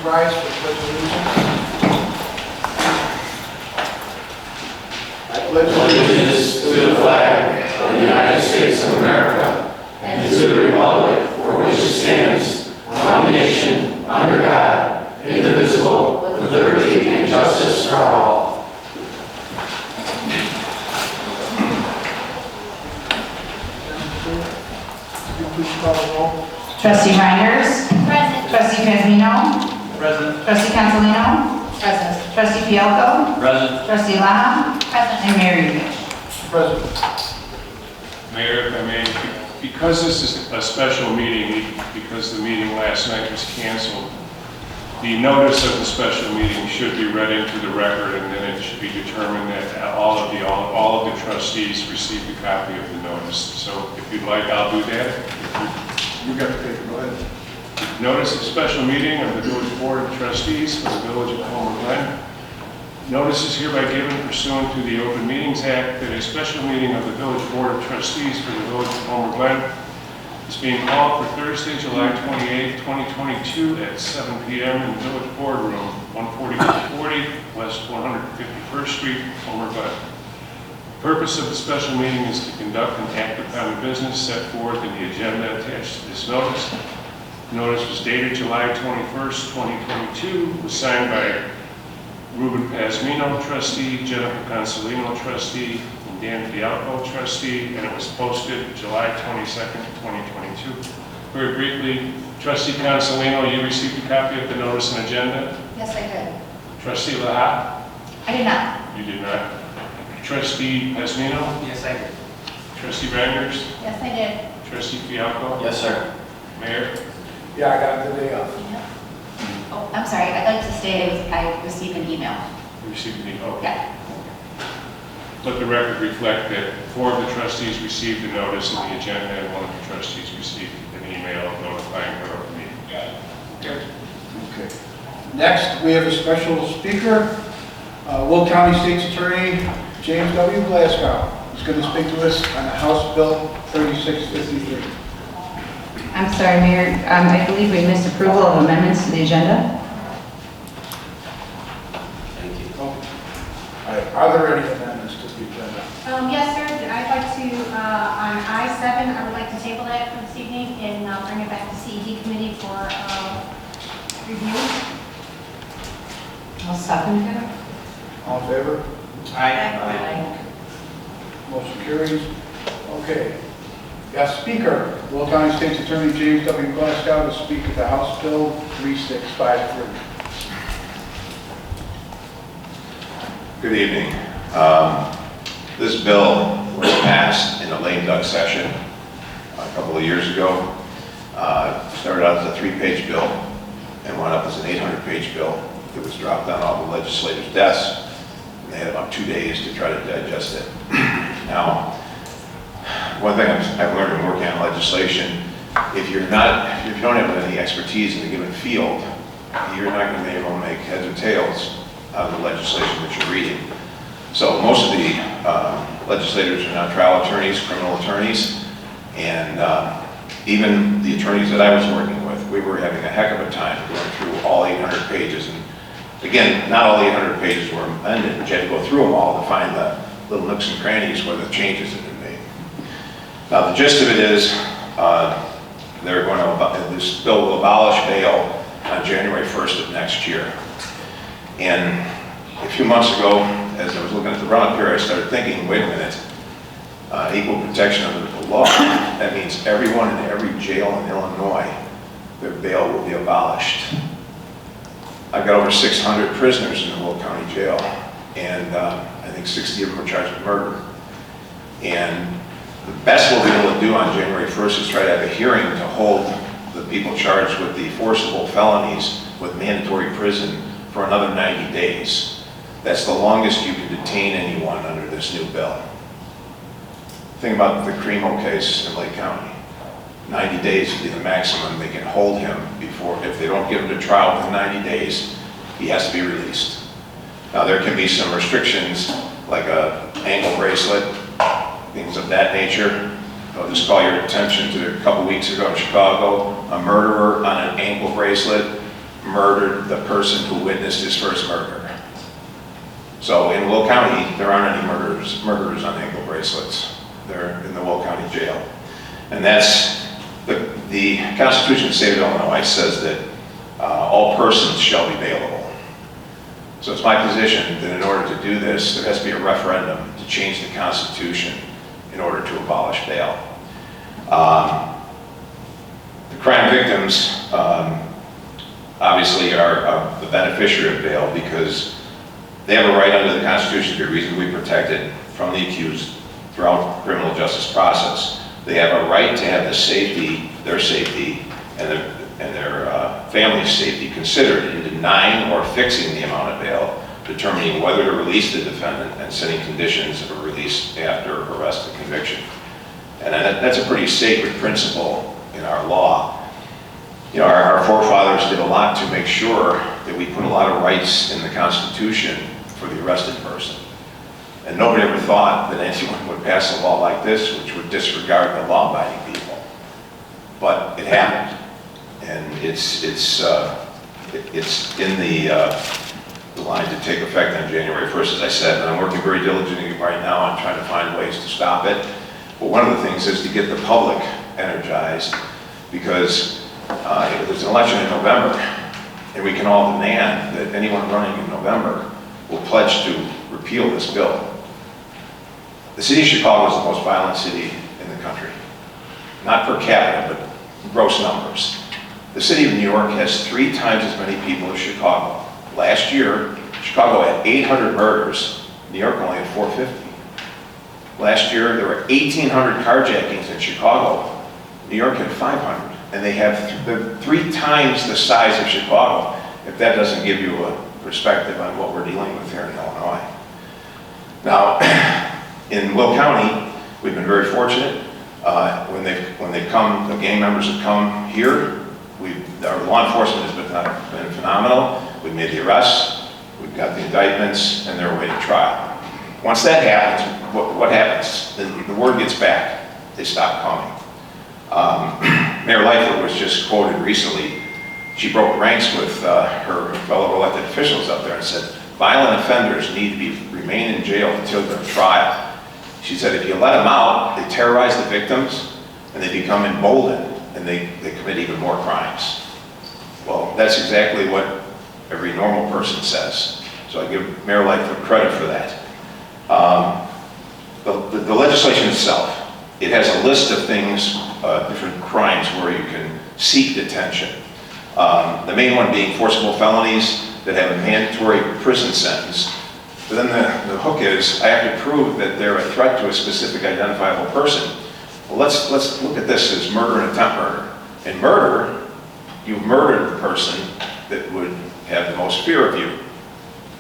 rise for the Pledge of Allegiance. I pledge allegiance to the flag of the United States of America and to the republic for which it stands, one nation, under God, indivisible, with liberty and justice for all. Please call the roll. Trustee Reinders. Present. Trustee Pazmino. Present. Trustee Cancelino. Present. Trustee Fialco. Present. Trustee Laha. Present. And Mayor Yurich. President. Mayor, if I may, because this is a special meeting, because the meeting last night was canceled, the notice of the special meeting should be read into the record, and then it should be determined that all of the trustees received a copy of the notice. So if you'd like, I'll do that. You got the paper, go ahead. Notice of special meeting of the Village Board of Trustees for the Village of Homer Glen. Notice is hereby given pursuant to the Open Meetings Act that a special meeting of the Village Board of Trustees for the Village of Homer Glen is being called for Thursday, July 28, 2022 at 7 p.m. in the Village Boardroom, 14240 West 151st Street, Homer Glen. The purpose of the special meeting is to conduct and act upon the business set forth in the agenda attached to this notice. The notice was dated July 21st, 2022, was signed by Ruben Pazmino, trustee, Jennifer Consolino, trustee, and Dan Fialco, trustee, and it was posted July 22nd, 2022. Very briefly, Trustee Consolino, you received a copy of the notice and agenda. Yes, I did. Trustee Lahat? I did not. You did not. Trustee Pazmino? Yes, I did. Trustee Reinders? Yes, I did. Trustee Fialco? Yes, sir. Mayor? Yeah, I got the day off. Oh, I'm sorry. I'd like to state I received an email. You received an email? Okay. Yeah. Let the record reflect that 4 of the trustees received the notice and the agenda, and 1 of the trustees received an email notifying her of the meeting. Okay. Next, we have a special speaker, Will County State's Attorney James W. Glasgow. He's going to speak to us on the House Bill 3653. I'm sorry, Mayor. I believe we missed approval of amendments to the agenda. Thank you. All right. Are there any amendments to the agenda? Yes, sir. I'd like to, on I-7, I would like to table that for this evening and bring it back to CED committee for review. I'll second that. All in favor? Aye. Motion carries. Okay. Guest speaker, Will County State's Attorney James W. Glasgow to speak at the House Bill 3653. Good evening. This bill was passed in a lame duck session a couple of years ago. Started out as a 3-page bill and went up as an 800-page bill. It was dropped on all the legislators' desks, and they had about 2 days to try to digest it. Now, one thing I've learned in working on legislation, if you don't have any expertise in a given field, you're not going to be able to make heads or tails out of the legislation that you're reading. So most of the legislators are now trial attorneys, criminal attorneys, and even the attorneys that I was working with, we were having a heck of a time going through all 800 pages. And again, not all 800 pages were amended, but you had to go through them all to find the little nooks and crannies where the changes had been made. Now the gist of it is, this bill will abolish bail on January 1st of next year. And a few months ago, as I was looking at the run-up here, I started thinking, wait a minute, equal protection under the law, that means everyone in every jail in Illinois, their bail will be abolished. I've got over 600 prisoners in the Will County Jail, and I think 60 of them are charged with murder. And the best we'll be able to do on January 1st is try to have a hearing to hold the people charged with the forcible felonies with mandatory prison for another 90 days. That's the longest you can detain anyone under this new bill. Think about the Cremo case in Lake County. 90 days would be the maximum they can hold him before. If they don't get him to trial within 90 days, he has to be released. Now there can be some restrictions like a ankle bracelet, things of that nature. I'll just call your attention to a couple weeks ago in Chicago, a murderer on an ankle bracelet murdered the person who witnessed his first murder. So in Will County, there aren't any murderers on ankle bracelets. They're in the Will County Jail. And that's, the Constitution of the State of Illinois says that all persons shall be bailable. So it's my position that in order to do this, there has to be a referendum to change the Constitution in order to abolish bail. The crime victims obviously are the beneficiary of bail because they have a right under the Constitution to be reasonably protected from the accused throughout the criminal justice process. They have a right to have the safety, their safety, and their family's safety considered in denying or fixing the amount of bail, determining whether to release the defendant, and setting conditions of release after arrest and conviction. And that's a pretty sacred principle in our law. You know, our forefathers did a lot to make sure that we put a lot of rights in the Constitution for the arrested person. And nobody ever thought that anyone would pass a law like this, which would disregard the law-abiding people. But it happened, and it's in the line to take effect on January 1st, as I said. And I'm working very diligently right now on trying to find ways to stop it. But one of the things is to get the public energized, because there's an election in November, and we can all demand that anyone running in November will pledge to repeal this bill. The city of Chicago is the most violent city in the country. Not per capita, but gross numbers. The city of New York has 3 times as many people as Chicago. Last year, Chicago had 800 murders. New York only had 450. Last year, there were 1,800 carjackings in Chicago. New York had 500. And they have 3 times the size of Chicago, if that doesn't give you a perspective on what we're dealing with here in Illinois. Now, in Will County, we've been very fortunate. When they've come, the gang members have come here, our law enforcement has been phenomenal. We've made the arrests, we've got the indictments, and they're awaiting trial. Once that happens, what happens? The word gets back. They stop coming. Mayor Lightfoot was just quoted recently. She broke ranks with her fellow elected officials up there and said, violent offenders need to remain in jail until their trial. She said, if you let them out, they terrorize the victims, and they become emboldened, and they commit even more crimes. Well, that's exactly what every normal person says. So I give Mayor Lightfoot credit for that. The legislation itself, it has a list of things, different crimes where you can seek detention. The main one being forcible felonies that have a mandatory prison sentence. But then the hook is, I have to prove that they're a threat to a specific identifiable person. Well, let's look at this as murder and attempt murder. In murder, you've murdered the person that would have the most fear of you.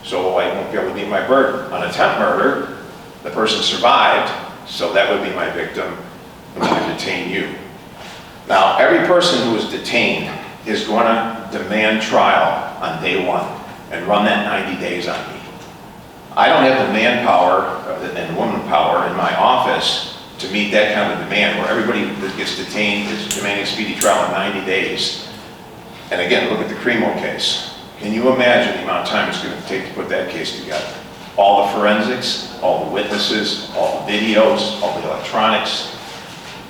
So I won't be able to meet my burden. On attempt murder, the person survived, so that would be my victim, and we can detain you. Now, every person who is detained is going to demand trial on day 1 and run that 90 days on me. I don't have the manpower and woman power in my office to meet that kind of demand where everybody that gets detained is demanding speedy trial in 90 days. And again, look at the Cremo case. Can you imagine the amount of time it's going to take to put that case together? All the forensics, all the witnesses, all the videos, all the electronics.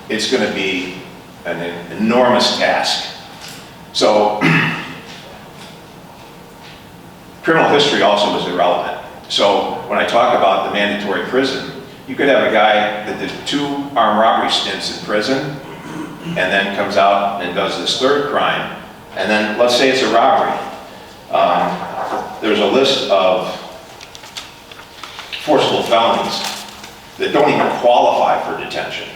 It's going to be an enormous task. So, criminal history also is irrelevant. So, when I talk about the mandatory prison, you could have a guy that did 2 armed robbery stints in prison, and then comes out and does this 3rd crime, and then let's say it's a robbery. There's a list of forcible felonies that don't even qualify for detention.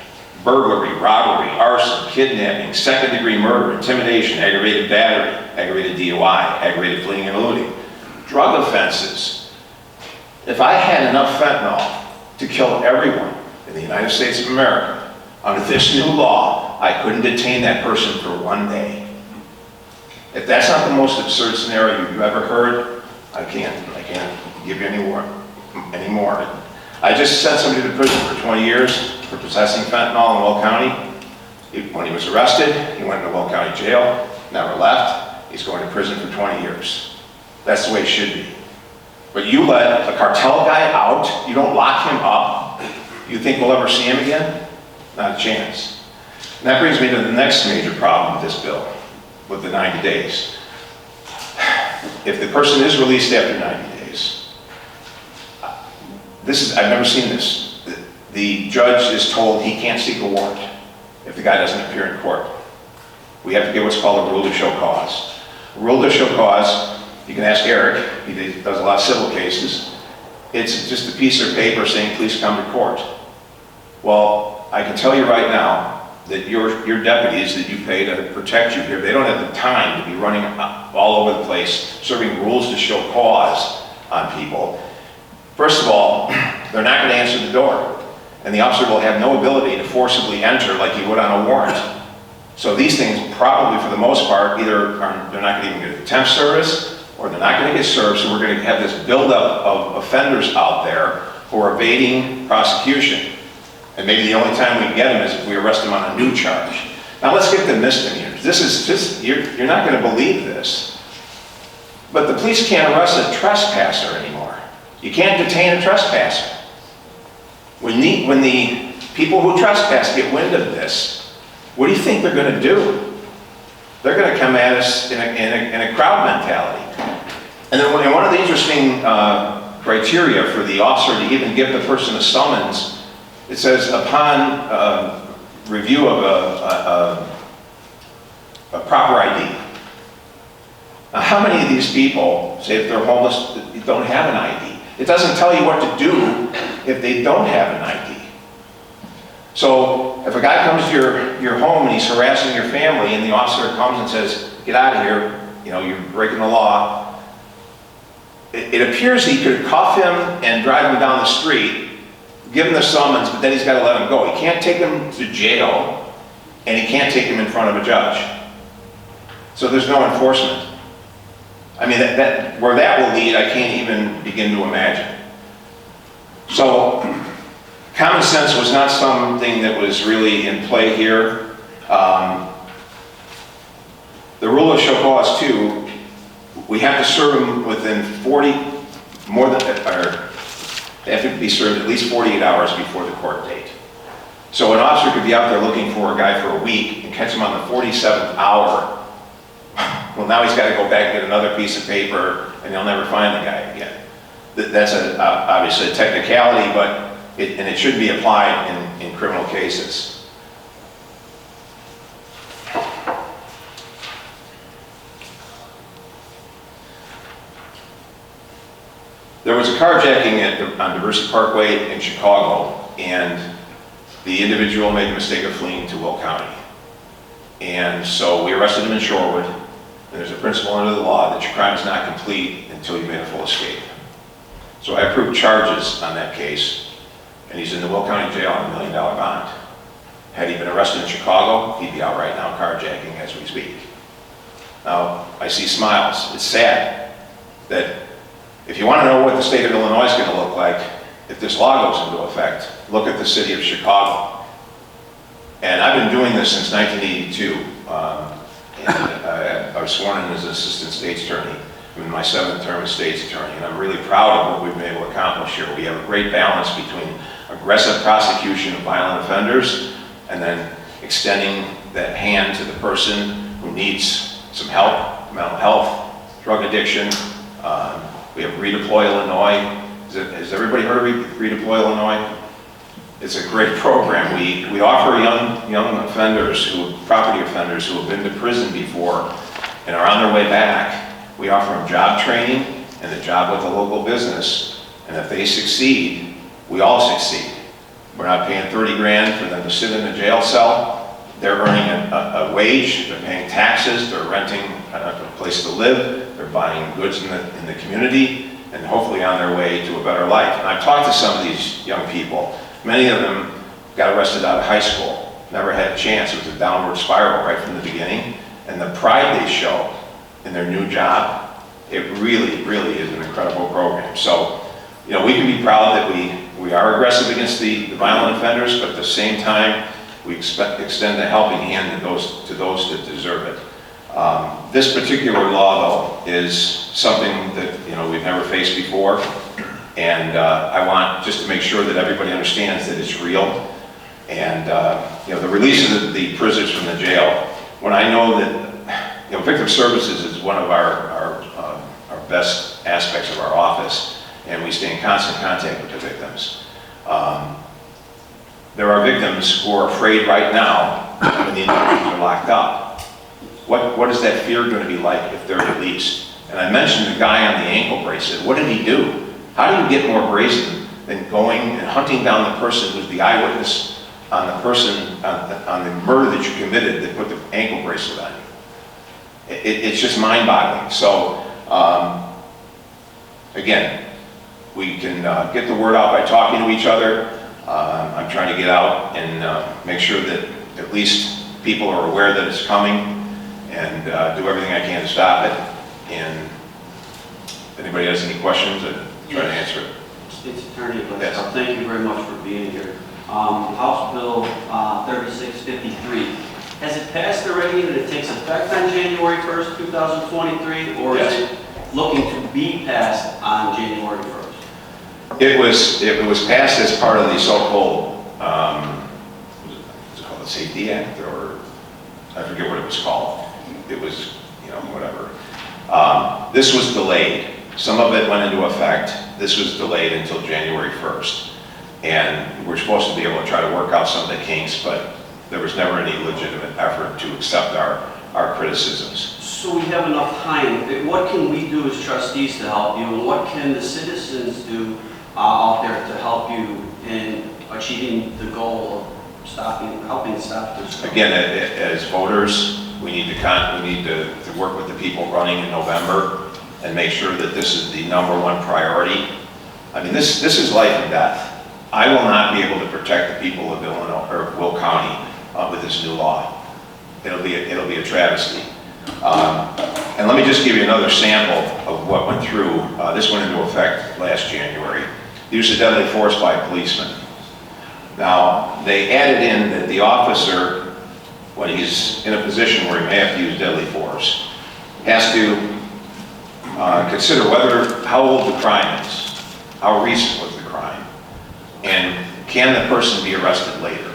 Burglary, robbery, arson, kidnapping, 2nd-degree murder, intimidation, aggravated battery, aggravated DUI, aggravated fleeing and eluding. Drug offenses. If I had enough fentanyl to kill everyone in the United States of America, under this new law, I couldn't detain that person for 1 day. If that's not the most absurd scenario you've ever heard, I can't give you any more. I just sent somebody to prison for 20 years for possessing fentanyl in Will County. When he was arrested, he went to Will County Jail, never left. he's going to prison for 20 years. That's the way it should be. But you let a cartel guy out, you don't lock him up, you think we'll ever see him again? Not a chance. And that brings me to the next major problem with this bill, with the 90 days. If the person is released after 90 days, I've never seen this. The judge is told he can't seek a warrant if the guy doesn't appear in court. We have to get what's called a rule to show cause. A rule to show cause, you can ask Eric, he does a lot of civil cases. It's just a piece of paper saying, please come to court. Well, I can tell you right now that your deputies that you pay to protect you here, they don't have the time to be running all over the place, serving rules to show cause on people. First of all, they're not going to answer the door, and the officer will have no ability to forcibly enter like he would on a warrant. So these things probably, for the most part, either they're not going to even get a temp service, or they're not going to get served, so we're going to have this buildup of offenders out there who are evading prosecution. And maybe the only time we get them is if we arrest them on a new charge. Now let's get the misdemeanors. This is just, you're not going to believe this. But the police can't arrest a trespasser anymore. You can't detain a trespasser. When the people who trespass get wind of this, what do you think they're going to do? They're going to come at us in a crowd mentality. And then one of the interesting criteria for the officer to even give the person a summons, it says upon review of a proper ID. Now, how many of these people, say if they're homeless, don't have an ID? It doesn't tell you what to do if they don't have an ID. So if a guy comes to your home and he's harassing your family and the officer comes and says, get out of here, you're breaking the law, it appears he could cuff him and drive him down the street, give him the summons, but then he's got to let him go. He can't take him to jail, and he can't take him in front of a judge. So there's no enforcement. I mean, where that will lead, I can't even begin to imagine. So common sense was not something that was really in play here. The rule of show cause, too, we have to serve them within they have to be served at least 48 hours before the court date. So an officer could be out there looking for a guy for a week and catch him on the 47th hour. Well, now he's got to go back and get another piece of paper, and he'll never find the guy again. That's obviously a technicality, but it should be applied in criminal cases. There was a carjacking on Diversity Parkway in Chicago, and the individual made the mistake of fleeing to Will County. And so we arrested him in Shorewood, and there's a principle under the law that your crime is not complete until you've made a full escape. So I approved charges on that case, and he's in the Will County Jail on $1 million bond. Had he been arrested in Chicago, he'd be out right now carjacking as we speak. Now, I see smiles. It's sad that if you want to know what the state of Illinois is going to look like if this law goes into effect, look at the city of Chicago. And I've been doing this since 1982. I was sworn in as an assistant state's attorney. I'm in my 7th term as state's attorney, and I'm really proud of what we've been able to accomplish here. We have a great balance between aggressive prosecution of violent offenders and then extending that hand to the person who needs some help, mental health, drug addiction. We have Redeploy Illinois. Has everybody heard of Redeploy Illinois? It's a great program. We offer young offenders, property offenders who have been to prison before and are on their way back. We offer them job training and a job with a local business. And if they succeed, we all succeed. We're not paying 30 grand for them to sit in a jail cell. They're earning a wage, they're paying taxes, they're renting a place to live, they're buying goods in the community, and hopefully on their way to a better life. And I've talked to some of these young people. Many of them got arrested out of high school, never had a chance. It was a downward spiral right from the beginning. And the pride they show in their new job, it really, really is an incredible program. So, we can be proud that we are aggressive against the violent offenders, but at the same time, we extend a helping hand to those that deserve it. This particular law, though, is something that, we've never faced before. And I want just to make sure that everybody understands that it's real. And, the release of the prisoners from the jail, when I know that, victim services is one of our best aspects of our office, and we stay in constant contact with the victims. There are victims who are afraid right now when the individuals are locked up. What is that fear going to be like if they're released? And I mentioned the guy on the ankle bracelet. What did he do? How do you get more brazen than going and hunting down the person who's the eyewitness on the person, on the murder that you committed that put the ankle bracelet on you? It's just mind-boggling. So, again, we can get the word out by talking to each other. I'm trying to get out and make sure that at least people are aware that it's coming, and do everything I can to stop it. And if anybody has any questions, I'd try to answer it. State's Attorney, Yes. Thank you very much for being here. House Bill 3653, has it passed already and it takes effect on January 1st, 2023, or Yes. is it looking to be passed on January 1st? It was passed as part of the so-called, what's it called, the Safety Act, or I forget what it was called. It was, whatever. This was delayed. Some of it went into effect. This was delayed until January 1st. And we're supposed to be able to try to work out some of the kinks, but there was never any legitimate effort to accept our criticisms. So we have enough time. What can we do as trustees to help you, and what can the citizens do out there to help you in achieving the goal of helping stop this? Again, as voters, we need to work with the people running in November and make sure that this is the #1 priority. I mean, this is life and death. I will not be able to protect the people of Illinois or Will County with this new law. It'll be a travesty. And let me just give you another sample of what went through. This went into effect last January. Use of deadly force by policemen. Now, they added in that the officer, when he's in a position where he may have to use deadly force, has to consider how old the crime is, how recent was the crime, and can the person be arrested later.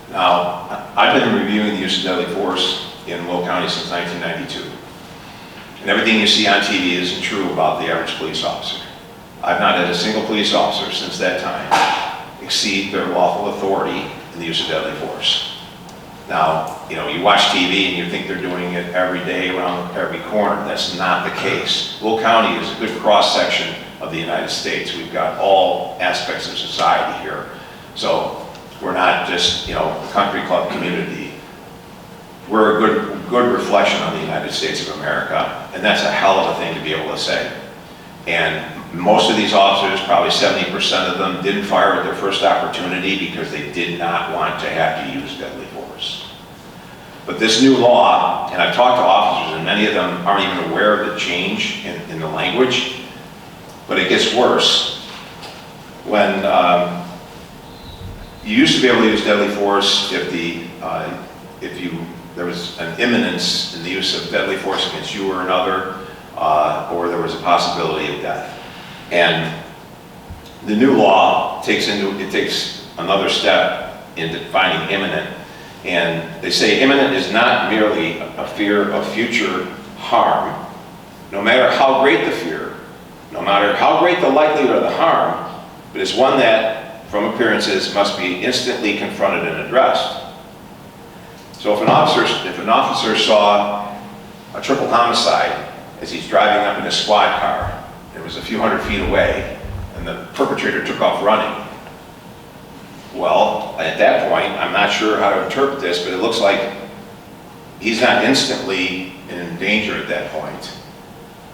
Now, I've been reviewing the use of deadly force in Will County since 1992. And everything you see on TV isn't true about the average police officer. I've not had a single police officer since that time exceed their lawful authority in the use of deadly force. Now, you watch TV and you think they're doing it every day around every corner. That's not the case. Will County is a good cross-section of the United States. We've got all aspects of society here. So we're not just, a country club community. We're a good reflection on the United States of America, and that's a hell of a thing to be able to say. And most of these officers, probably 70% of them, didn't fire at their first opportunity because they did not want to have to use deadly force. But this new law, and I've talked to officers, and many of them aren't even aware of the change in the language, but it gets worse. When you used to be able to use deadly force if there was an imminence in the use of deadly force against you or another, or there was a possibility of death. And the new law takes another step in defining imminent. And they say imminent is not merely a fear of future harm, no matter how great the fear, no matter how great the likelihood of the harm, but it's one that, from appearances, must be instantly confronted and addressed. So if an officer saw a triple homicide as he's driving up in a squad car, it was a few hundred feet away, and the perpetrator took off running, well, at that point, I'm not sure how to interpret this, but it looks like he's not instantly in danger at that point.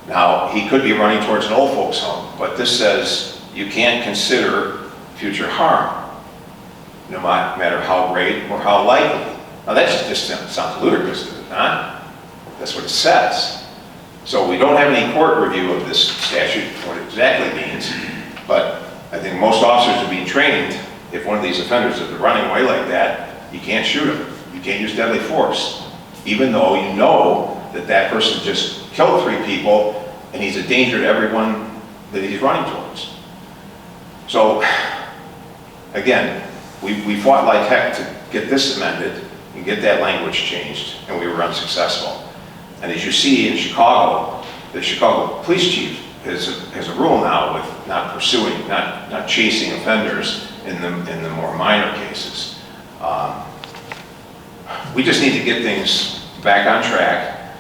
Now, he could be running towards an old folks' home, but this says you can't consider future harm, no matter how great or how likely. Now, that just sounds ludicrous, does it not? That's what it says. So we don't have any court review of this statute, what it exactly means, but I think most officers are being trained. If one of these offenders is running away like that, you can't shoot him. You can't use deadly force. even though you know that that person just killed 3 people and he's a danger to everyone that he's running towards. So, again, we fought like heck to get this amended and get that language changed, and we were unsuccessful. And as you see in Chicago, the Chicago police chief has a rule now with not pursuing, not chasing offenders in the more minor cases. We just need to get things back on track.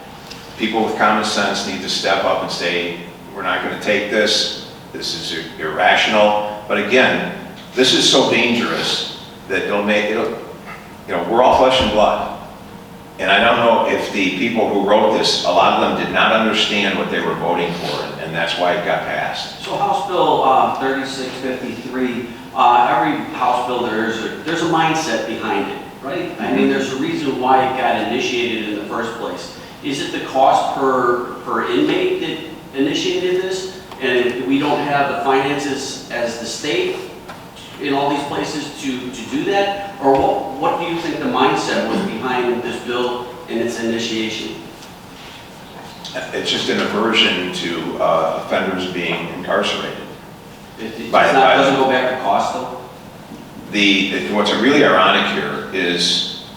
People with common sense need to step up and say, we're not going to take this. This is irrational. But again, this is so dangerous that we're all flesh and blood. And I don't know if the people who wrote this, a lot of them did not understand what they were voting for, and that's why it got passed. So House Bill 3653, every House bill there's a mindset behind it, right? I mean, there's a reason why it got initiated in the first place. Is it the cost per inmate that initiated this? And we don't have the finances as the state in all these places to do that? Or what do you think the mindset was behind this bill and its initiation? It's just an aversion to offenders being incarcerated. It doesn't go back to cost though? What's really ironic here is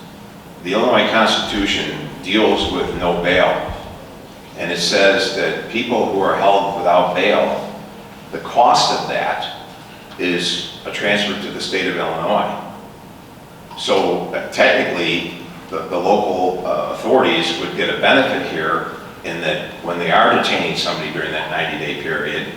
the Illinois Constitution deals with no bail. And it says that people who are held without bail, the cost of that is a transfer to the state of Illinois. So technically, the local authorities would get a benefit here in that when they are detaining somebody during that 90-day period,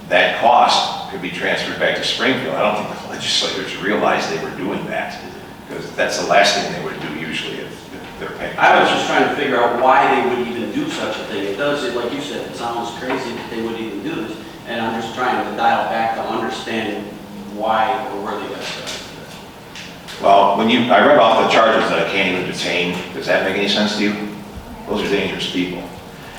that cost could be transferred back to Springfield. I don't think the legislators realized they were doing that, because that's the last thing they would do usually if they're paying. I was just trying to figure out why they would even do such a thing. It does, like you said, it sounds crazy that they would even do this. And I'm just trying to dial back to understand why or where they got started. Well, I read off the charges that I can't even detain. Does that make any sense to you? Those are dangerous people.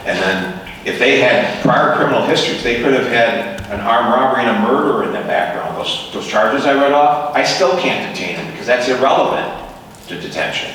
And then if they had prior criminal histories, they could have had an armed robbery and a murder in the background. Those charges I read off, I still can't detain them because that's irrelevant to detention.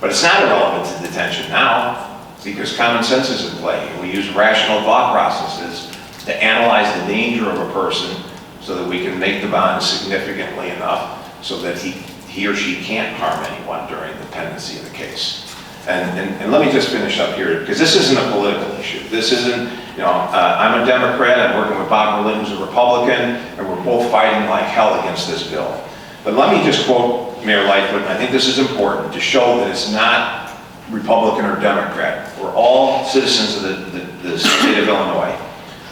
But it's not irrelevant to detention now because common sense is in play. And we use rational thought processes to analyze the danger of a person so that we can make the bond significantly enough so that he or she can't harm anyone during the pendency of the case. And let me just finish up here, because this isn't a political issue. This isn't, I'm a Democrat, I'm working with Bob Berlin, who's a Republican, and we're both fighting like hell against this bill. But let me just quote Mayor Lightfoot, and I think this is important to show that it's not Republican or Democrat. We're all citizens of the state of Illinois.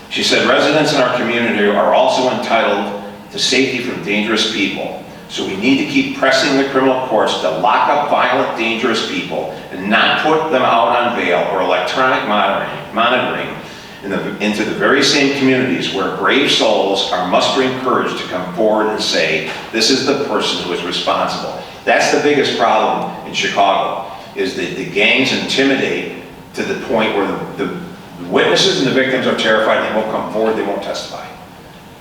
She said, residents in our community are also entitled to safety from dangerous people. So we need to keep pressing the criminal courts to lock up violent, dangerous people and not put them out on bail or electronic monitoring into the very same communities where brave souls are mustering courage to come forward and say, this is the person who is responsible. That's the biggest problem in Chicago, is that the gangs intimidate to the point where the witnesses and the victims are terrified, they won't come forward, they won't testify.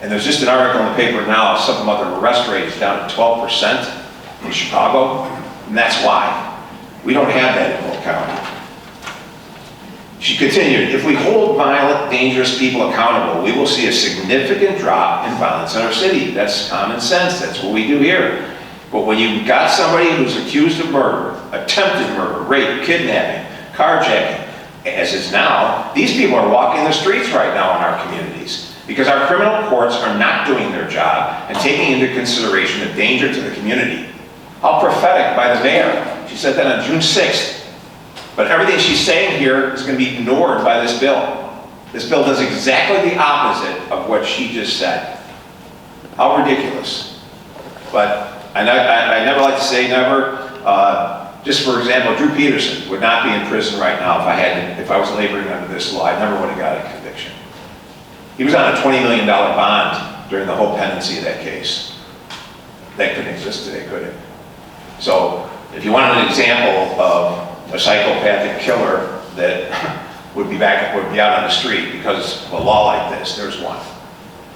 And there's just an article in the paper now, something about the arrest rate is down to 12% in Chicago, and that's why. We don't have that in Will County. She continued, if we hold violent, dangerous people accountable, we will see a significant drop in violence in our city. That's common sense, that's what we do here. But when you've got somebody who's accused of murder, attempted murder, rape, kidnapping, carjacking, as is now, these people are walking the streets right now in our communities because our criminal courts are not doing their job and taking into consideration the danger to the community. How prophetic by the mayor. She said that on June 6th. But everything she's saying here is going to be ignored by this bill. This bill does exactly the opposite of what she just said. How ridiculous. But I never like to say never. Just for example, Drew Peterson would not be in prison right now if I was laboring under this law. I never would have got a conviction. He was on a $20 million bond during the whole pendency of that case. That couldn't exist today, could it? So, if you want an example of a psychopathic killer that would be out on the street because of a law like this, there's one.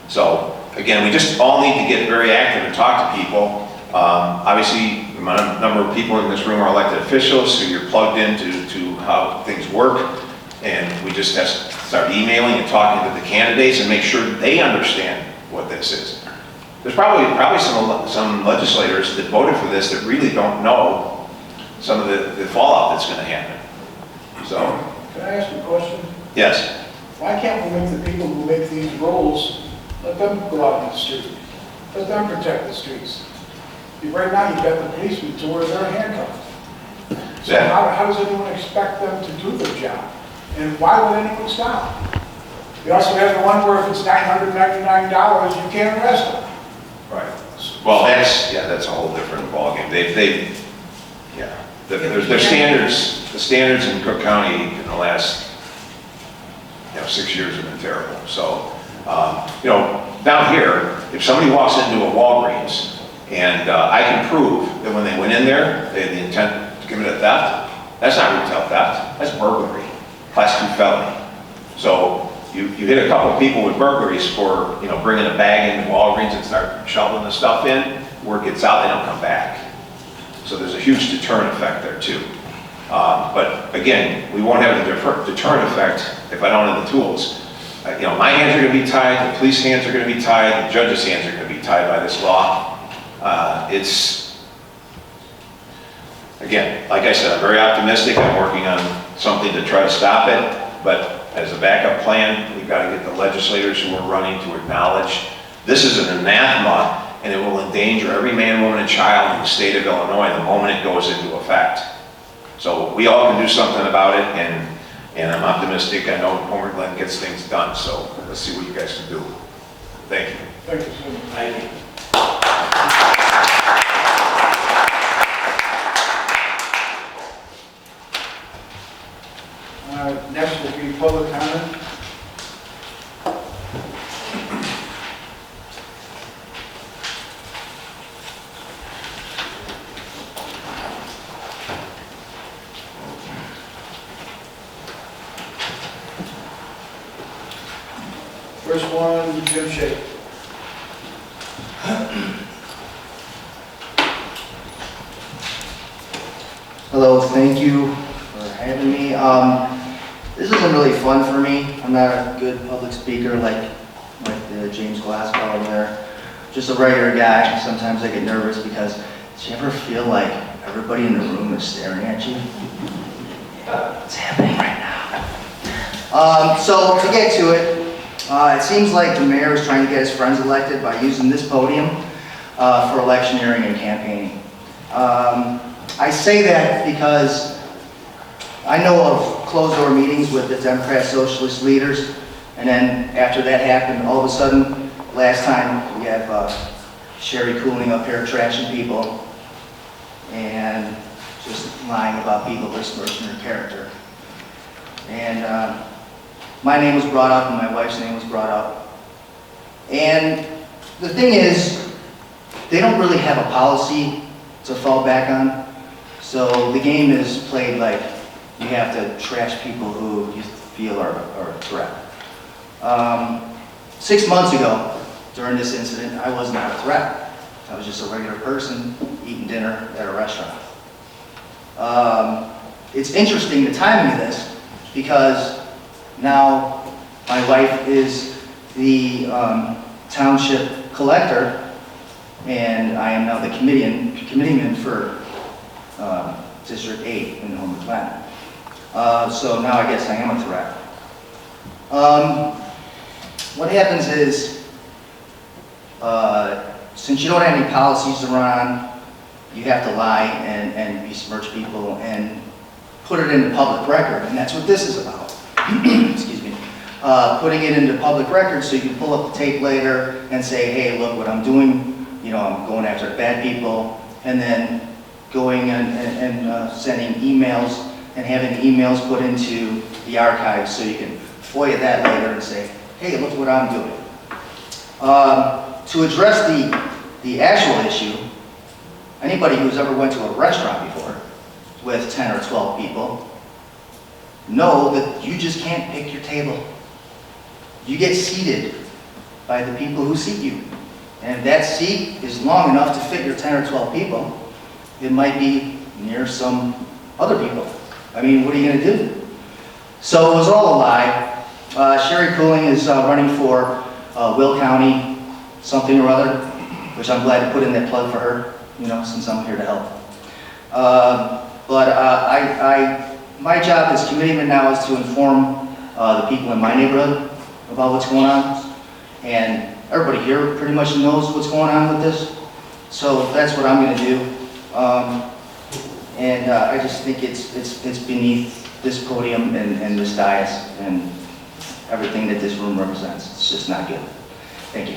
So, again, we just all need to get very active and talk to people. Obviously, the number of people in this room are elected officials, so you're plugged into how things work. And we just have to start emailing and talking to the candidates and make sure they understand what this is. There's probably some legislators that voted for this that really don't know some of the fallout that's going to happen. So, Can I ask you a question? yes. Why can't we make the people who make these rules, let them go out in the street? Let them protect the streets. Right now, you've got the policemen to where they're handcuffed. So Yeah. how does anyone expect them to do their job? And why would anyone stop? You also have the one where if it's $999, you can't arrest them. Right. Well, that's a whole different ballgame. Their standards, the standards in Cook County in the last 6 years have been terrible. So, down here, if somebody walks into a Walgreens and I can prove that when they went in there, they had the intent to commit a theft, that's not retail theft, that's burglary, class 2 felony. So you hit a couple people with burglaries for, bringing a bag into Walgreens and start shoveling the stuff in, word gets out, they don't come back. So there's a huge deterrent effect there too. But again, we won't have the deterrent effect if I don't have the tools. My hands are going to be tied, the police hands are going to be tied, the judge's hands are going to be tied by this law. Again, like I said, I'm very optimistic. I'm working on something to try to stop it. But as a backup plan, we've got to get the legislators who are running to acknowledge this is an anathema and it will endanger every man, woman, and child in the state of Illinois the moment it goes into effect. So we all can do something about it, and I'm optimistic. I know Homer Glen gets things done, so let's see what you guys can do. Thank you. Thank you, sir. Thank you. Next will be public comment. First one, Jim Shea. Hello, thank you for having me. This isn't really fun for me. I'm not a good public speaker like the James Glasgow over there. Just a regular guy. Sometimes I get nervous because do you ever feel like everybody in the room is staring at you? It's happening right now. So to get to it, it seems like the mayor is trying to get his friends elected by using this podium for electioneering and campaigning. I say that because I know of closed-door meetings with the Democrat Socialist leaders, and then after that happened, all of a sudden, last time, we have Sherry Cooling up here trashing people and just lying about people, besmirching their character. And my name was brought up and my wife's name was brought up. And the thing is, they don't really have a policy to fall back on. So the game is played like you have to trash people who you feel are a threat. 6 months ago, during this incident, I was not a threat. I was just a regular person eating dinner at a restaurant. It's interesting, the timing of this, because now my wife is the township collector, and I am now the committeeman for District 8 in Homer Glen. So now I guess I am a threat. What happens is, since you don't have any policies to run on, you have to lie and besmirch people and put it into public record, and that's what this is about. Excuse me. Putting it into public record so you can pull up the tape later and say, hey, look what I'm doing. I'm going after bad people, and then going and sending emails and having emails put into the archives so you can FOIA that later and say, hey, look what I'm doing. To address the actual issue, anybody who's ever went to a restaurant before with 10 or 12 people know that you just can't pick your table. You get seated by the people who seat you. And if that seat is long enough to fit your 10 or 12 people, it might be near some other people. I mean, what are you gonna do? So it was all a lie. Sherry Cooling is running for Will County something or other, which I'm glad to put in that plug for her, you know, since I'm here to help. My job as committeeman now is to inform the people in my neighborhood about what's going on. And everybody here pretty much knows what's going on with this. So that's what I'm gonna do. I just think it's beneath this podium and this dais and everything that this room represents. It's just not good. Thank you.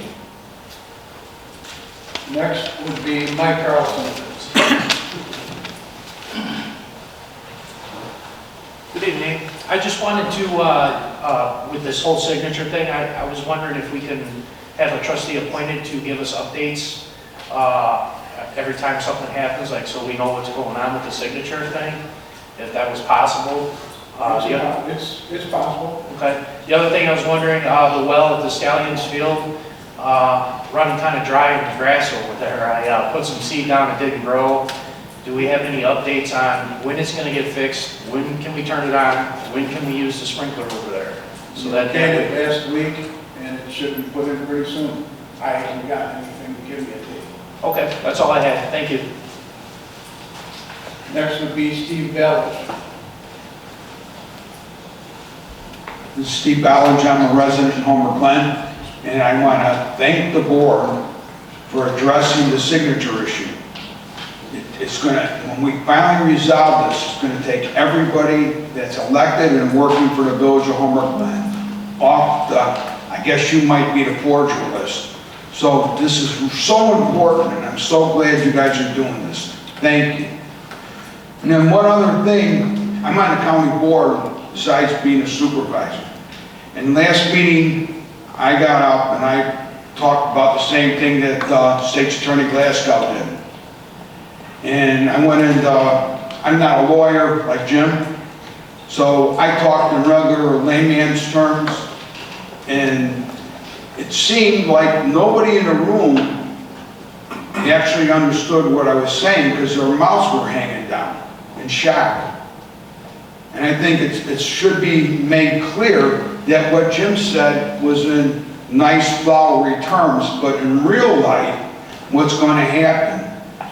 Next would be Mike Carlson. Good evening. I just wanted to, with this whole signature thing, I was wondering if we can have a trustee appointed to give us updates every time something happens, like so we know what's going on with the signature thing, if that was possible. It's possible. Okay. The other thing I was wondering, the well at the Stallions Field, running kind of dry in the grass over there. I put some seed down, it didn't grow. Do we have any updates on when it's going to get fixed? When can we turn it on? When can we use the sprinkler over there? So that Came it last week, and it should be put in pretty soon. I haven't gotten anything to give me a date. Okay, that's all I had. Thank you. Next would be Steve Ballage. This is Steve Ballage. I'm a resident in Homer Glen, and I want to thank the board for addressing the signature issue. It's going to, when we finally resolve this, it's going to take everybody that's elected and working for the Village of Homer Glen off the, I guess you might be the forger list. So this is so important, and I'm so glad you guys are doing this. Thank you. And then one other thing, I'm on the county board besides being a supervisor. And last meeting, I got up and I talked about the same thing that State's Attorney Glasgow did. And I went and, I'm not a lawyer like Jim, so I talked in regular layman's terms, and it seemed like nobody in the room actually understood what I was saying because their mouths were hanging down in shock. And I think it should be made clear that what Jim said was in nice, flowery terms, but in real life, what's going to happen,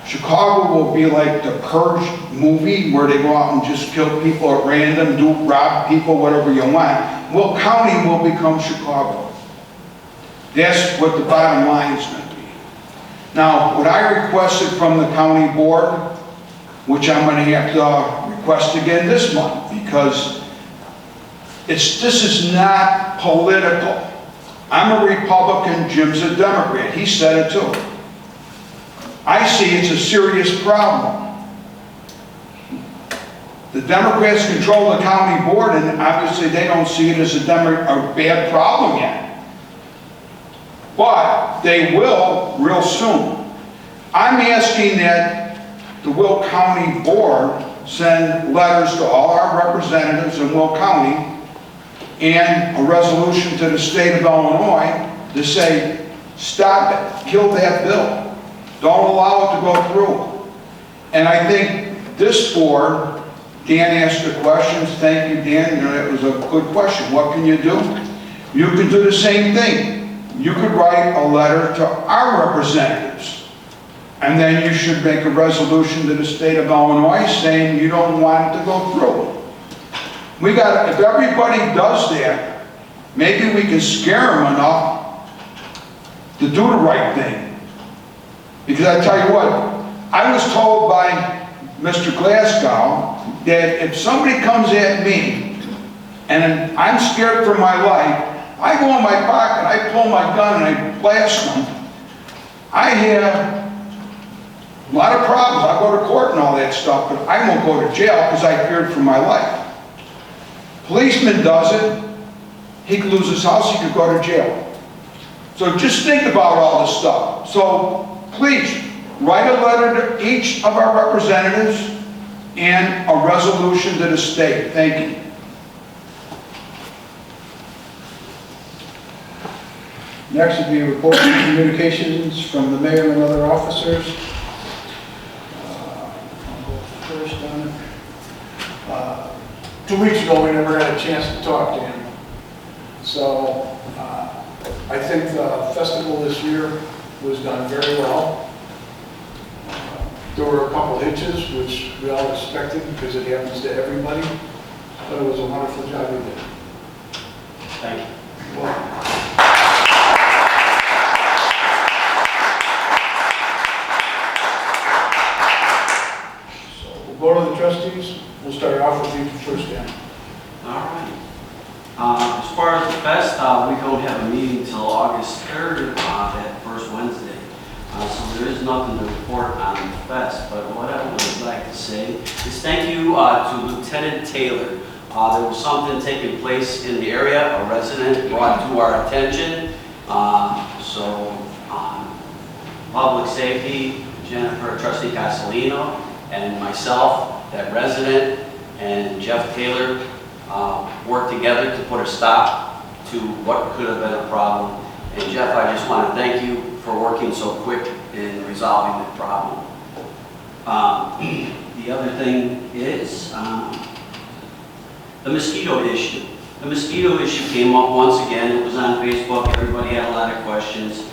Chicago will be like the Purge movie where they go out and just kill people at random, rob people, whatever you want. Will County will become Chicago. That's what the bottom line is going to be. Now, what I requested from the county board, which I'm going to have to request again this month, because this is not political. I'm a Republican, Jim's a Democrat. He said it too. I see it's a serious problem. The Democrats control the county board, and obviously they don't see it as a bad problem yet. But they will real soon. I'm asking that the Will County Board send letters to all our representatives in Will County and a resolution to the state of Illinois to say, stop it, kill that bill. Don't allow it to go through. And I think this board, Dan asked the questions. Thank you, Dan. You know, that was a good question. What can you do? You can do the same thing. You could write a letter to our representatives. And then you should make a resolution to the state of Illinois saying you don't want it to go through. If everybody does that, maybe we can scare them enough to do the right thing. Because I tell you what, I was told by Mr. Glasgow that if somebody comes at me and I'm scared for my life, I go in my pocket, I pull my gun and I blast them. I have a lot of problems. I go to court and all that stuff, but I won't go to jail because I feared for my life. Policeman does it. He could lose his house, he could go to jail. So just think about all this stuff. So please, write a letter to each of our representatives and a resolution to the state. Thank you. Next would be reports and communications from the mayor and other officers. 2 weeks ago, we never had a chance to talk to him. So I think the festival this year was done very well. There were a couple hitches, which we all expected because it happens to everybody, but it was a wonderful job we did. Thank you. Well, go to the trustees. We'll start off with you first, Dan. All right. As far as the fest, we don't have a meeting till August 3rd, that first Wednesday. So there is nothing to report on the fest, but what I would like to say is thank you to Lieutenant Taylor. There was something taking place in the area, a resident brought to our attention. Public safety, Jennifer, Trustee Castellino, and myself, that resident, and Jeff Taylor worked together to put a stop to what could have been a problem. And Jeff, I just want to thank you for working so quick in resolving the problem. The other thing is the mosquito issue. The mosquito issue came up once again. It was on Facebook. Everybody had a lot of questions.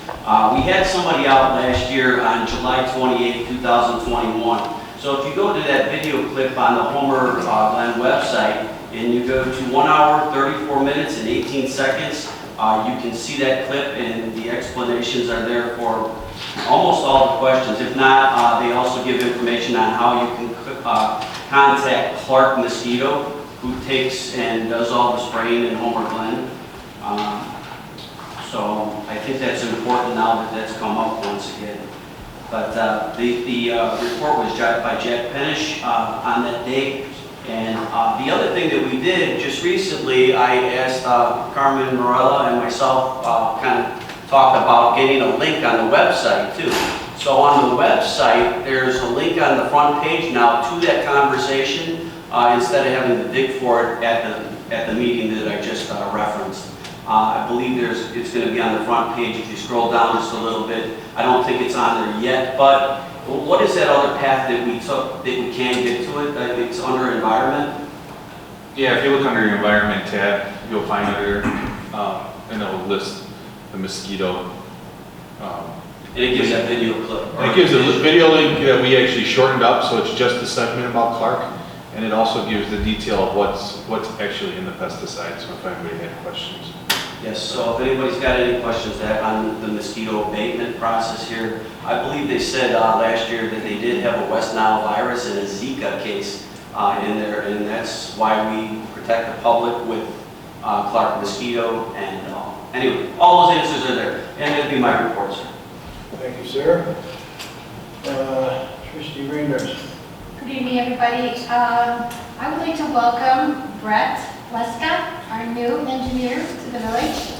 We had somebody out last year on July 28, 2021. So if you go to that video clip on the Homer Glen website and you go to 1 hour, 34 minutes and 18 seconds, you can see that clip and the explanations are there for almost all the questions. If not, they also give information on how you can contact Clark Mosquito, who takes and does all the spraying in Homer Glen. So I think that's important now that that's come up once again. But the report was jotted by Jack Pennish on that date. And the other thing that we did just recently, I asked Carmen Morella and myself kind of talked about getting a link on the website too. So on the website, there's a link on the front page now to that conversation instead of having to dig for it at the meeting that I just referenced. I believe it's going to be on the front page if you scroll down just a little bit. I don't think it's on there yet, but what is that other path that we took that we can get to it? It's under environment? Yeah, if you look under your environment tab, you'll find under, and it'll list the mosquito. And it gives that video clip. It gives a video link that we actually shortened up, so it's just a segment about Clark. And it also gives the detail of what's actually in the pesticide, so if anybody had questions. Yes, so if anybody's got any questions on the mosquito abatement process here, I believe they said last year that they did have a West Nile virus and a Zika case in there, and that's why we protect the public with Clark Mosquito. And anyway, all those answers are there, and it'll be my report, sir. Thank you, sir. Trustee Reinders. Good evening, everybody. I would like to welcome Brett Leska, our new engineer, to the village.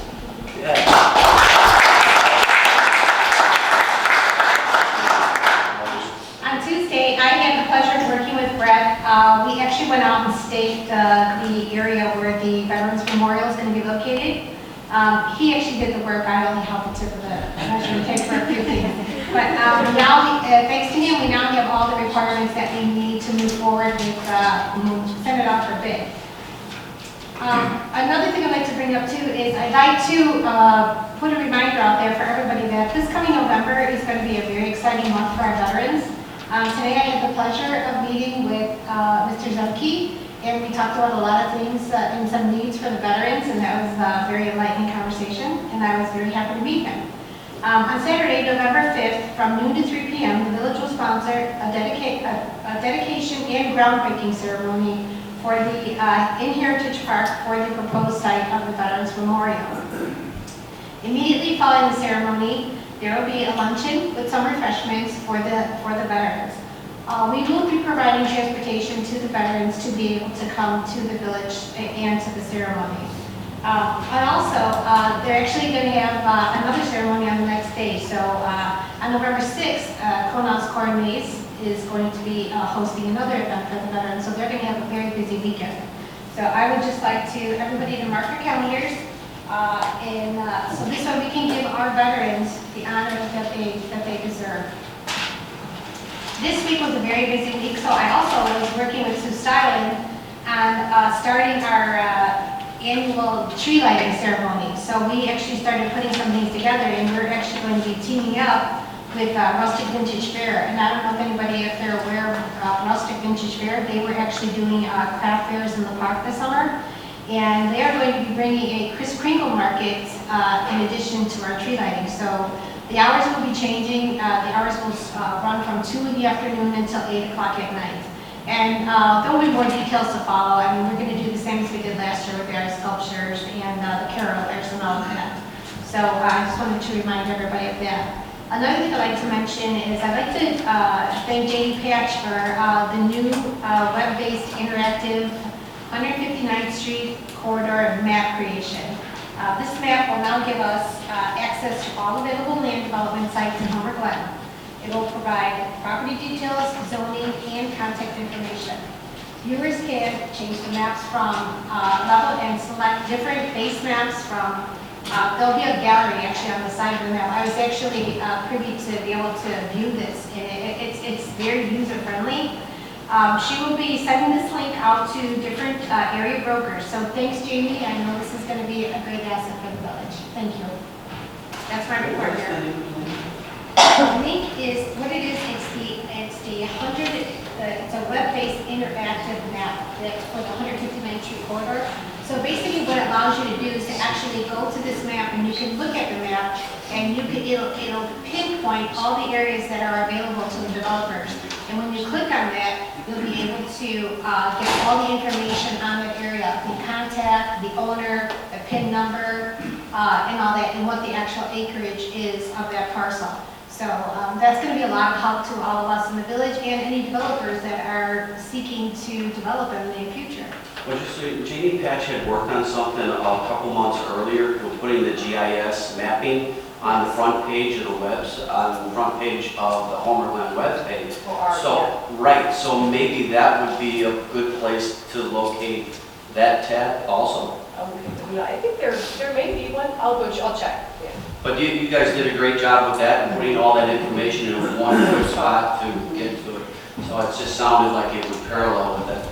On Tuesday, I had the pleasure of working with Brett. We actually went out and staked the area where the Veterans Memorial is going to be located. He actually did the work. I only helped the tip of the measuring tape for a few things. But now, thanks to him, we now have all the requirements that we need to move forward with, send it out for bid. Another thing I'd like to bring up too is I'd like to put a reminder out there for everybody that this coming November is going to be a very exciting month for our veterans. Today I had the pleasure of meeting with Mr. Zumke, and we talked about a lot of things and some needs for the veterans, and that was a very enlightening conversation, and I was very happy to meet him. On Saturday, November 5th, from noon to 3 p.m., the village will sponsor a dedication and groundbreaking ceremony for the in Heritage Park for the proposed site of the Veterans Memorial. Immediately following the ceremony, there will be a luncheon with some refreshments for the veterans. We will be providing transportation to the veterans to be able to come to the village and to the ceremony. And also, they're actually going to have another ceremony on the next day. So on November 6th, Conal's Corn Maze is going to be hosting another event for the veterans. So they're going to have a very busy weekend. So I would just like everybody to mark their calendars. So this way we can give our veterans the honor that they deserve. This week was a very busy week, so I also was working with Sue Stylen on on starting our annual tree lighting ceremony. So we actually started putting some things together, and we're actually going to be teaming up with Rustic Vintage Fair. And I don't know if anybody, if they're aware of Rustic Vintage Fair, they were actually doing craft fairs in the park this summer. And they are going to be bringing a Kris Kringle market in addition to our tree lighting. So the hours will be changing. The hours will run from 2 in the afternoon until 8 o'clock at night. And there will be more details to follow. I mean, we're going to do the same as we did last year with our sculptures and the carolers and all of that. So I just wanted to remind everybody of that. Another thing I'd like to mention is I'd like to thank J.D. Patch for the new web-based interactive 159th Street corridor map creation. This map will now give us access to all available land development sites in Homer Glen. It will provide property details, zoning, and contact information. Viewers can change the maps from level and select different base maps from, there'll be a gallery actually on the side of the map. I was actually privy to be able to view this, and it's very user-friendly. She will be sending this link out to different area brokers. So thanks, Jamie. I know this is going to be a great asset for the village. Thank you. That's my report here. The link is what it is. It's a web-based interactive map for the 159th Street corridor. So basically, what it allows you to do is to actually go to this map, and you can look at the map, and it'll pinpoint all the areas that are available to the developers. And when you click on that, you'll be able to get all the information on that area, the contact, the owner, the PIN number, and all that, and what the actual acreage is of that parcel. So that's going to be a lot of help to all of us in the village and any developers that are seeking to develop in the near future. Well, just so Jamie Patch had worked on something a couple months earlier, putting the GIS mapping on the front page of the on the front page of the Homer Glen webpage. So, right, so maybe that would be a good place to locate that tab also. I think there may be one. I'll check. Yeah. But you guys did a great job with that and putting all that information in one good spot to get to it. So it just sounded like it would parallel with that.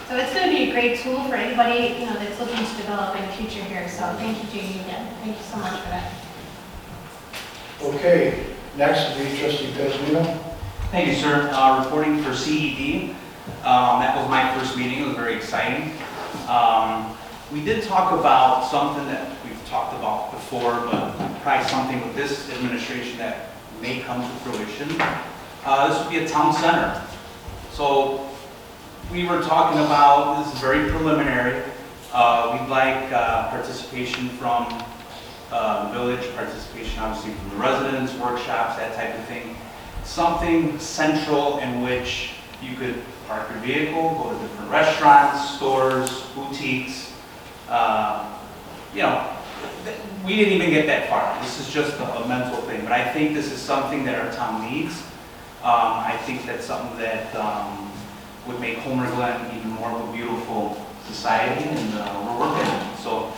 So it's going to be a great tool for anybody, that's looking to develop in the future here. So thank you, Jamie, again. Thank you so much for that. Okay, next will be trustee Pesmino. Thank you, sir. Reporting for CED. That was my first meeting. It was very exciting. We did talk about something that we've talked about before, but probably something with this administration that may come to fruition. This would be a town center. So we were talking about, this is very preliminary, we'd like participation from the village, participation obviously from the residents, workshops, that type of thing. Something central in which you could park your vehicle, go to different restaurants, stores, boutiques. We didn't even get that far. This is just a mental thing, but I think this is something that our town needs. I think that's something that would make Homer Glen even more of a beautiful society, and we're working on it. So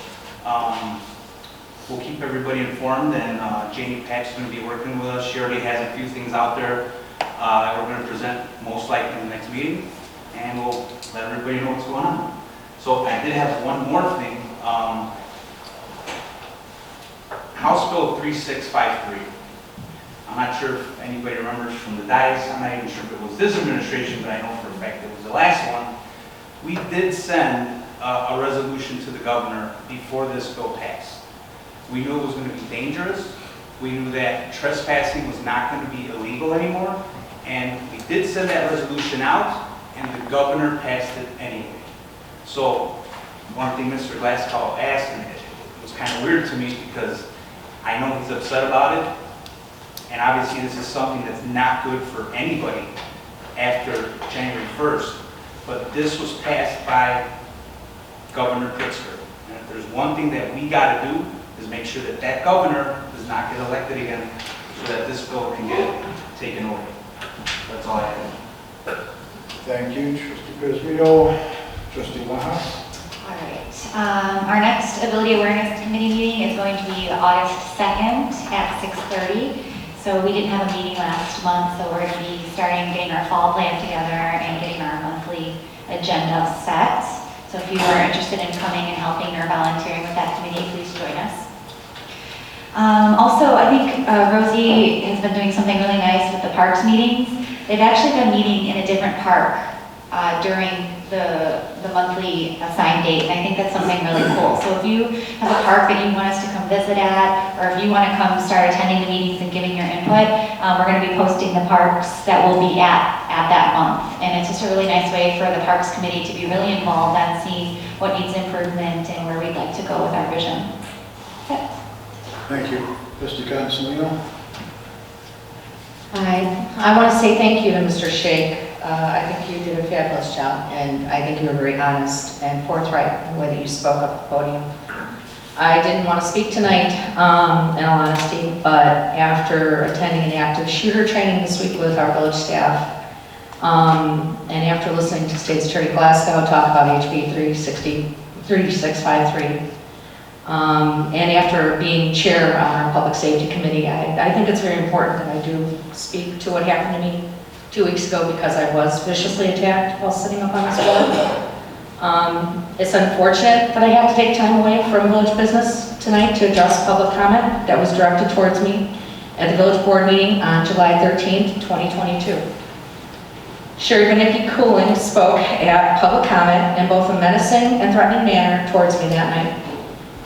we'll keep everybody informed, and Jamie Patch is going to be working with us. She already has a few things out there that we're going to present most likely in the next meeting, and we'll let everybody know what's going on. So I did have one more thing. House Bill 3653. I'm not sure if anybody remembers from the dais. I'm not even sure if it was this administration, but I know for a fact it was the last one. We did send a resolution to the governor before this bill passed. We knew it was going to be dangerous. We knew that trespassing was not going to be illegal anymore. And we did send that resolution out, and the governor passed it anyway. So one thing Mr. Glasgow asked, and it was kind of weird to me because I know he's upset about it. And obviously this is something that's not good for anybody after January 1st. But this was passed by Governor Pritzker. And if there's one thing that we got to do is make sure that that governor does not get elected again so that this bill can get taken over. That's all I have. Thank you, trustee Pesmino. Trustee Laha. All right. Our next Ability Awareness Committee meeting is going to be August 2nd at 6:30. So we didn't have a meeting last month, so we're going to be starting getting our fall plan together and getting our monthly agenda set. So if you are interested in coming and helping or volunteering with that committee, please join us. Also, I think Rosie has been doing something really nice with the parks meetings. They've actually been meeting in a different park during the monthly assigned date, and I think that's something really cool. So if you have a park that you want us to come visit at, or if you want to come start attending the meetings and giving your input, we're going to be posting the parks that we'll be at that month. And it's just a really nice way for the Parks Committee to be really involved on seeing what needs improvement and where we'd like to go with our vision. Okay. Thank you. Trustee Consolino? I want to say thank you to Mr. Shake. I think you did a fabulous job, and I think you were very honest and forthright in the way that you spoke up at the podium. I didn't want to speak tonight, in all honesty, but after attending an active shooter training this week with our village staff, and after listening to State's Attorney Glasgow talk about HB 3653, and after being chair on our Public Safety Committee, I think it's very important that I do speak to what happened to me 2 weeks ago, because I was viciously attacked while sitting up on this board. It's unfortunate that I have to take time away from village business tonight to address public comment that was directed towards me at the village board meeting on July 13th, 2022. Sherry Benicki Cooling spoke at public comment in both a menacing and threatening manner towards me that night.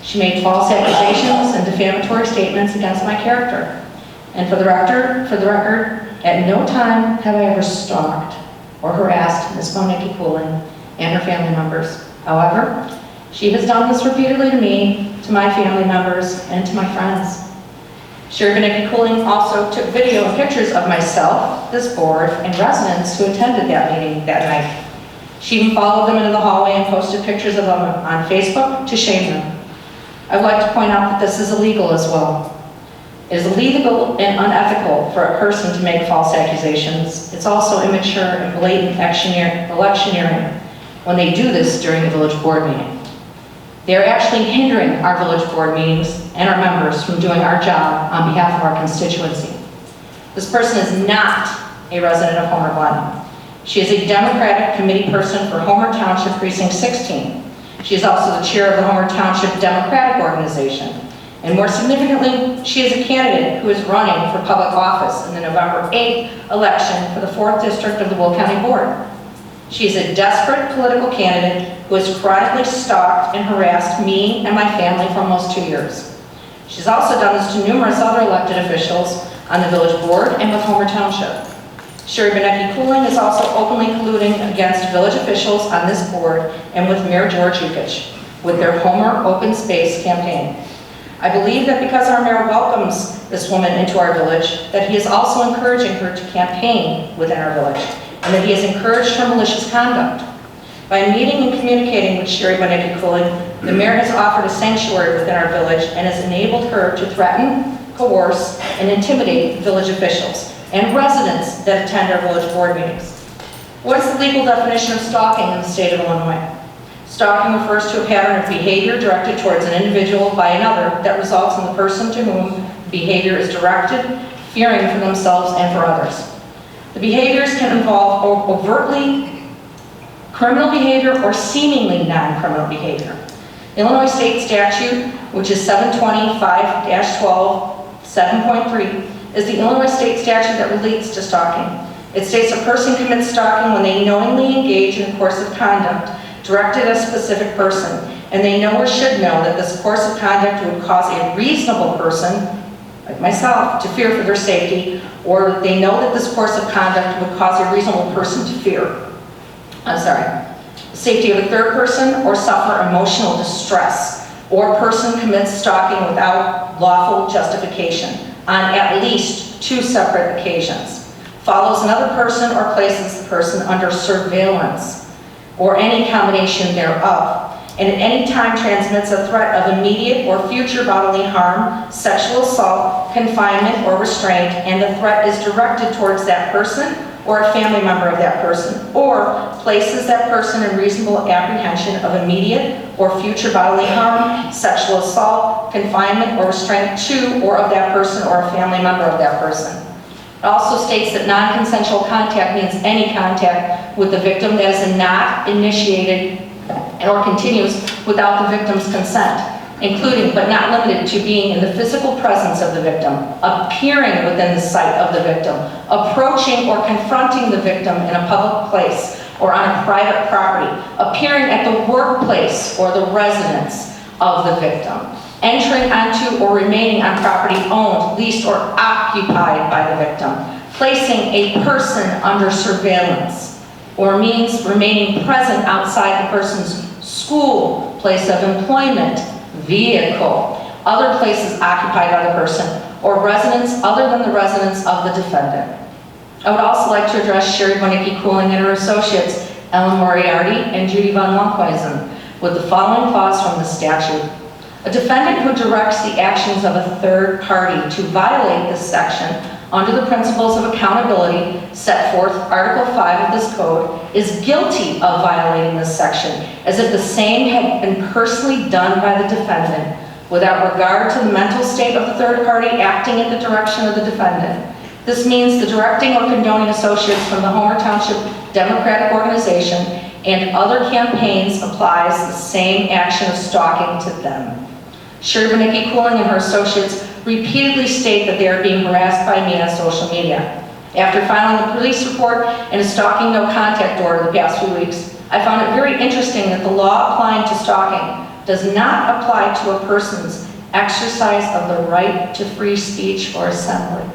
She made false accusations and defamatory statements against my character. And for the record, at no time have I ever stalked or harassed Ms. Benicki Cooling and her family members. However, she has done this repeatedly to me, to my family members, and to my friends. Sherry Benicki Cooling also took video and pictures of myself, this board, and residents who attended that meeting that night. She even followed them into the hallway and posted pictures of them on Facebook to shame them. I would like to point out that this is illegal as well. It is illegal and unethical for a person to make false accusations. It's also immature and blatant electioneering when they do this during a village board meeting. They are actually hindering our village board meetings and our members from doing our job on behalf of our constituency. This person is not a resident of Homer Glen. She is a Democratic committee person for Homer Township Precinct 16. She is also the chair of the Homer Township Democratic Organization. And more significantly, she is a candidate who is running for public office in the November 8th election for the 4th District of the Will County Board. She is a desperate political candidate who has chronically stalked and harassed me and my family for almost 2 years. She's also done this to numerous other elected officials on the village board and with Homer Township. Sherry Benicki Cooling is also openly colluding against village officials on this board and with Mayor George Yukich with their Homer Open Space campaign. I believe that because our mayor welcomes this woman into our village, that he is also encouraging her to campaign within our village, and that he has encouraged her malicious conduct. By meeting and communicating with Sherry Benicki Cooling, the mayor has offered a sanctuary within our village and has enabled her to threaten, coerce, and intimidate village officials and residents that attend our village board meetings. What is the legal definition of stalking in the state of Illinois? Stalking refers to a pattern of behavior directed towards an individual by another that results in the person to whom the behavior is directed, fearing for themselves and for others. The behaviors can involve overtly criminal behavior or seemingly non-criminal behavior. Illinois state statute, which is 725-12, 7.3, is the Illinois state statute that relates to stalking. It states a person commits stalking when they knowingly engage in a course of conduct directed at a specific person, and they know or should know that this course of conduct would cause a reasonable person, like myself, to fear for their safety, or they know that this course of conduct would cause a reasonable person to fear. The safety of a third person, or suffer emotional distress, or person commits stalking without lawful justification on at least 2 separate occasions, follows another person or places the person under surveillance, or any combination thereof, and at any time transmits a threat of immediate or future bodily harm, sexual assault, confinement, or restraint, and the threat is directed towards that person or a family member of that person, or places that person in reasonable apprehension of immediate or future bodily harm, sexual assault, confinement, or restraint to or of that person or a family member of that person. It also states that non-consensual contact means any contact with the victim that is not initiated or continues without the victim's consent, including but not limited to being in the physical presence of the victim, appearing within the sight of the victim, approaching or confronting the victim in a public place or on a private property, appearing at the workplace or the residence of the victim, entering onto or remaining on property owned, leased, or occupied by the victim, placing a person under surveillance, or means remaining present outside the person's school, place of employment, vehicle, other places occupied by the person, or residence other than the residence of the defendant. I would also like to address Sherry Bonicki Cooling and her associates, Ellen Moriarty and Judy Von Lunkhuizen, with the following clause from the statute. A defendant who directs the actions of a third party to violate this section under the principles of accountability set forth Article 5 of this code is guilty of violating this section as if the same had been personally done by the defendant without regard to the mental state of the third party acting in the direction of the defendant. This means the directing or condoning associates from the Homer Township Democratic Organization and other campaigns applies the same action of stalking to them. Sherry Bonicki Cooling and her associates repeatedly state that they are being harassed by me on social media. After filing a police report and a stalking no contact order the past few weeks, I found it very interesting that the law applying to stalking does not apply to a person's exercise of the right to free speech or assembly.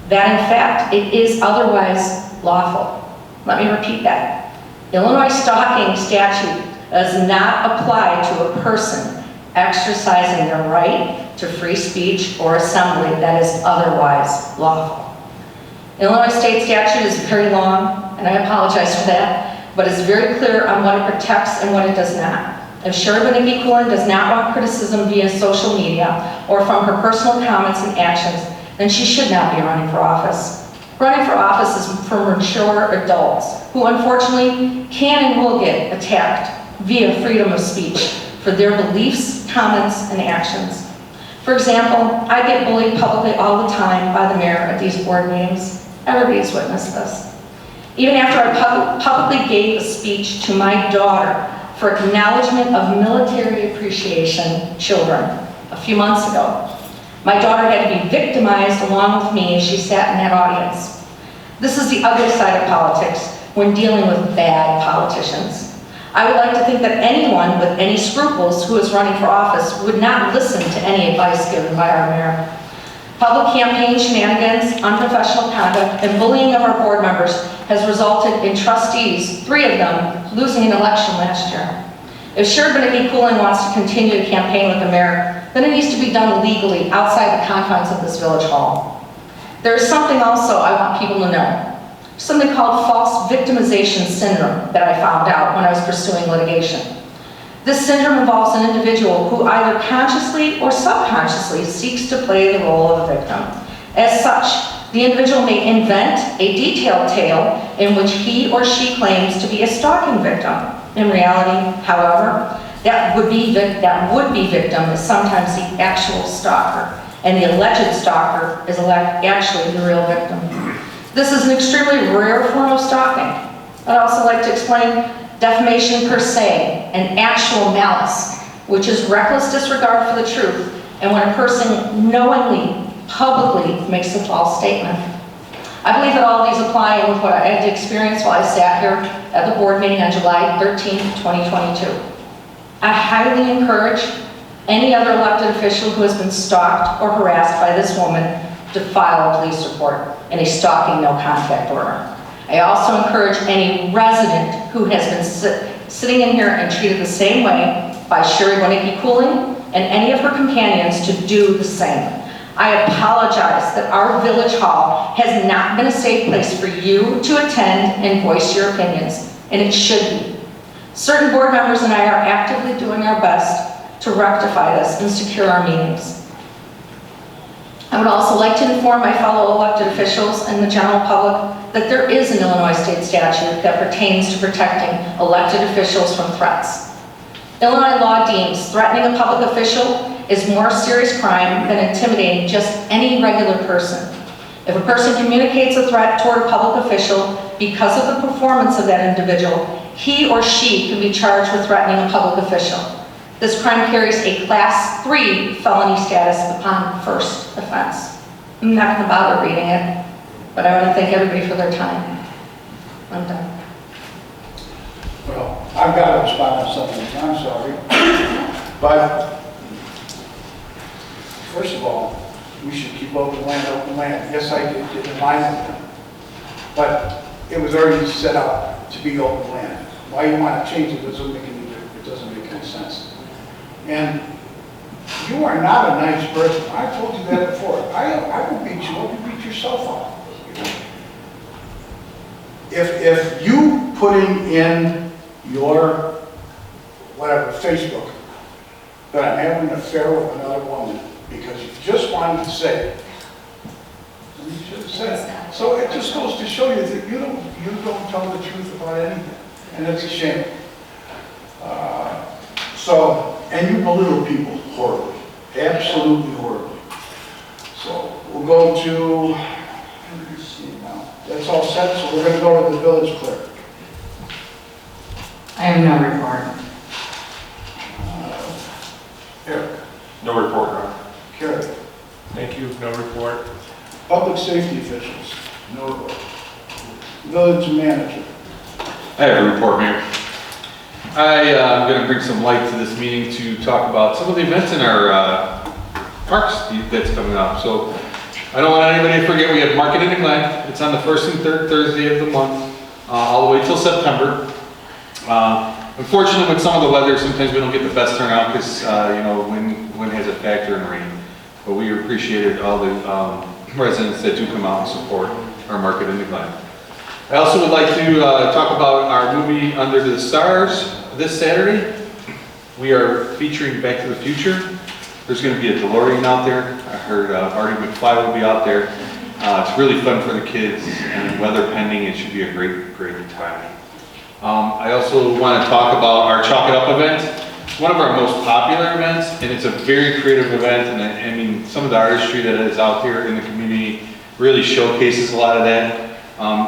That in fact, it is otherwise lawful. Let me repeat that. Illinois stalking statute does not apply to a person exercising their right to free speech or assembly that is otherwise lawful. Illinois state statute is very long, and I apologize for that, but it's very clear on what it protects and what it does not. If Sherry Bonicki Cooling does not want criticism via social media or from her personal comments and actions, then she should not be running for office. Running for office is for mature adults who unfortunately can and will get attacked via freedom of speech for their beliefs, comments, and actions. For example, I get bullied publicly all the time by the mayor at these board meetings. Everybody's witnessed this. Even after I publicly gave a speech to my daughter for acknowledgement of military appreciation children a few months ago, my daughter had to be victimized along with me as she sat in that audience. This is the other side of politics when dealing with bad politicians. I would like to think that anyone with any scruples who is running for office would not listen to any advice given by our mayor. Public campaign shenanigans, unprofessional conduct, and bullying of our board members has resulted in trustees, 3 of them, losing an election last year. If Sherry Bonicki Cooling wants to continue to campaign with the mayor, then it needs to be done legally outside the confines of this village hall. There is something also I want people to know. Something called false victimization syndrome that I found out when I was pursuing litigation. This syndrome involves an individual who either consciously or subconsciously seeks to play the role of a victim. As such, the individual may invent a detailed tale in which he or she claims to be a stalking victim. In reality, however, that would-be victim is sometimes the actual stalker, and the alleged stalker is actually the real victim. This is an extremely rare form of stalking. I'd also like to explain defamation per se and actual malice, which is reckless disregard for the truth, and when a person knowingly, publicly makes a false statement. I believe that all of these apply with what I had to experience while I sat here at the board meeting on July 13, 2022. I highly encourage any other elected official who has been stalked or harassed by this woman to file a police report and a stalking no contact order. I also encourage any resident who has been sitting in here and treated the same way by Sherry Bonicki Cooling and any of her companions to do the same. I apologize that our village hall has not been a safe place for you to attend and voice your opinions, and it should be. Certain board members and I are actively doing our best to rectify this and secure our meetings. I would also like to inform my fellow elected officials and the general public that there is an Illinois state statute that pertains to protecting elected officials from threats. Illinois law deems threatening a public official is more serious crime than intimidating just any regular person. If a person communicates a threat toward a public official because of the performance of that individual, he or she can be charged with threatening a public official. This crime carries a Class 3 felony status upon first offense. I'm not going to bother reading it, but I want to thank everybody for their time. I'm done. Well, I've got to respond to something, I'm sorry. But, first of all, we should keep open land, open land. Yes, I did in line with them. But it was already set up to be open land. Why you want to change it doesn't make any sense. And you are not a nice person. I told you that before. I will beat you up, you beat yourself up. If you putting in your, whatever, Facebook, that I'm having an affair with another woman, because you just wanted to say it, and you should have said it. So it just goes to show you that you don't tell the truth about anything, and it's a shame. And you belittle people horribly, absolutely horribly. So we'll go to, let me see now. That's all set, so we're going to go to the village clerk. I have no report. Eric. No report, Your Honor. Carrie. Thank you, no report. Public safety officials. No report. Village manager. I have a report, Mayor. I'm going to bring some light to this meeting to talk about some of the events in our parks that's coming up. So I don't want anybody to forget we have Market in Glen. It's on the first and third Thursday of the month, all the way till September. Unfortunately, with some of the weather, sometimes we don't get the best turnout because wind has a factor in rain. But we appreciated all the residents that do come out and support our Market in Glen. I also would like to talk about our movie Under the Stars this Saturday. We are featuring Back to the Future. There's going to be a DeLorean out there. I heard Marty McFly will be out there. It's really fun for the kids, and weather pending, it should be a great time. I also want to talk about our Chalk It Up event. It's one of our most popular events, and it's a very creative event, and I mean, some of the artistry that is out there in the community really showcases a lot of that.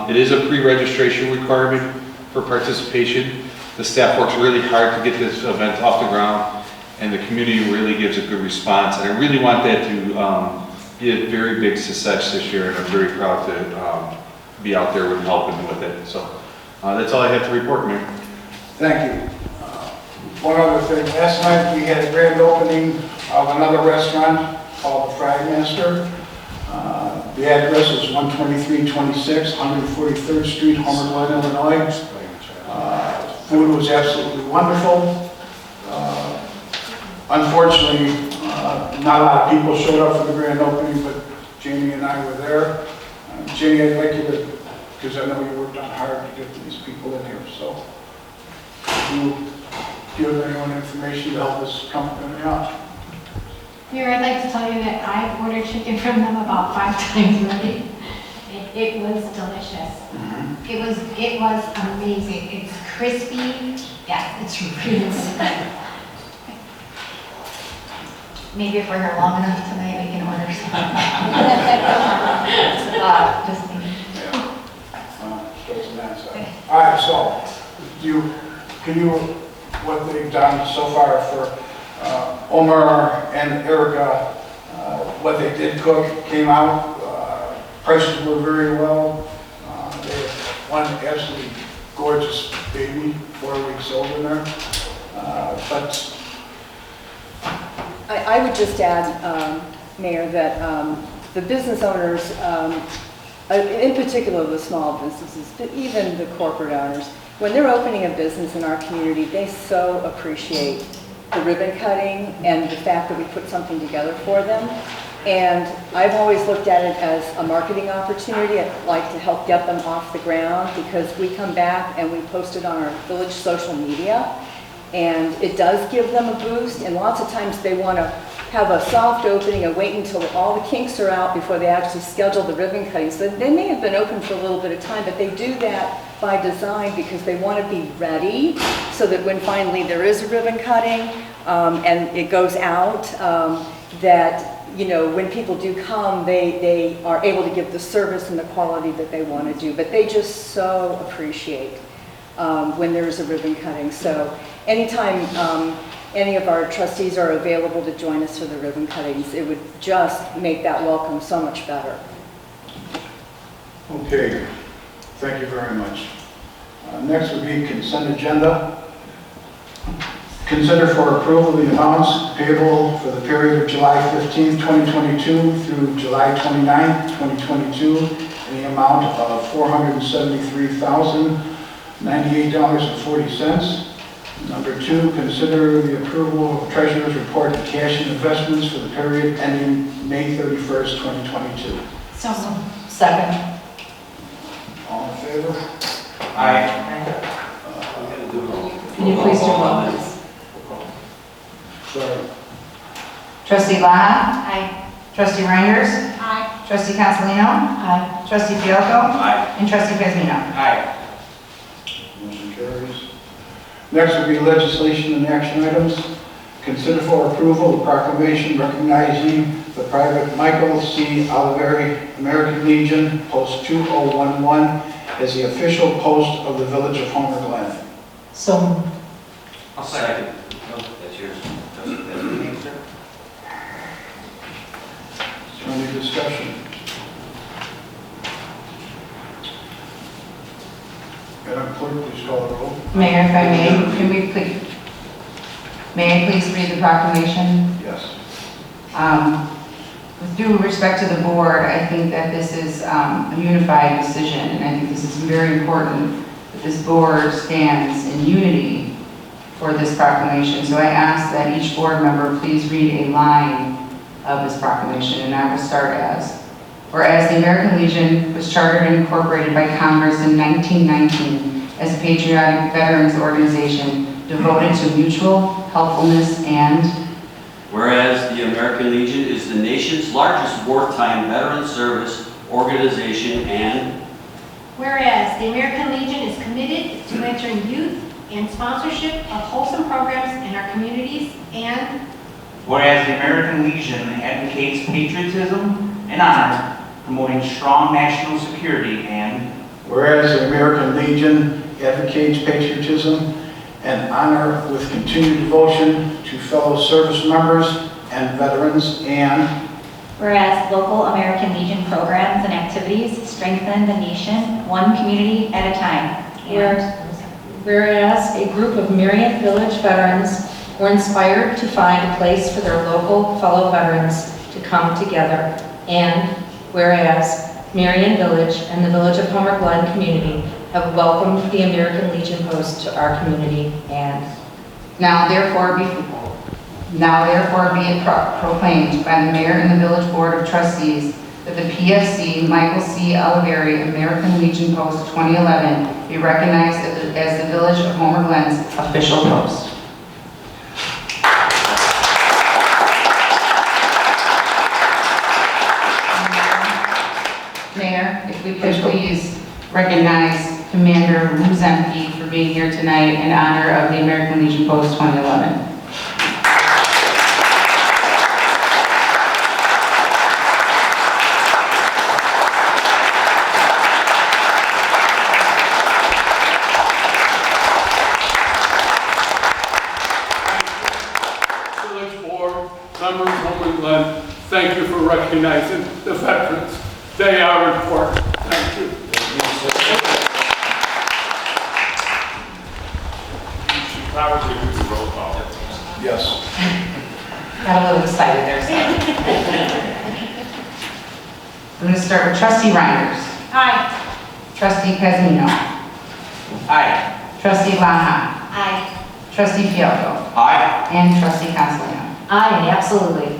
It is a pre-registration requirement for participation. The staff works really hard to get this event off the ground, and the community really gives a good response. And I really want that to be a very big success this year, and I'm very proud to be out there with helping with it. So that's all I have to report, Mayor. Thank you. One other thing, last night we had a grand opening of another restaurant called the Fried Master. The address is 12326 143rd Street, Homer Glen, Illinois. Food was absolutely wonderful. Unfortunately, not a lot of people showed up for the grand opening, but Jamie and I were there. Jamie, I'd like you to, because I know you worked on hard to get these people in here, so you give anyone information to help us come out. Mayor, I'd like to tell you that I ordered chicken from them about 5 times already. It was delicious. It was amazing. It's crispy. Yeah, it's really good. Maybe if we're here long enough tonight, we can order some. Just maybe. All right, so what they've done so far for Omar and Erica, what they did cook came out. Prices were very well. They had one absolutely gorgeous baby, 4 weeks old in there. But I would just add, Mayor, that the business owners, in particular the small businesses, but even the corporate owners, when they're opening a business in our community, they so appreciate the ribbon cutting and the fact that we put something together for them. And I've always looked at it as a marketing opportunity. I'd like to help get them off the ground because we come back and we post it on our village social media. And it does give them a boost, and lots of times they want to have a soft opening and wait until all the kinks are out before they actually schedule the ribbon cutting. So they may have been open for a little bit of time, but they do that by design because they want to be ready so that when finally there is a ribbon cutting and it goes out, that when people do come, they are able to give the service and the quality that they want to do. But they just so appreciate when there's a ribbon cutting. So anytime any of our trustees are available to join us for the ribbon cuttings, it would just make that welcome so much better. Okay, thank you very much. Next would be consent agenda. Consider for approval the amounts payable for the period of July 15, 2022 through July 29, 2022 in the amount of $473,098.40. Number 2, consider the approval of treasurer's report and cash and investments for the period ending May 31st, 2022. So moved. Second. All in favor? Aye. Can you please do roll, please? Sorry. Trustee Laha? Aye. Trustee Reinders? Aye. Trustee Castellino? Aye. Trustee Fielko? Aye. And Trustee Kazmino? Aye. Motion carries. Next would be legislation and action items. Consider for approval the proclamation recognizing the Private Michael C. Oliveri American Legion Post 2011 as the official post of the Village of Homer Glen. So moved. I'll second. That's yours. Is there any discussion? Madam Clerk, please call the roll. Mayor, if I may, may I please read the proclamation? Yes. With due respect to the board, I think that this is a unified decision, and I think this is very important that this board stands in unity for this proclamation. So I ask that each board member please read a line of this proclamation, and I will start as, whereas the American Legion was chartered and incorporated by Congress in 1919 as a patriotic veterans organization devoted to mutual helpfulness and Whereas the American Legion is the nation's largest wartime veteran service organization, and Whereas the American Legion is committed to mentoring youth and sponsorship of wholesome programs in our communities, and Whereas the American Legion advocates patriotism and honor, promoting strong national security, and Whereas the American Legion advocates patriotism and honor with continued devotion to fellow service members and veterans, and Whereas local American Legion programs and activities strengthen the nation one community at a time. And Whereas a group of Marion Village veterans were inspired to find a place for their local fellow veterans to come together. And whereas Marion Village and the Village of Homer Glen community have welcomed the American Legion Post to our community. And now therefore be it proclaimed by the mayor and the village board of trustees that the PFC Michael C. Oliveri American Legion Post 2011 be recognized as the Village of Homer Glen's official post. Mayor, if we could please recognize Commander Lou Zemke for being here tonight in honor of the American Legion Post 2011. Village Board, members of Homer Glen, thank you for recognizing the veterans. They are important. Thank you. You should probably do the roll call. yes. Got a little excited there, so. I'm going to start with Trustee Reinders. aye. Trustee Kazmino. Aye. Trustee Laha. Aye. Trustee Fielko. Aye. And Trustee Castellino. aye, absolutely.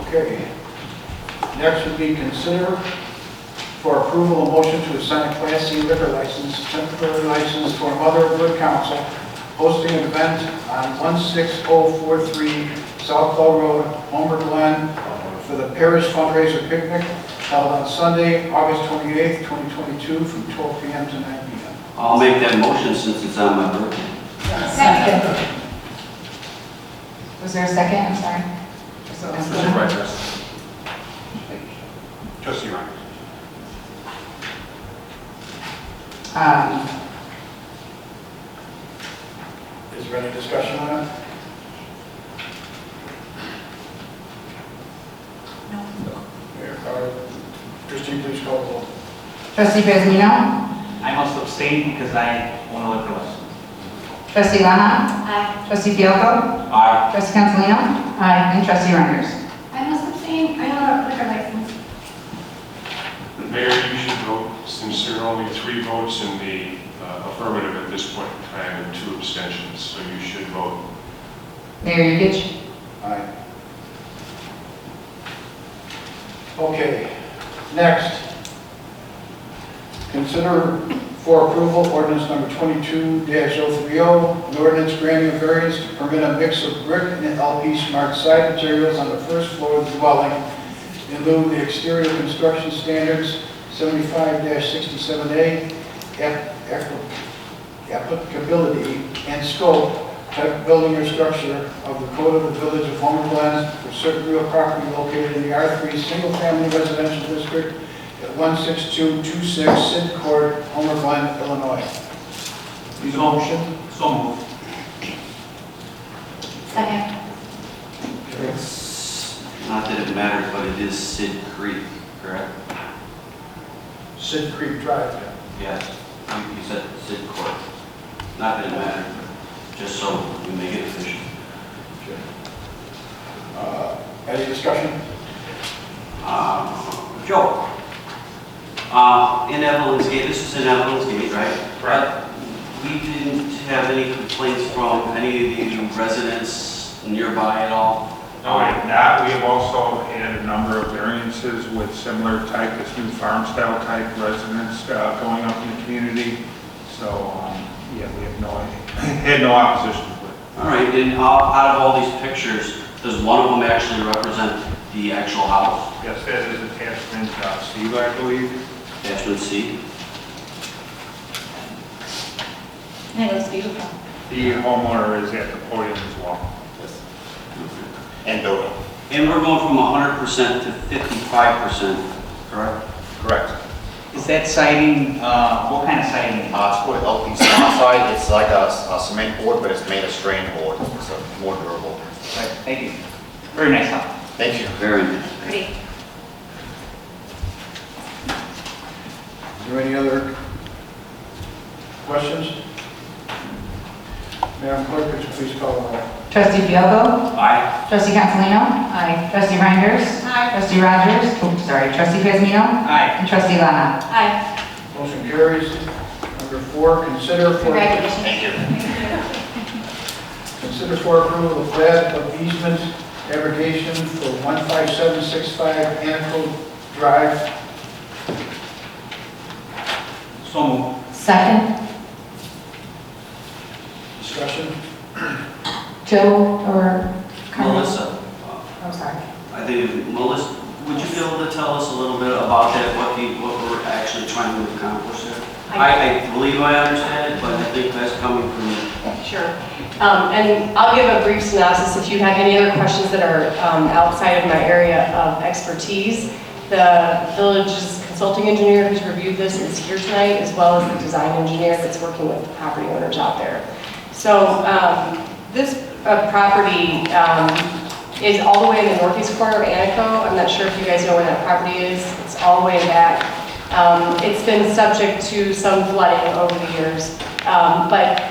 Okay. Next would be consider for approval a motion to assign a Class C liquor license, temporary license for Mother of Good Counsel hosting an event on 16043 South Bell Road, Homer, Glen, for the Parish Fundraiser Picnic held on Sunday, August 28th, 2022, from 12 p.m. to 9 p.m. I'll make that motion since it's on my birthday. Second. Was there a second? I'm sorry. Trustee Rogers. Trustee Rogers. Is there any discussion on it? No. Mayor Carter, Christine, please call the roll. Trustee Bezmino? I must abstain because I own a liquor license. Trustee Lana? Aye. Trustee Fielko? Aye. Trustee Cancelino? Aye. And Trustee Reinders? I must abstain, I own a liquor license. Mayor, you should vote, since there are only 3 votes in the affirmative at this point in time and 2 abstentions, so you should vote. Mayor Yukich? Aye. Okay, next. Consider for approval ordinance number 22-030, an ordinance granting a variance to permit a mix of brick and LP smart side materials on the first floor of the dwelling in lieu of the exterior construction standards 75-67A, applicability and scope, type of building or structure of the code of the village of Homer Glen for certain real property located in the R3 Single Family Residential District at 16226 Sid Court, Homer Glen, Illinois. Need a motion? So moved. Second. Not that it matters, but it is Sid Creek, correct? Sid Creek Drive, yeah. Yes. You said Sid Court. Not that it matters, just so we make it official. Any discussion? Joe, in Evelyn's Gate, this is in Evelyn's Gate, right? Correct. We didn't have any complaints from any of the residents nearby at all? No, we have not. We have also had a number of variances with similar type, this new farm-style type residents going up in the community. So, yeah, we have had no opposition to it. All right, and out of all these pictures, does one of them actually represent the actual house? Yes, that is attachment C, I believe. Attachment C? It looks beautiful. The homeowner is at the podium as well. And building. And we're going from 100% to 55%, correct? Correct. Is that siding, what kind of siding? It's called LP Smart Side. It's like a cement board, but it's made of strain board. It's more durable. Right, thank you. Very nice house. Thank you. Very nice. Pretty. Is there any other questions? Madam Clerk, could you please call the roll? Trustee Fielko? Aye. Trustee Cancelino? Aye. Trustee Reinders? Aye. Trustee Rogers? Oops, sorry. Trustee Bezmino? Aye. And Trustee Lana? Aye. Motion carries. Number 4, consider for Congratulations. Consider for approval of plat of easement abrogation for 15765 Anaco Drive. So moved. Second. Discussion? Joe or Carmen? Melissa, I'm sorry. I think, Melissa, would you be able to tell us a little bit about that, what we're actually trying to accomplish there? I believe I understand it, but I think that's coming from you. Sure. And I'll give a brief synopsis if you have any other questions that are outside of my area of expertise. The village's consulting engineer who's reviewed this is here tonight, as well as the design engineer that's working with property owners out there. So this property is all the way in the northeast corner of Anaco. I'm not sure if you guys know where that property is. It's all the way back. It's been subject to some flooding over the years. But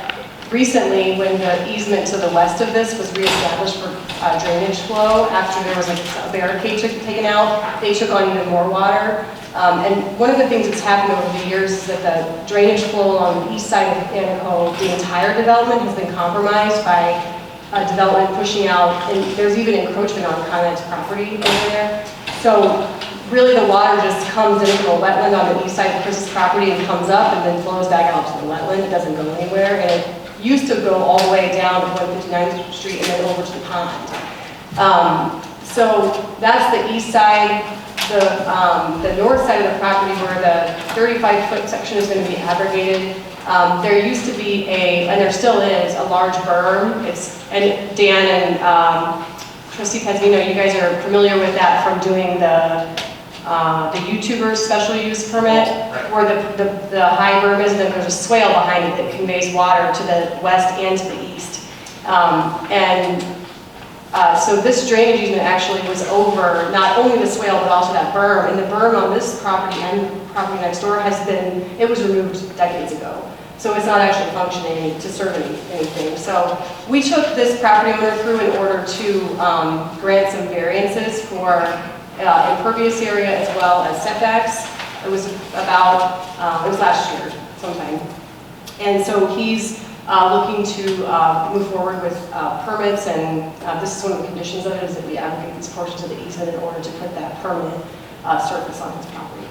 recently, when the easement to the west of this was reestablished for drainage flow, after there was like a barricade taken out, they took on even more water. And one of the things that's happened over the years is that the drainage flow along the east side of Anaco, the entire development has been compromised by development pushing out, and there's even encroachment on Conrad's property over there. So really the water just comes in from a wetland on the east side of Chris's property and comes up and then flows back out to the wetland. It doesn't go anywhere, and it used to go all the way down to 159th Street and then over to the pond. So that's the east side. The north side of the property where the 35-foot section is going to be abrogated. There used to be and there still is, a large berm. And Dan and Trustee Pazino, you guys are familiar with that from doing the YouTuber's special use permit, where the high berm is, and then there's a swale behind it that conveys water to the west and to the east. So this drainage easement actually was over not only the swale, but also that berm. And the berm on this property and the property next door it was removed decades ago. So it's not actually functioning to serve anything. So we took this property owner through in order to grant some variances for impervious area as well as setbacks. It was last year sometime. And so he's looking to move forward with permits, and this is one of the conditions of it, is that we abrogate these portions of the easement in order to put that permanent surface on his property.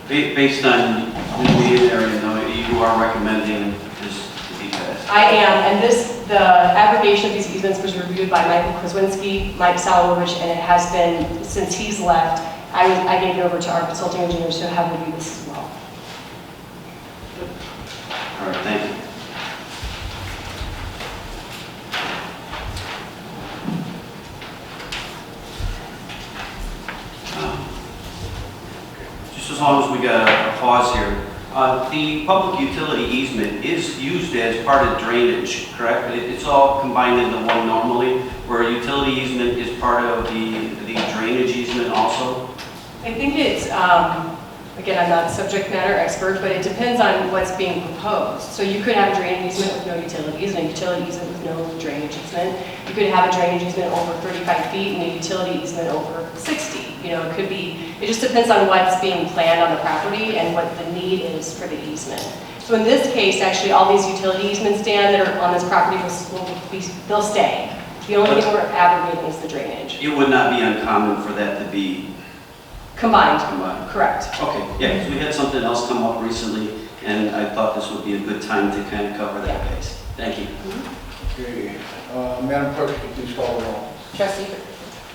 Based on the area, though, you are recommending this to be passed? I am, and the abrogation of these easements was reviewed by Michael Kraswinski, Mike Salowich, and it has been, since he's left, I gave it over to our consulting engineers to have review this as well. All right, thank you. Just as long as we got a pause here, the public utility easement is used as part of drainage, correct? It's all combined into one normally, where a utility easement is part of the drainage easement also? I think it's, again, I'm not a subject matter expert, but it depends on what's being proposed. So you could have a drainage easement with no utilities, and a utility easement with no drainage easement. You could have a drainage easement over 35 feet and a utility easement over 60. It could be, it just depends on what's being planned on the property and what the need is for the easement. So in this case, actually, all these utility easements, Dan, that are on this property they'll stay. The only thing we're abrogating is the drainage. It would not be uncommon for that to be Combined. Correct. Okay, yeah, because we had something else come up recently, and I thought this would be a good time to kind of cover that base. Thank you. Okay, Madam Clerk, please call the roll. Trustee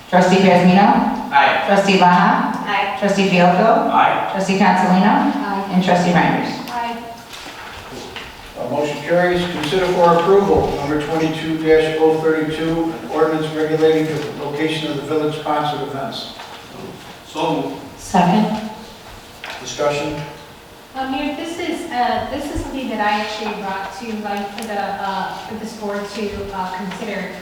Pazino? Aye. Trustee Baha? Aye. Trustee Fielko? Aye. Trustee Consolino? Aye. And Trustee Reinders? Aye. Motion carries. Consider for approval, number 22-032, an ordinance regulating the location of the village-sponsored events. So moved. Second. Discussion? Mayor, this is something that I actually brought to light for this board to consider.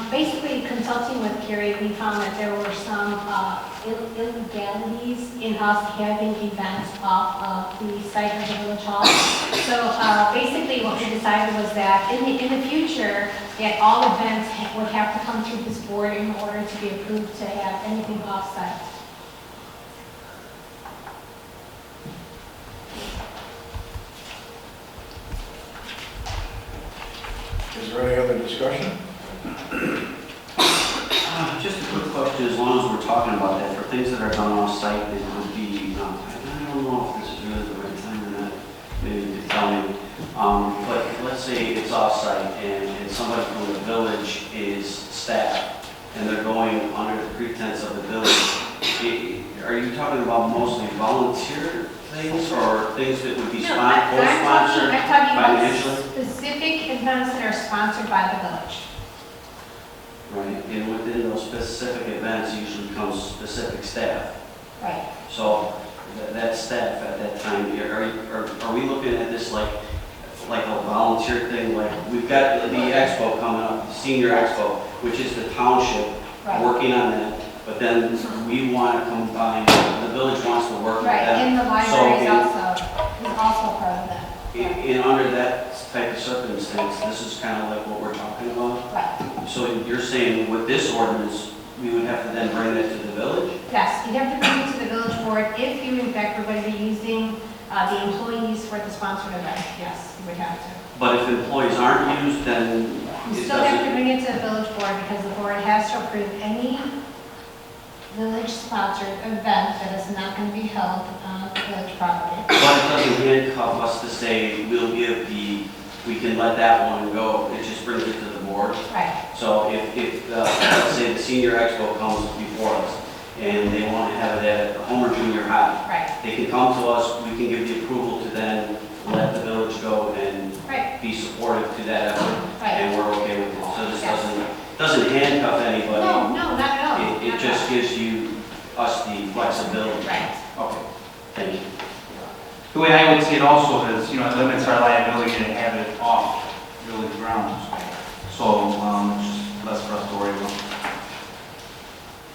Basically, consulting with Carrie, we found that there were some illegalities in us having events off of the site of the village hall. So basically, what we decided was that in the future, that all events would have to come through this board in order to be approved to have anything off site. Is there any other discussion? Just a quick question, as long as we're talking about that, for things that are done off-site, it would be, I don't know if this is really the right time or not, maybe you could tell me. But let's say it's off-site and somebody from the village is staff, and they're going under the pretense of the village. Are you talking about mostly volunteer things or things that would be co-sponsored I'm talking about financially? specific events that are sponsored by the village. Right, and within those specific events usually comes specific staff. Right. So that staff at that time, are we looking at this like a volunteer thing? Like we've got the expo coming up, the senior expo, which is the township working on that. But then we want to combine, the village wants to work with them. Right, and the library is also part of that. In under that type of circumstance, this is kind of like what we're talking about? Right. So you're saying with this ordinance, we would have to then bring it to the village? Yes, you'd have to bring it to the village board if you in fact were going to be using the employees for the sponsored event. Yes, you would have to. But if employees aren't used, then You it still have to doesn't... bring it to the village board because the board has to approve any village-sponsored event that is not going to be held on village property. But it doesn't handcuff us to say we'll give the we can let that one go. It just brings it to the board. Right. So if let's say the senior expo comes before us and they want to have it at Homer Junior High, Right. they can come to us, we can give the approval to then let the village go and Right. be supportive to that effort. Right. And we're okay with it. So this Yes. doesn't handcuff anybody. No, no, not at all. It just gives us the flexibility. Right. Okay, thank you. The way I would see it also is, it limits our liability to have it off village grounds. So, just less for us to worry about.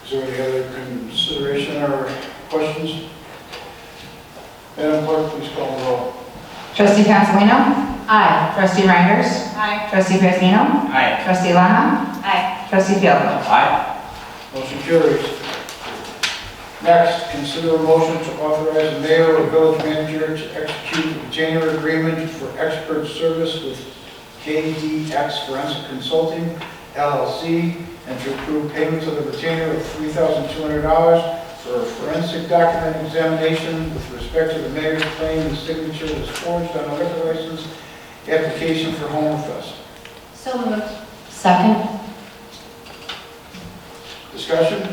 Is there any other consideration or questions? Madam Clerk, please call the roll. Trustee Consolino? Aye. Trustee Reinders? Aye. Trustee Pazino? Aye. Trustee Lana? Aye. Trustee Fielder? Aye. Motion carries. Next, consider a motion to authorize the mayor or village manager to execute a retainer agreement for expert service with KDX Forensic Consulting, LLC, and to approve payment to the retainer of $3,200 for a forensic document examination with respect to the mayor's claim the signature was forged on a liquor license application for Homerfest. So moved. Second? Discussion?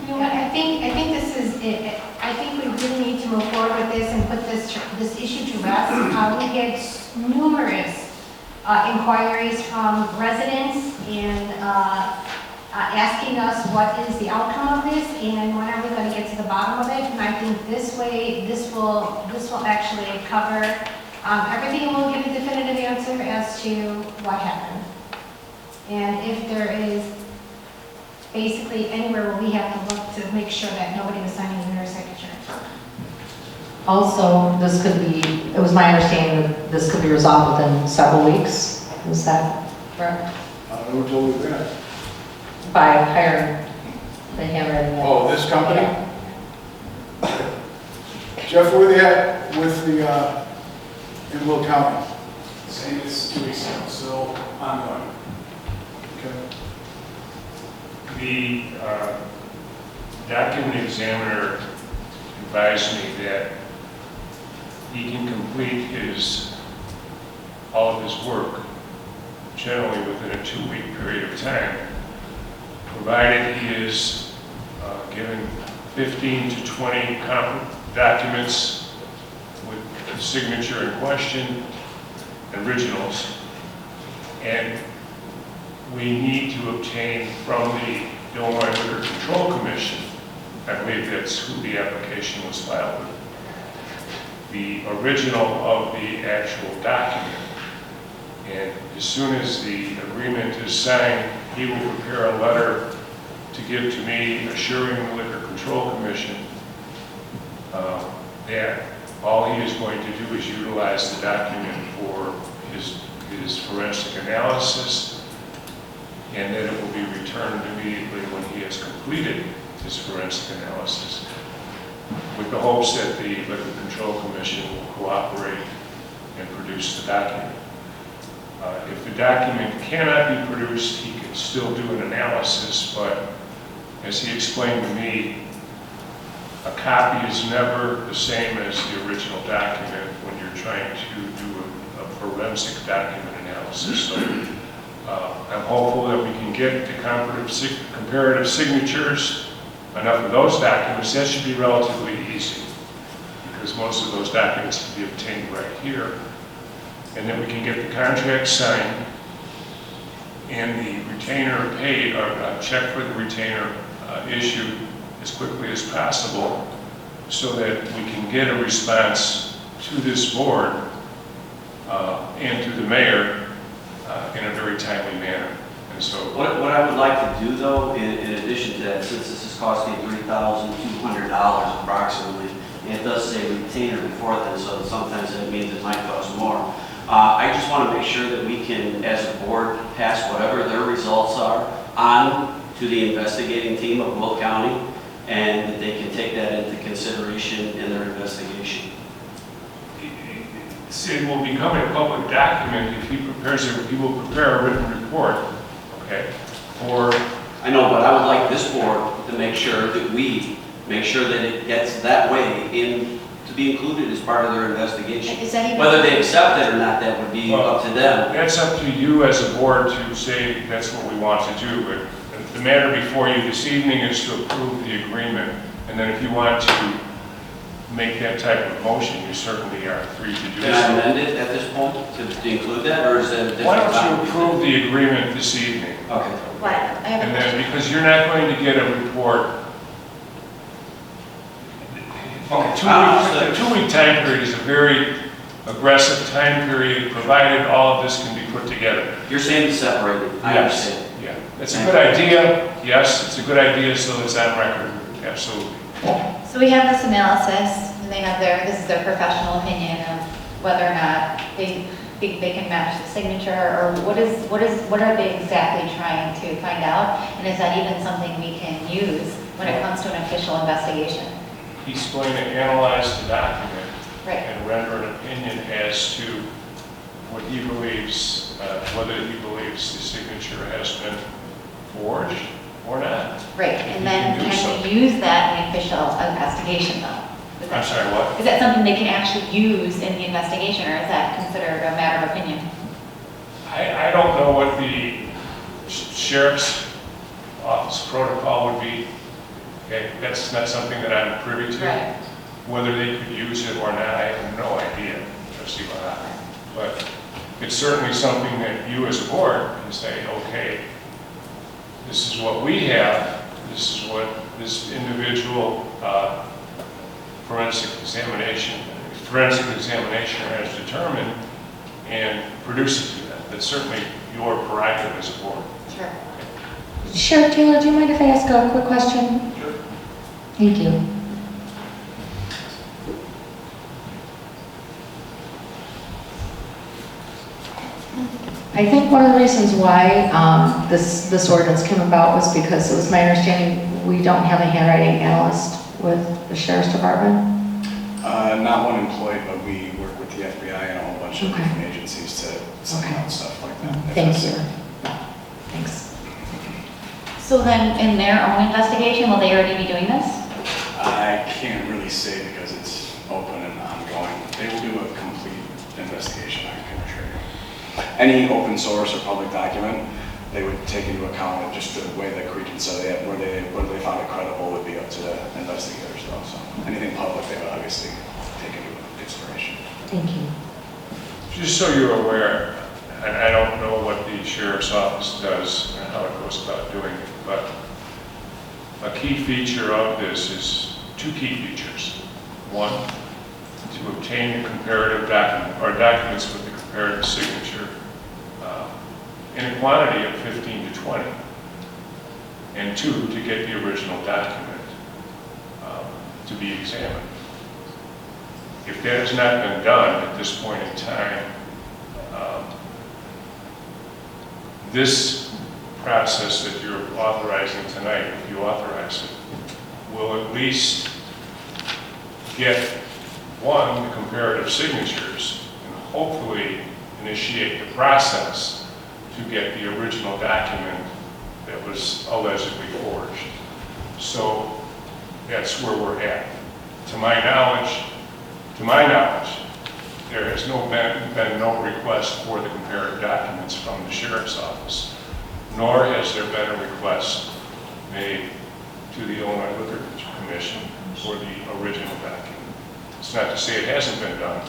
You know what, I think this is, I think we really need to move forward with this and put this issue to rest. We get numerous inquiries from residents and asking us what is the outcome of this and when are we going to get to the bottom of it. And I think this way, this will actually cover everything and will give a definitive answer as to what happened. And if there is basically anywhere where we have to look to make sure that nobody was signing their signature. Also, this could be, it was my understanding that this could be resolved within several weeks. Is that correct? Who told you that? By hiring the hammer. Oh, this company? Jeff, where they at with the, in Will County? Same as 2 weeks ago, still ongoing. Okay. The document examiner advised me that he can complete all of his work generally within a 2-week period of time, provided he is given 15 to 20 documents with the signature in question, originals, and we need to obtain from the Illinois Liquor Control Commission, I believe that's who the application was filed with, the original of the actual document. And as soon as the agreement is signed, he will prepare a letter to give to me assuring the Liquor Control Commission that all he is going to do is utilize the document for his forensic analysis, and that it will be returned immediately when he has completed his forensic analysis, with the hopes that the Liquor Control Commission will cooperate and produce the document. If the document cannot be produced, he can still do an analysis, but as he explained to me, a copy is never the same as the original document when you're trying to do a forensic document analysis. So I'm hopeful that we can get the comparative signatures, enough of those documents. That should be relatively easy because most of those documents can be obtained right here. And then we can get the contract signed and the retainer paid, or a check for the retainer issued as quickly as possible so that we can get a response to this board and to the mayor in a very timely manner. And so What I would like to do though, in addition to that, since this is costing $3,200 approximately, and it does say retainer before that, so sometimes that means it might cost more. I just want to make sure that we can, as a board, pass whatever their results are on to the investigating team of Will County, and that they can take that into consideration in their investigation. it will become a public document if he will prepare a written report, okay? Or I know, but I would like this board to make sure that we make sure that it gets that way into to be included as part of their investigation. Is that even? Whether they accept it or not, that would be up to them. That's up to you as a board to say that's what we want to do, but the matter before you this evening is to approve the agreement, and then if you want to make that type of motion, you certainly are free to do so. Can I amend it at this point to include that, or is that a different Why don't time? you approve the agreement this evening? Okay. What? I have And a then, question. because you're not going to get a report. The two-week time period is a very aggressive time period, provided all of this can be put together. You're saying to separate it. I Yes. understand. Yeah, it's a good idea. Yes, it's a good idea, so it's on record. Absolutely. So we have this analysis, and they have this is their professional opinion of whether or not they think they can match the signature, or what are they exactly trying to find out? And is that even something we can use when it comes to an official investigation? He's going to analyze the document Right. and render an opinion as to what he believes, whether he believes the signature has been forged or not. Right, and then He can do so. can we use that in the official investigation though? Is I'm that- sorry, what? Is that something they can actually use in the investigation, or is that considered a matter of opinion? I don't know what the sheriff's office protocol would be. Okay, that's not something that I'm privy to. Right. Whether they could use it or not, I have no idea, trustee Lahana. But it's certainly something that you as a board can say, okay, this is what we have, this is what this individual forensic examination has determined, and produce it to them. That's certainly your prerogative as a board. Sure. Sheriff Taylor, do you mind if I ask a quick question? Sure. Thank you. I think one of the reasons why this ordinance came about was because it was my understanding we don't have a handwriting analyst with the sheriff's department. Not one employed, but we work with the FBI and a whole bunch of Okay. different agencies to send out stuff like that. Thank you. Thanks. So then, in their own investigation, will they already be doing this? I can't really say because it's open and ongoing. They will do a complete investigation, I can assure you. Any open source or public document, they would take into account just the way the credence of it, whether they found it credible would be up to the investigators though. So anything public, they would obviously take into consideration. Thank you. Just so you're aware, and I don't know what the sheriff's office does and how it goes about doing it, but a key feature of this is two key features. One, to obtain the comparative document, or documents with the comparative signature in a quantity of 15 to 20. And two, to get the original document to be examined. If that has not been done at this point in time, this process that you're authorizing tonight, if you authorize it, will at least get, one, the comparative signatures, and hopefully initiate the process to get the original document that was allegedly forged. So that's where we're at. To my knowledge, there has been no request for the comparative documents from the sheriff's office, nor has there been a request made to the Illinois Liquor Commission for the original document. It's not to say it hasn't been done,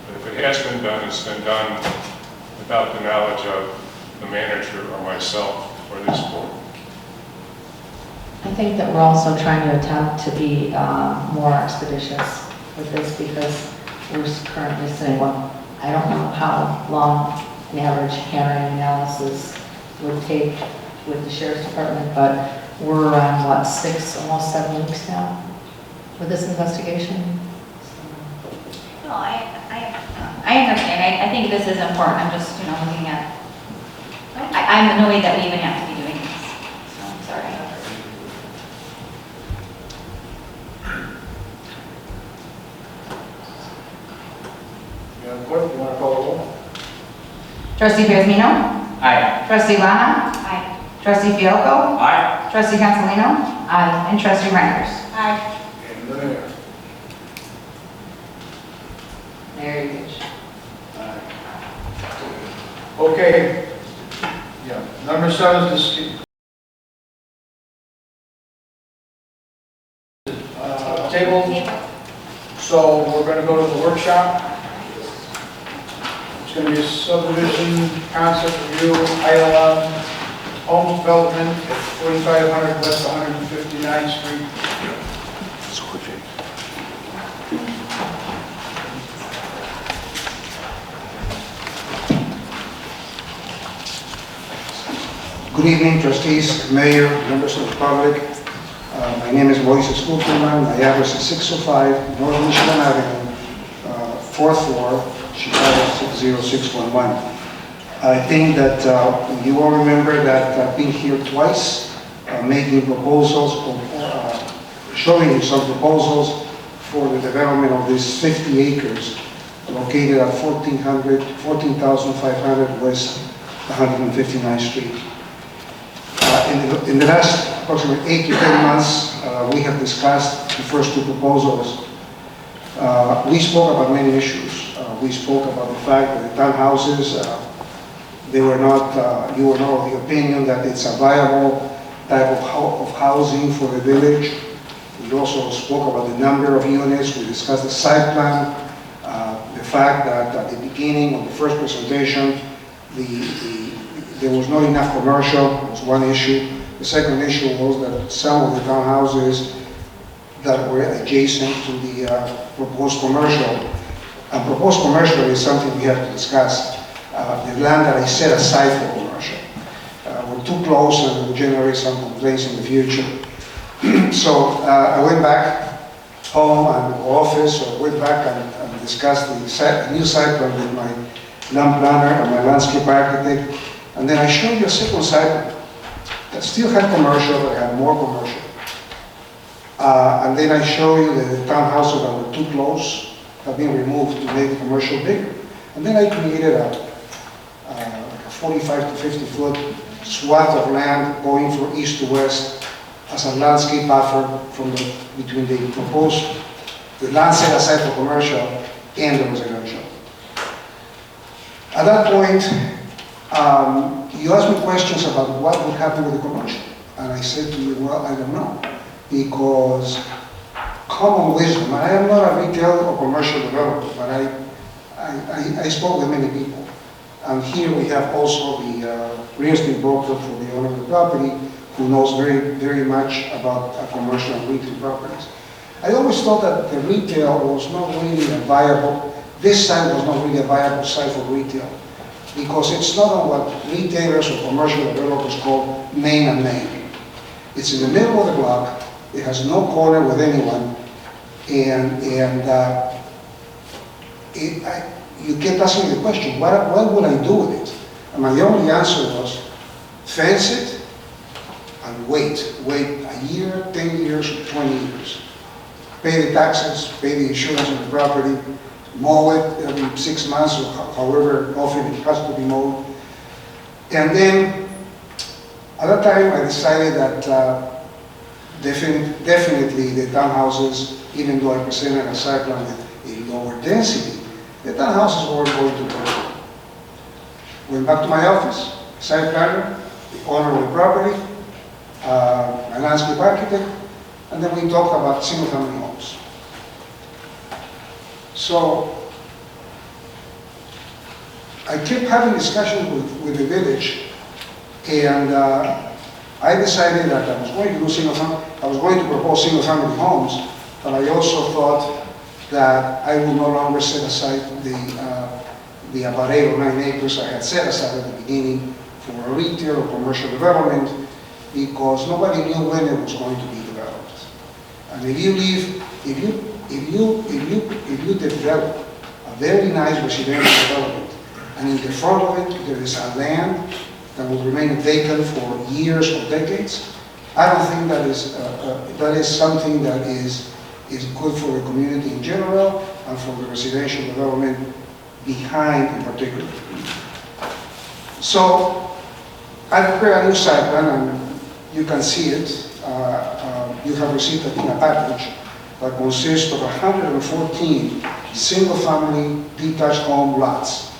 but if it has been done, it's been done without the knowledge of the manager or myself or this board. I think that we're also trying to attempt to be more expeditious with this because we're currently saying, well, I don't know how long an average handwriting analysis would take with the sheriff's department, but we're on, what, 6, almost 7 weeks now with this investigation? No, I understand. I think this is important. I'm just, looking at, I'm annoyed that we even have to be doing this. So I'm sorry. Madam Clerk, you want to call the roll? Trustee Bezmino? Aye. Trustee Lana? Aye. Trustee Fielko? Aye. Trustee Cancelino? Aye. And Trustee Reinders? Aye. And the mayor. Mayor Yurich. Okay. Yeah, number 7 is the table. So we're going to go to the workshop. It's going to be a subdivision concept review, ILM, home development at 4500 West 159th Street. Good evening, trustees, mayor, members of the public. My name is Moises Kulterman. My address is 605 North Michigan Avenue, 4th floor, Chicago 60611. I think that you all remember that I've been here twice making proposals, showing you some proposals for the development of these 50 acres located at 14,500 West 159th Street. In the last approximately 8 to 10 months, we have discussed the first 2 proposals. We spoke about many issues. We spoke about the fact that the townhouses, they were not, you were not of the opinion that it's a viable type of housing for the village. We also spoke about the number of units. We discussed the site plan, the fact that at the beginning of the first presentation, there was not enough commercial, was one issue. The second issue was that some of the townhouses that were adjacent to the proposed commercial, and proposed commercial is something we have to discuss. The land that I set aside for commercial, we're too close and will generate some complaints in the future. So I went back home and office, so I went back and discussed the new site plan with my land planner and my landscape architect. And then I showed you a second site that still had commercial, but had more commercial. And then I show you the townhouses that were too close, have been removed to make the commercial bigger. And then I created a 45 to 50 foot swath of land going from east to west as a landscape buffer between the proposed, the land set aside for commercial and the residential. At that point, you asked me questions about what would happen with the commercial. And I said to you, well, I don't know. Because common wisdom, and I am not a retail or commercial developer, but I spoke with many people. And here we have also the real estate broker for the owner of the property who knows very, very much about commercial and retail properties. I always thought that the retail was not really a viable, this site was not really a viable site for retail, because it's not on what retailers or commercial developers call main and main. It's in the middle of the block, it has no corner with anyone, and you kept asking the question, what will I do with it? And my only answer was, fence it and wait a year, 10 years, or 20 years. Pay the taxes, pay the insurance on the property, mow it every 6 months or however often it has to be mowed. And then, at that time, I decided that definitely the townhouses, even though I presented a site plan with a lower density, the townhouses were going to go. Went back to my office, site planner, the owner of the property, my landscape architect, and then we talked about single-family homes. So I kept having discussions with the village, and I decided that I was going to do I was going to propose single-family homes, but I also thought that I would no longer set aside the about 8 or 9 acres I had set aside at the beginning for a retail or commercial development, because nobody knew when it was going to be developed. And if you develop a very nice residential development, and in the front of it there is a land that will remain vacant for years or decades, I don't think that is something that is good for the community in general and for the residential development behind in particular. So I prepared a new site plan, and you can see it. You have received it in a package that consists of 114 single-family detached home lots.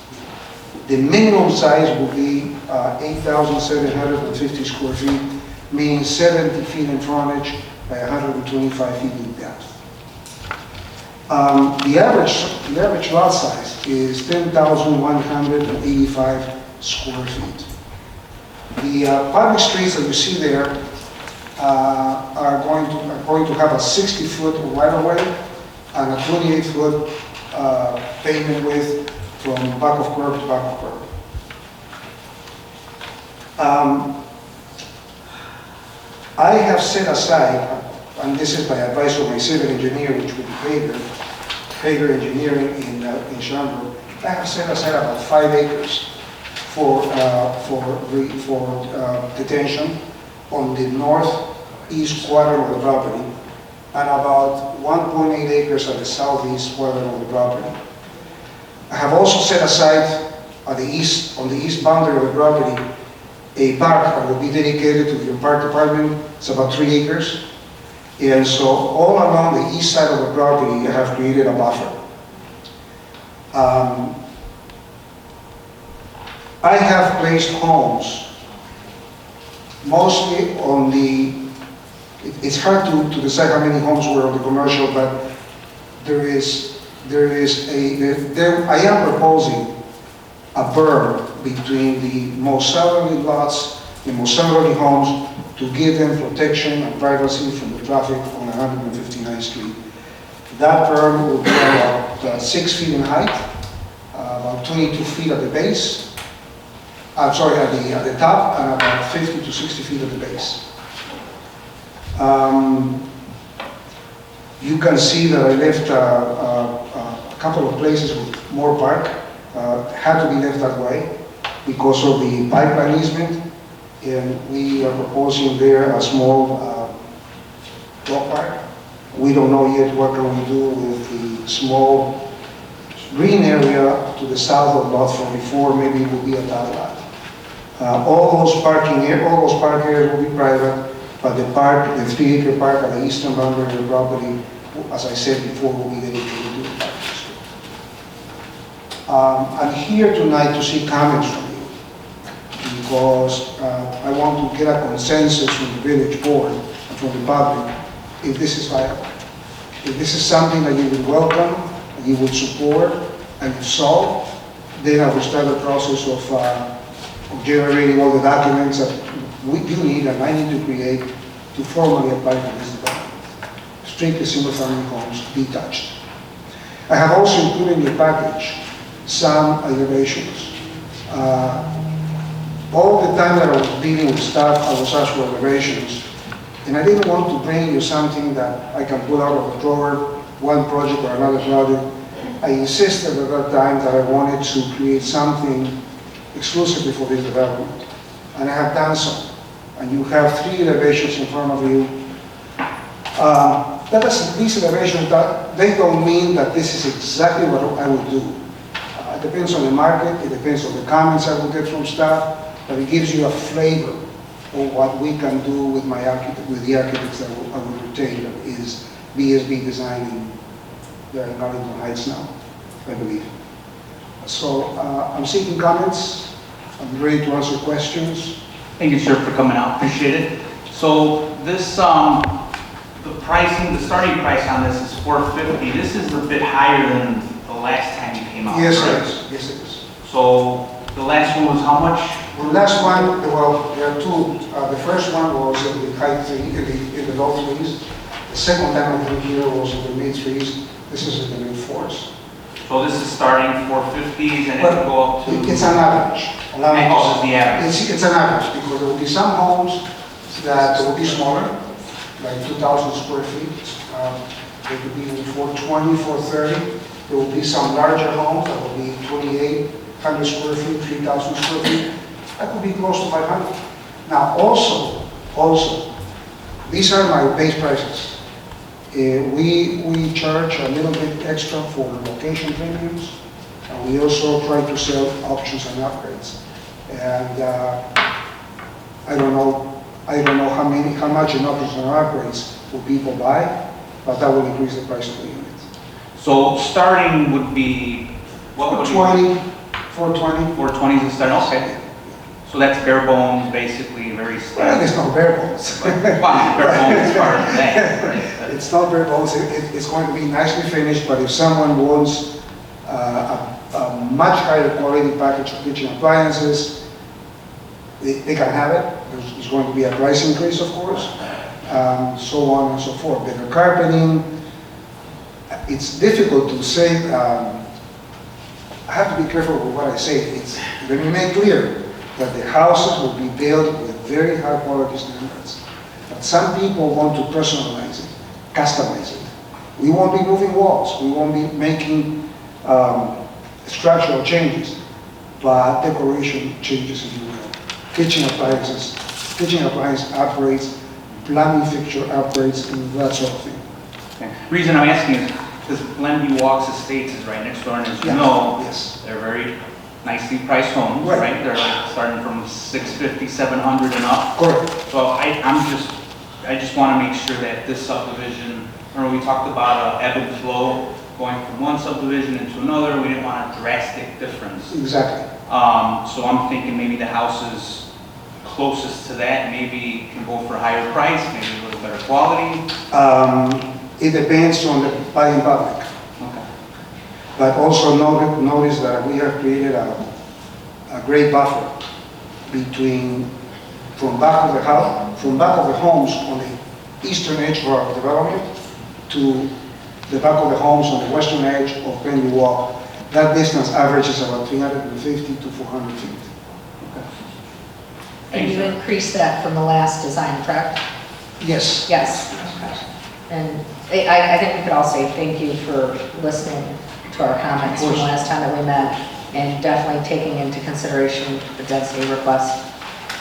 The minimum size will be 8,750 square feet, meaning 70 feet in frontage by 125 feet in depth. The average lot size is 10,185 square feet. The public streets that you see there are going to have a 60-foot right-of-way and a 28-foot pavement width from back of curb to back of curb. I have set aside, and this is by advice of my civil engineer, which will be Hager Engineering in Schaumburg, I have set aside about 5 acres for detention on the northeast quadrant of the property, and about 1.8 acres at the southeast quadrant of the property. I have also set aside on the east boundary of the property a park that will be dedicated to the park department. It's about 3 acres. And so all along the east side of the property, I have created a buffer. I have placed homes mostly on the, it's hard to decide how many homes were on the commercial, but I am proposing a berm between the most southerly lots, the most southerly homes, to give them protection and privacy from the traffic on 159th Street. That berm will be about 6 feet in height, about 22 feet at the base, at the top, and about 50 to 60 feet at the base. You can see that I left a couple of places with more park, had to be left that way because of the pipeline easement, and we are proposing there a small dog park. We don't know yet what can we do with the small green area to the south of lot 44, maybe it will be a dog lot. All those park areas will be private, but the 3-acre park at the eastern boundary of the property, as I said before, will be dedicated to the park district. I'm here tonight to seek comments from you because I want to get a consensus from the village board and from the public if this is viable. If this is something that you would welcome, and you would support, and you solve, then I will start the process of generating all the documents that you need and I need to create to formally apply for this development. Strictly single-family homes, detached. I have also included in the package some elevations. All the time that I was dealing with staff, I was asked for elevations, and I didn't want to bring you something that I can pull out of a drawer, one project or another project. I insisted at that time that I wanted to create something exclusively for this development, and I have done so. And you have 3 elevations in front of you. These elevations, they don't mean that this is exactly what I would do. It depends on the market, it depends on the comments I will get from staff, but it gives you a flavor of what we can do with the architects that I will retain, that is BSB designing there in Arlington Heights now, I believe. So I'm seeking comments. I'm ready to answer questions. Thank you, sir, for coming out. Appreciate it. So this, the pricing, the starting price on this is $450. This is a bit higher than the last time you came out. Yes, correct? it is. Yes, it is. So the last one was how much? The last one, well, there are 2. The first one was in the high 3, in the low 3s. The second time I came here was in the mid 3s. This is in the mid 4s. So this is starting $450s and it will go up to? It's an average. Oh, it's the average. It's an average because there will be some homes that will be smaller, like 2,000 square feet. They could be 420, 430. There will be some larger homes that will be 2,800 square feet, 3,000 square feet. That could be close to 500. Now, also, these are my base prices. We charge a little bit extra for location premiums, and we also try to sell options and upgrades. And I don't know how much in options and upgrades will people buy, but that will increase the price of the unit. So starting would be, what would be? 420. 420 is the start, okay. So that's bare bones, basically, very Well, standard. it's not bare bones. Well, bare bones as far as that, right? It's not bare bones, it's going to be nicely finished, but if someone wants a much higher quality package of kitchen appliances, they can have it. There's going to be a price increase, of course, so on and so forth. Better carpeting. It's difficult to say, I have to be careful with what I say. Let me make clear that the houses will be built with very high quality standards. But some people want to personalize it, customize it. We won't be moving walls, we won't be making structural changes, but decoration changes, if you will. Kitchen appliance upgrades, plumbing fixture upgrades, and that sort of thing. Okay. Reason I'm asking is because Glen Walks Estates is right next door, and as you know, they're very nicely priced homes, right? They're like starting from $650, $700 and up. Correct. So I just want to make sure that this subdivision, remember we talked about ebb and flow, going from one subdivision into another. We didn't want a drastic difference. Exactly. So I'm thinking maybe the houses closest to that maybe can go for a higher price, maybe a little better quality. It depends on the buying public. Okay. But also notice that we have created a great buffer between, from back of the homes on the eastern edge of our development to the back of the homes on the western edge of Glen Walk. That distance averages about 350 to 400 feet. And you increased that from the last design, correct? Yes. Yes. Okay. And I think we could all say thank you for listening to our comments from the last time that we met and definitely taking into consideration the density request.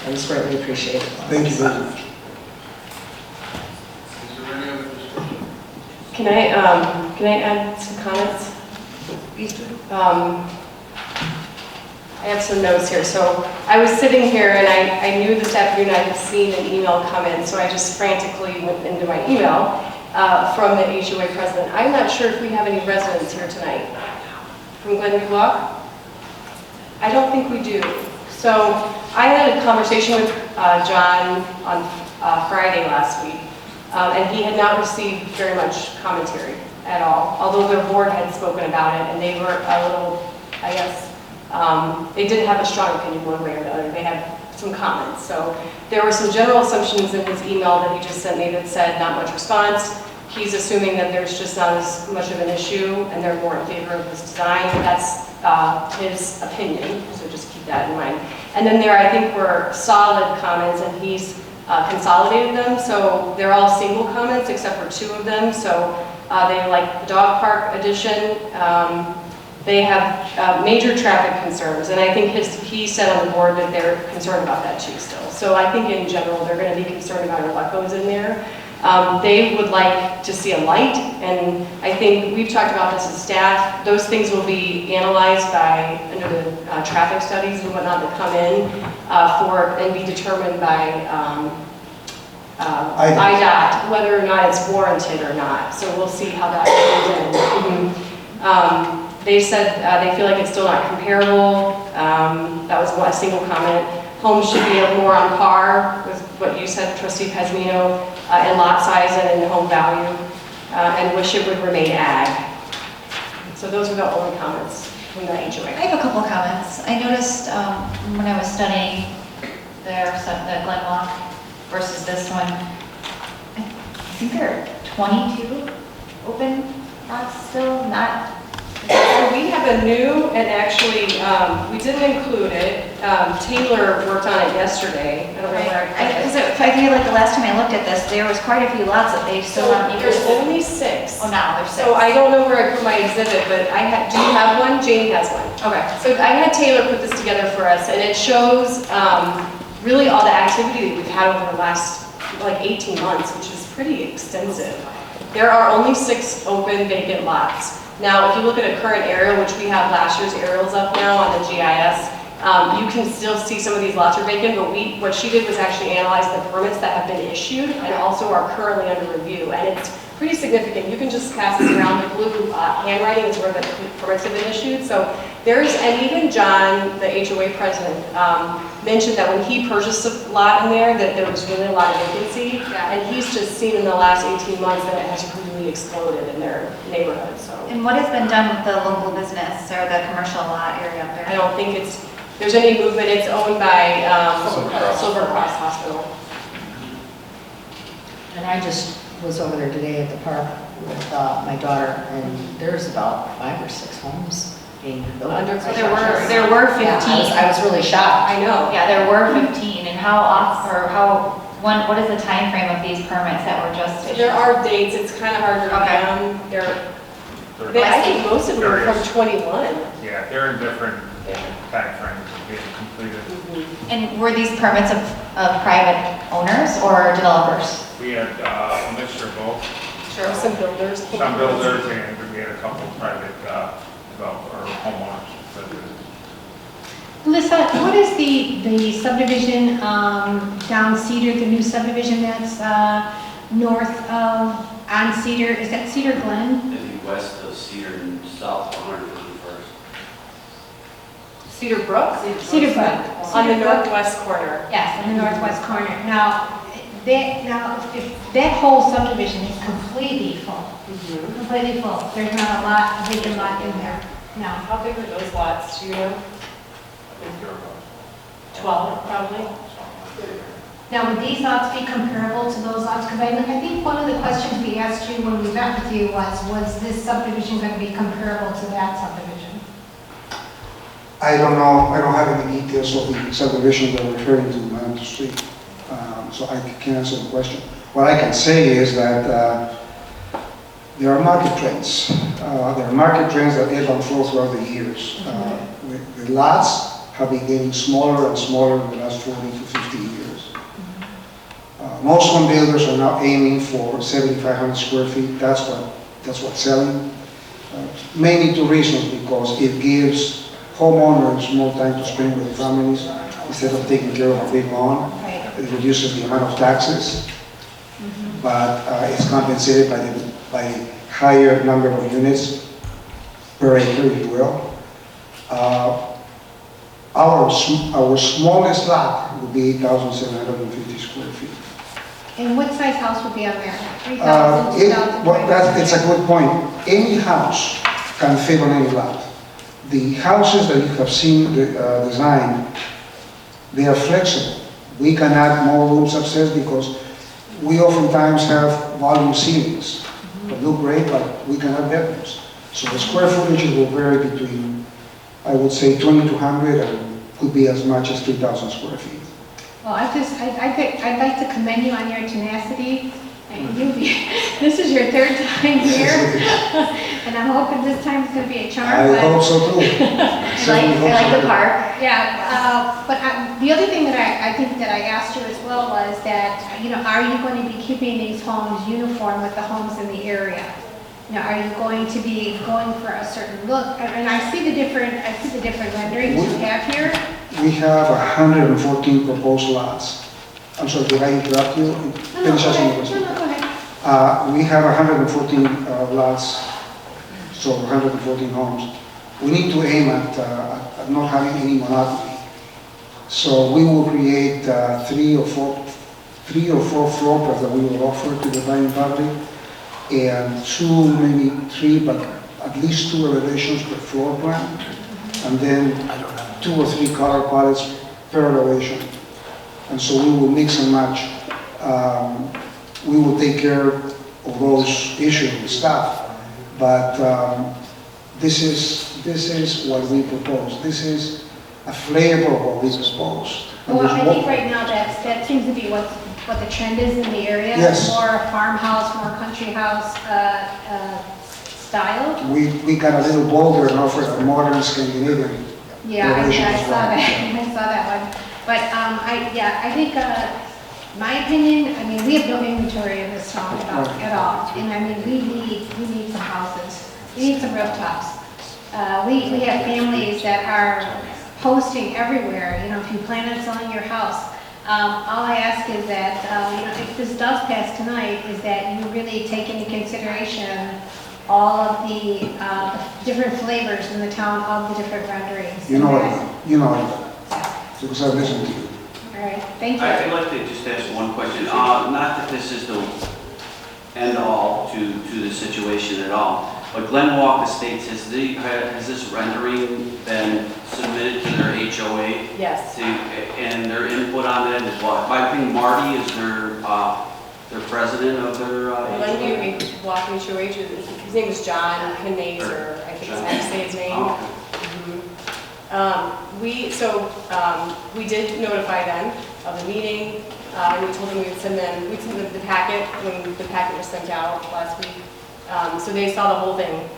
It was greatly appreciated. Thank you very much. Is there any other discussion? Can I add some comments? I have some notes here. So I was sitting here and I knew this afternoon I had seen an email come in, so I just frantically went into my email from the HOA president. I'm not sure if we have any residents here tonight from Glenview Walk. I don't think we do. So I had a conversation with John on Friday last week, and he had not received very much commentary at all, although their board had spoken about it, and they were a little, I guess, they didn't have a strong opinion one way or the other. They had some comments. So there were some general assumptions in his email that he just sent me that said not much response. He's assuming that there's just not as much of an issue and they're more in favor of this design. That's his opinion, so just keep that in mind. And then there, I think, were solid comments, and he's consolidated them. So they're all single comments except for two of them. So they like the dog park addition. They have major traffic concerns, and I think he said on the board that they're concerned about that too still. So I think in general they're going to be concerned about what goes in there. They would like to see a light, and I think we've talked about this as staff. Those things will be analyzed by under the traffic studies and whatnot that come in and be determined by IDOT whether or not it's warranted or not. So we'll see how that goes in. They said they feel like it's still not comparable. That was a single comment. Homes should be more on par with what you said, Trustee Pesmino, in lot size and in home value, and wish it would remain ag. So those are the only comments from the HOA. I have a couple comments. I noticed when I was studying the Glen Walk versus this one, I think there are 22 open lots still, not. So we have a new, and actually, we didn't include it. Taylor worked on it yesterday. I don't know where I put it. I feel like the last time I looked at this, there was quite a few lots that they still haven't even. There's only 6. Oh, now there's 6. So I don't know where I put my exhibit, but do you have one? Jane has one. Okay. So I had Taylor put this together for us, and it shows really all the activity that we've had over the last like 18 months, which is pretty extensive. There are only 6 open vacant lots. Now, if you look at a current aerial, which we have last year's aerials up now on the GIS, you can still see some of these lots are vacant, but what she did was actually analyze the permits that have been issued and also are currently under review. And it's pretty significant. You can just pass this around. The blue handwriting is where the permits have been issued. So there's, and even John, the HOA president, mentioned that when he purchased a lot in there, that there was really a lot of vacancy. And he's just seen in the last 18 months that it has really exploded in their neighborhood, so. And what has been done with the local business or the commercial lot area up there? I don't think there's any movement. It's owned by Silver Cross Hospital. And I just was over there today at the park with my daughter, and there's about 5 or 6 homes being built. There were 15. Yeah, I was really shocked. I know. Yeah, there were 15. And what is the time frame of these permits that were just issued? There are dates. It's kind of hard to remember. I think most of them are from 21. Yeah, they're in different time frames of being completed. And were these permits of private owners or developers? We had a mixture of both. Sure, some builders. Some builders, and we had a couple of private developer or homeowners. Melissa, what is the subdivision down Cedar, the new subdivision that's north of, on Cedar, is that Cedar Glen? West of Cedar and south of 151st. Cedar Brook? Cedar Brook. On the northwest corner. Yes, on the northwest corner. Now, if that whole subdivision is completely full, completely full, there's not a vacant lot in there. No. How big are those lots, do you know? I think they're about 12, probably. Now, would these lots be comparable to those lots? Because I think one of the questions we asked you when we met with you was this subdivision going to be comparable to that subdivision? I don't know, I don't have any details of the subdivision that we're referring to, Madam Street, so I can't answer the question. What I can say is that there are market trends. There are market trends that ebb and flow throughout the years. The lots have been getting smaller and smaller in the last 40 to 50 years. Most home builders are now aiming for 7,500 square feet. That's what's selling. Mainly two reasons, because it gives homeowners more time to spend with their families instead of taking care of a big lawn. It reduces the amount of taxes, but it's compensated by higher number of units per acre, if you will. Our smallest lot would be 8,750 square feet. And what size house would be on there? 3,000, 2,000? It's a good point. Any house can fit on any lot. The houses that you have seen designed, they are flexible. We can add more rooms upstairs because we oftentimes have volume ceilings that look great, but we can add bedrooms. So the square footage will vary between, I would say, 2,200 and could be as much as 3,000 square feet. Well, I'd like to commend you on your tenacity. And this is your 3rd time here, and I'm hoping this time it's going to be a charm. I hope so too. I like the park. Yeah, but the other thing that I think that I asked you as well was that, are you going to be keeping these homes uniform with the homes in the area? Are you going to be going for a certain look? And I see the different renderings you have here. We have 114 proposed lots. I'm sorry, did I interrupt you? No, go ahead. We have 114 lots, so 114 homes. We need to aim at not having any monotony. So we will create 3 or 4 floor plans that we will offer to the buying public, and 2, maybe 3, but at least 2 elevations per floor plan, and then 2 or 3 color palettes per elevation. And so we will mix and match. We will take care of those issues with staff, but this is what we propose. This is a flavor of what we propose. Well, I think right now that seems to be what the trend is in the area. Yes. More farmhouse, more country house style. We got a little bolder and offered a modern Scandinavian. Yeah, I saw that. I saw that one. But I think, my opinion, we have no inventory of this town at all. And we need some houses. We need some rooftops. We have families that are posting everywhere. If you plan on selling your house, All I ask is that, if this does pass tonight, is that you really take into consideration all of the different flavors in the town of the different renderings. You know because I listen to you. All right, thank you. I'd like to just ask one question. Not that this is the end all to the situation at all, but Glen Walk Estates, has this rendering been submitted to their HOA? Yes. And their input on that is what? I think Marty is their president of their Glen, HOA? you can walk me through his name is John Knazer, I think is how you say his name. Oh, We did notify them of the meeting, and we told them we'd send them the packet when the packet was sent out last week. So they saw the whole thing,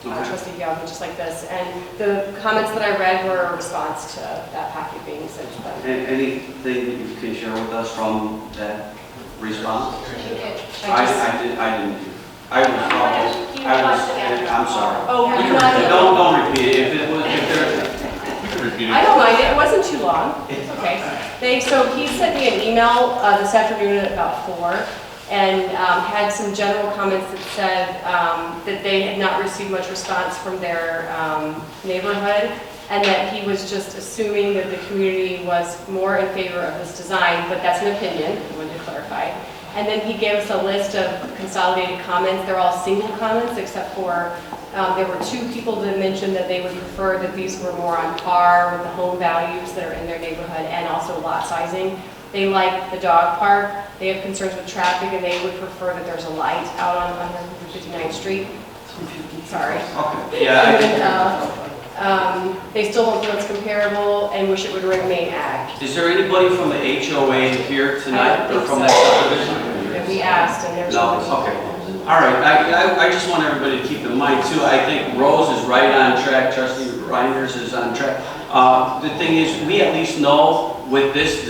trustee Galvin, just like this. And the comments that I read were a response to that packet being sent to them. Anything that you can share with us from that response? You did. I didn't. I'm sorry. Oh, you not? Don't repeat it. I don't mind it. It wasn't too long. It's okay. So he sent me an email this afternoon at about 4 and had some general comments that said that they had not received much response from their neighborhood and that he was just assuming that the community was more in favor of this design, but that's an opinion. I wanted to clarify. And then he gave us a list of consolidated comments. They're all single comments except for there were 2 people that mentioned that they would prefer that these were more on par with the home values that are in their neighborhood and also lot sizing. They like the dog park. They have concerns with traffic and they would prefer that there's a light out on 159th Street. Sorry. Okay. Yeah. They still don't feel it's comparable and wish it would remain ag. Is there anybody from the HOA here tonight or from that subdivision? And we asked and there's No, okay. All right, I just want everybody to keep in mind too, I think Rose is right on track, Trustee Reinders is on track. The thing is, we at least know with this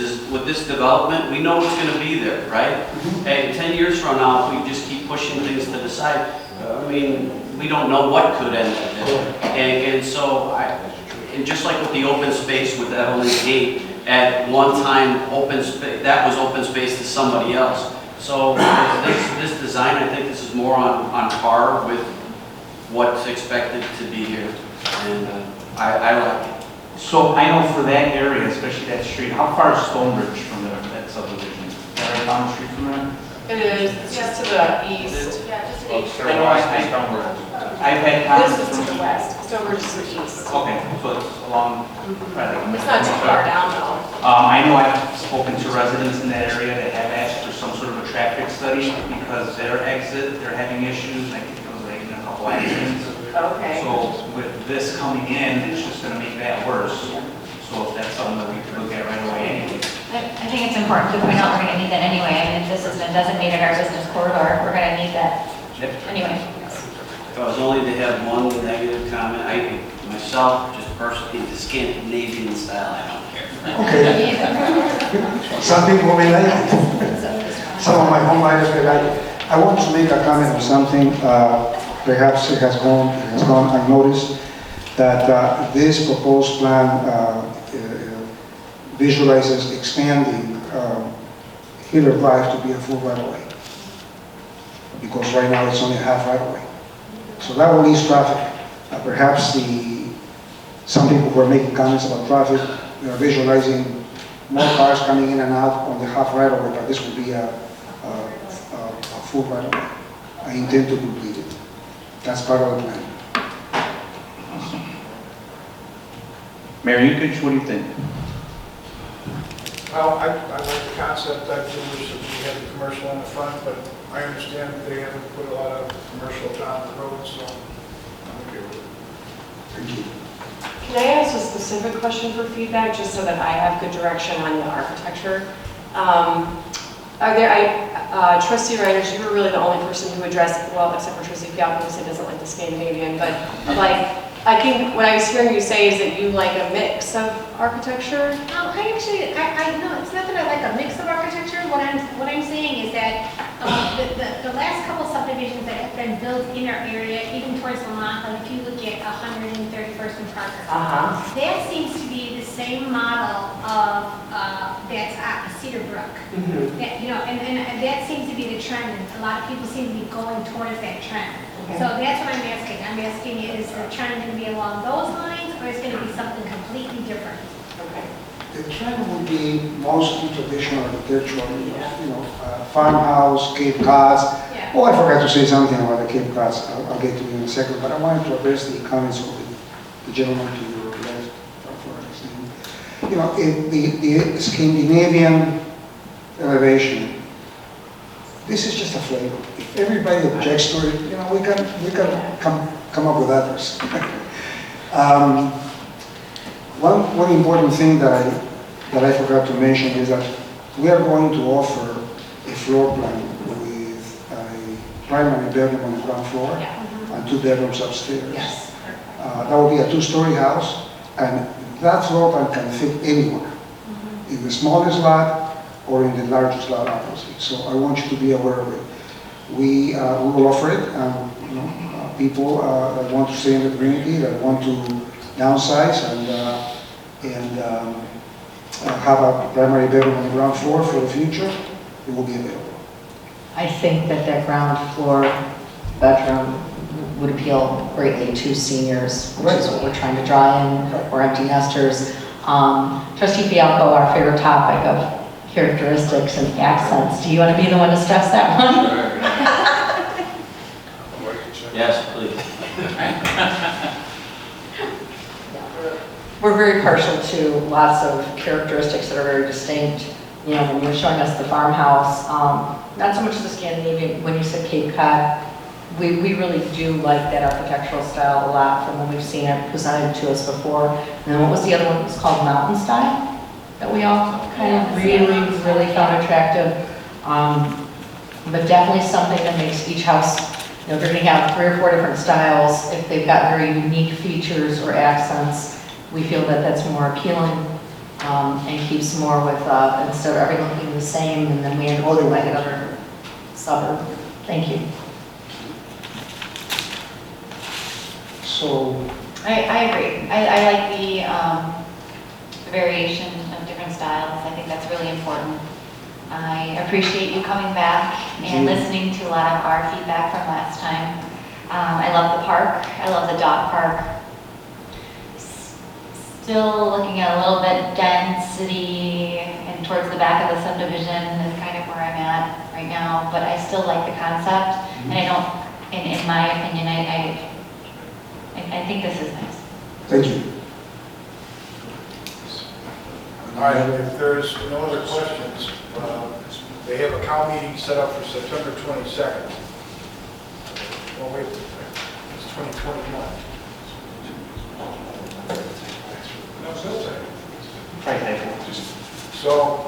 development, we know what's gonna be there, right? And 10 years from now, if we just keep pushing things to the side, I mean, we don't know what could end up there. And so, and just like with the open space with that only gate, at one time, that was open space to somebody else. So this design, I think this is more on par with what's expected to be here, and I like it. So I know for that area, especially that street, how far is Stonebridge from that subdivision? Is that right down the street from there? It is, it's just to the east. Yeah, just an H. I know I've had comments This is to from... the west, Stonebridge is to the east. Okay, so it's along... It's not too far down though. I know I've spoken to residents in that area that have asked for some sort of a traffic study because their exit, they're having issues, and I think because they're having a couple accidents. Okay. So with this coming in, it's just gonna make that worse. So if that's something that we could look at right away anyway. I think it's important to point out we're going to need that anyway. I mean, if this has been designated our business corridor, we're going to need that anyway. If I was only to have one negative comment, I myself, just personally, the Scandinavian style, I don't care. Okay. Some people may like it. Some of my home buyers may like it. I want to make a comment on something, perhaps it has gone unnoticed, that this proposed plan visualizes expanding Hitler Drive to be a full right-of-way. Because right now it's only a half right-of-way. So that will ease traffic. Perhaps some people who are making comments about traffic, they are visualizing more cars coming in and out on the half right-of-way, but this will be a full right-of-way. I intend to complete it. That's part of the plan. Mayor Yukich, what do you think? Well, I like the concept. I do wish that we had the commercial on the front, but I understand that they haven't put a lot of commercial down the road, so I'm okay with it. Thank you. Can I ask a specific question for feedback, just so that I have good direction on the architecture? Trustee Reinders, you were really the only person who addressed, well, except for Trustee Galvin, who said doesn't like the Scandinavian, but like, I think what I was hearing you say is that you like a mix of architecture. I know it's not that I like a mix of architecture. What I'm saying is that the last couple subdivisions that have been built in our area, even towards Lamont, like if you look at 131st and Parker, that seems to be the same model of that's Yeah, you know, and that seems to be the trend, and a lot of people seem to be going towards that trend. So that's what I'm asking. I'm asking, is the trend going to be along those lines, or is it going to be something completely different? The trend would be mostly traditional architectural, you know, farmhouse, Cape Cods. Yeah. Oh, I forgot to say something about the Cape Cods. I'll get to it in a second, but I wanted to address the comments of the gentleman to your left. You know, the Scandinavian elevation, this is just a flavor. If everybody objects to it, you know, we can come up with others. One important thing that I forgot to mention is that we are going to offer a floor plan with a primary bedroom on the ground floor and 2 bedrooms upstairs. Yes. That will be a 2-story house, and that floor plan can fit anywhere, in the smallest lot or in the largest lot, obviously. So I want you to be aware of it. We will offer it, and you know, people that want to stay in the community, that want to downsize and have a primary bedroom on the ground floor for the future, it will be available. I think that ground floor bedroom would appeal greatly to seniors, which is what we're trying to draw in, or empty nesters. Trustee Fialco, our favorite topic of characteristics and accents. Do you want to be the one to stress that one? Yes, please. We're very partial to lots of characteristics that are very distinct. You know, when you're showing us the farmhouse, not so much the Scandinavian, when you said Cape Cod, we really do like that architectural style a lot from when we've seen it presented to us before. And then what was the other one? It was called mountain style, that we all kind of really found attractive. But definitely something that makes each house, you know, if you're going to have 3 or 4 different styles, if they've got very unique features or accents, we feel that that's more appealing and keeps more with, instead of everything looking the same, and then we end up like another suburb. Thank you. So I agree. I like the variation of different styles. I think that's really important. I appreciate you coming back and listening to a lot of our feedback from last time. I love the park. I love the dog park. Still looking at a little bit density and towards the back of the subdivision is kind of where I'm at right now, but I still like the concept, and I don't, in my opinion, I think this is nice. thank you. All right, if there's no other questions, they have a cow meeting set up for September 22nd. Oh, wait, it's 2021. No, still say. So,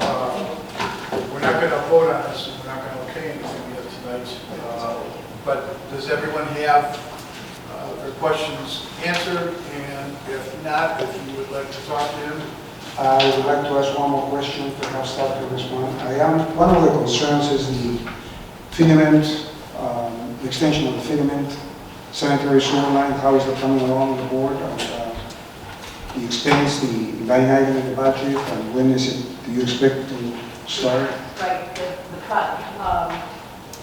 we're not going to vote on this, and we're not going to okay anything yet tonight. But does everyone have their questions answered? And if not, if you would like to talk to him, I would like to ask one more question, perhaps start with this one. One of the concerns is the filament, the extension of the filament, sanitary sewer line. How is that coming along the board? The expense, the line item in the budget, and when is it, do you expect to start? Right,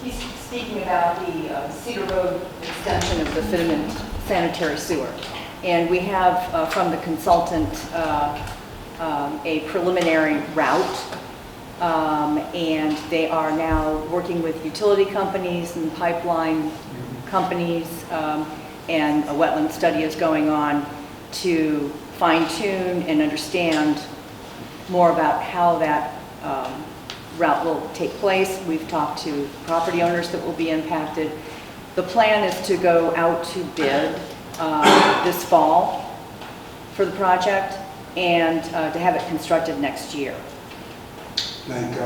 he's speaking about the Cedar Road extension of the Fitterman sanitary sewer. And we have from the consultant a preliminary route, and they are now working with utility companies and pipeline companies, and a wetland study is going on to fine-tune and understand more about how that route will take place. We've talked to property owners that will be impacted. The plan is to go out to bid this fall for the project and to have it constructed next year. Like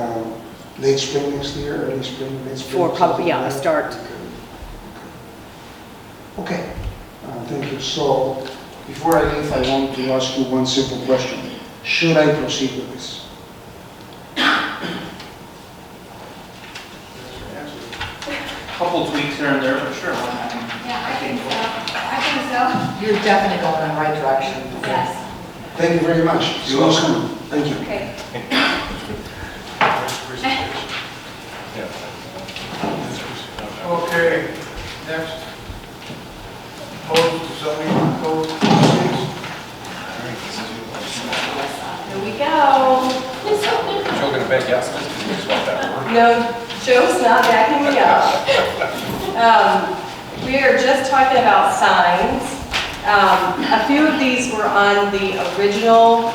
late spring next year, early spring, late spring? For probably, yeah, a start. Okay, thank you. So, before I leave, I want to ask you one simple question. Should I proceed with this? Couple tweaks here and there, but sure, why not? Yeah, I think so. I think so. You're definitely going in the right direction. Yes. Thank you very much. See you soon. Thank you. Okay. bet yes, because you expect that word. No, Joe's not backing me up. We are just talking about signs. A few of these were on the original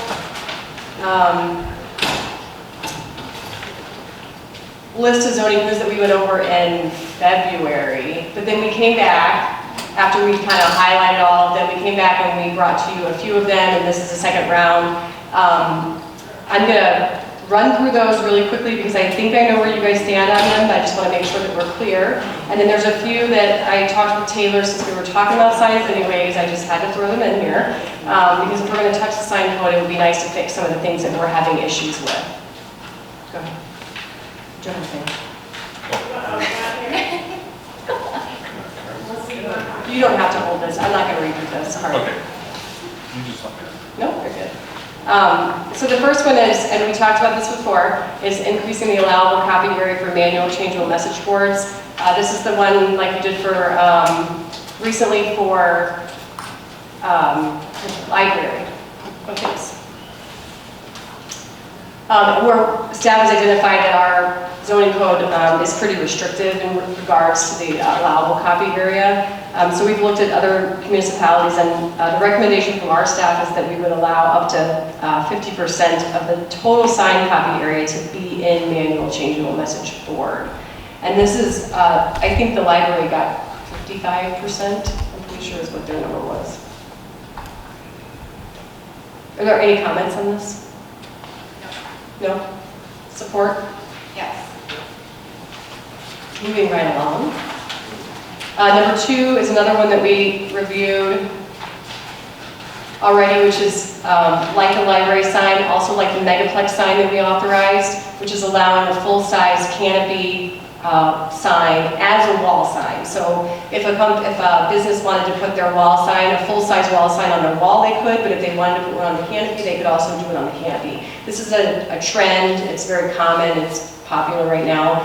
list of zoning codes that we went over in February, but then we came back, after we kind of highlighted all of them, we came back and we brought to you a few of them, and this is the second round. I'm gonna run through those really quickly because I think I know where you guys stand on them, but I just want to make sure that we're clear. And then there's a few that I talked with Taylor since we were talking about signs anyways, I just had to throw them in here. Because if we're going to touch the sign code, it would be nice to fix some of the things that we're having issues with. Go ahead. Jonathan. You don't have to hold this. I'm not going to read through this. Sorry. Okay. You just want to. No, you're good. So the first one is, and we talked about this before, is increasing the allowable copy area for manual changeable message boards. This is the one like you did for recently for library. Okay. Where staff has identified that our zoning code is pretty restrictive in regards to the allowable copy area. So we've looked at other municipalities, and the recommendation from our staff is that we would allow up to 50% of the total sign copy area to be in manual changeable message board. And this is, I think the library got 55%, I'm pretty sure is what their number was. Are there any comments on this? No? Support? Yes. Moving right along. Number 2 is another one that we reviewed already, which is like the library sign, also like the megaplex sign that we authorized, which is allowing a full-size canopy sign as a wall sign. So if a business wanted to put their wall sign, a full-size wall sign on their wall, they could, but if they wanted to put one on the canopy, they could also do it on the canopy. This is a trend, it's very common, it's popular right now.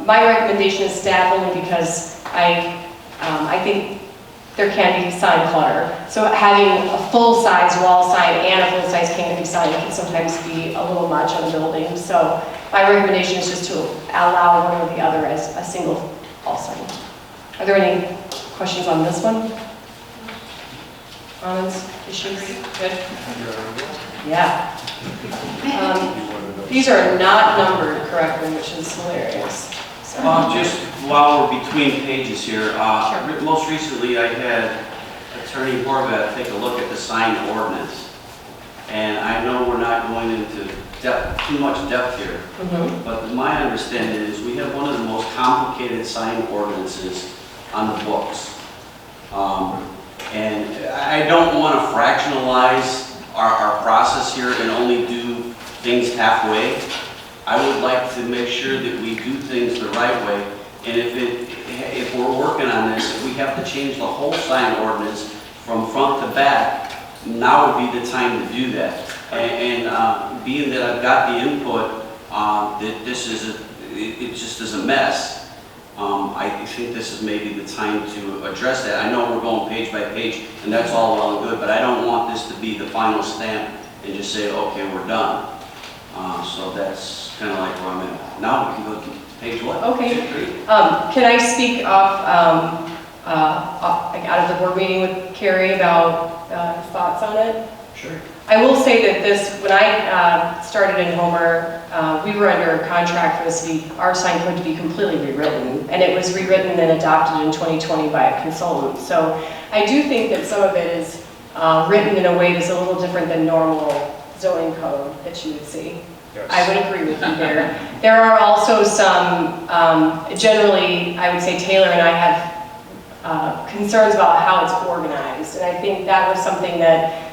My recommendation is staff only because I think there can be sign clutter. So having a full-size wall sign and a full-size canopy sign can sometimes be a little much on a building. So my recommendation is just to allow one or the other as a single wall sign. Are there any questions on this one? Comments, issues? Good? Yeah. These are not numbered correctly, which is hilarious. So. Just while we're between pages here, most recently I had Attorney Horvath take a look at the sign ordinance. And I know we're not going into too much depth here, but my understanding is we have one of the most complicated sign ordinances on the books. And I don't want to fractionalize our process here and only do things halfway. I would like to make sure that we do things the right way. And if we're working on this, if we have to change the whole sign ordinance from front to back, now would be the time to do that. And being that I've got the input that this is it just is a mess, I think this is maybe the time to address that. I know we're going page by page, and that's all well and good, but I don't want this to be the final stamp and just say, okay, we're done. So that's kind of like where I'm at. Now we can go to page what? Okay. Can I speak off out of the board meeting with Carrie about thoughts on it? Sure. I will say that this, when I started in Homer, we were under a contract for this to be, our sign code to be completely rewritten, and it was rewritten and adopted in 2020 by a consultant. So I do think that some of it is written in a way that's a little different than normal zoning code that you would see. Yes. I would agree with you there. There are also some, generally, I would say Taylor and I have concerns about how it's organized, and I think that was something that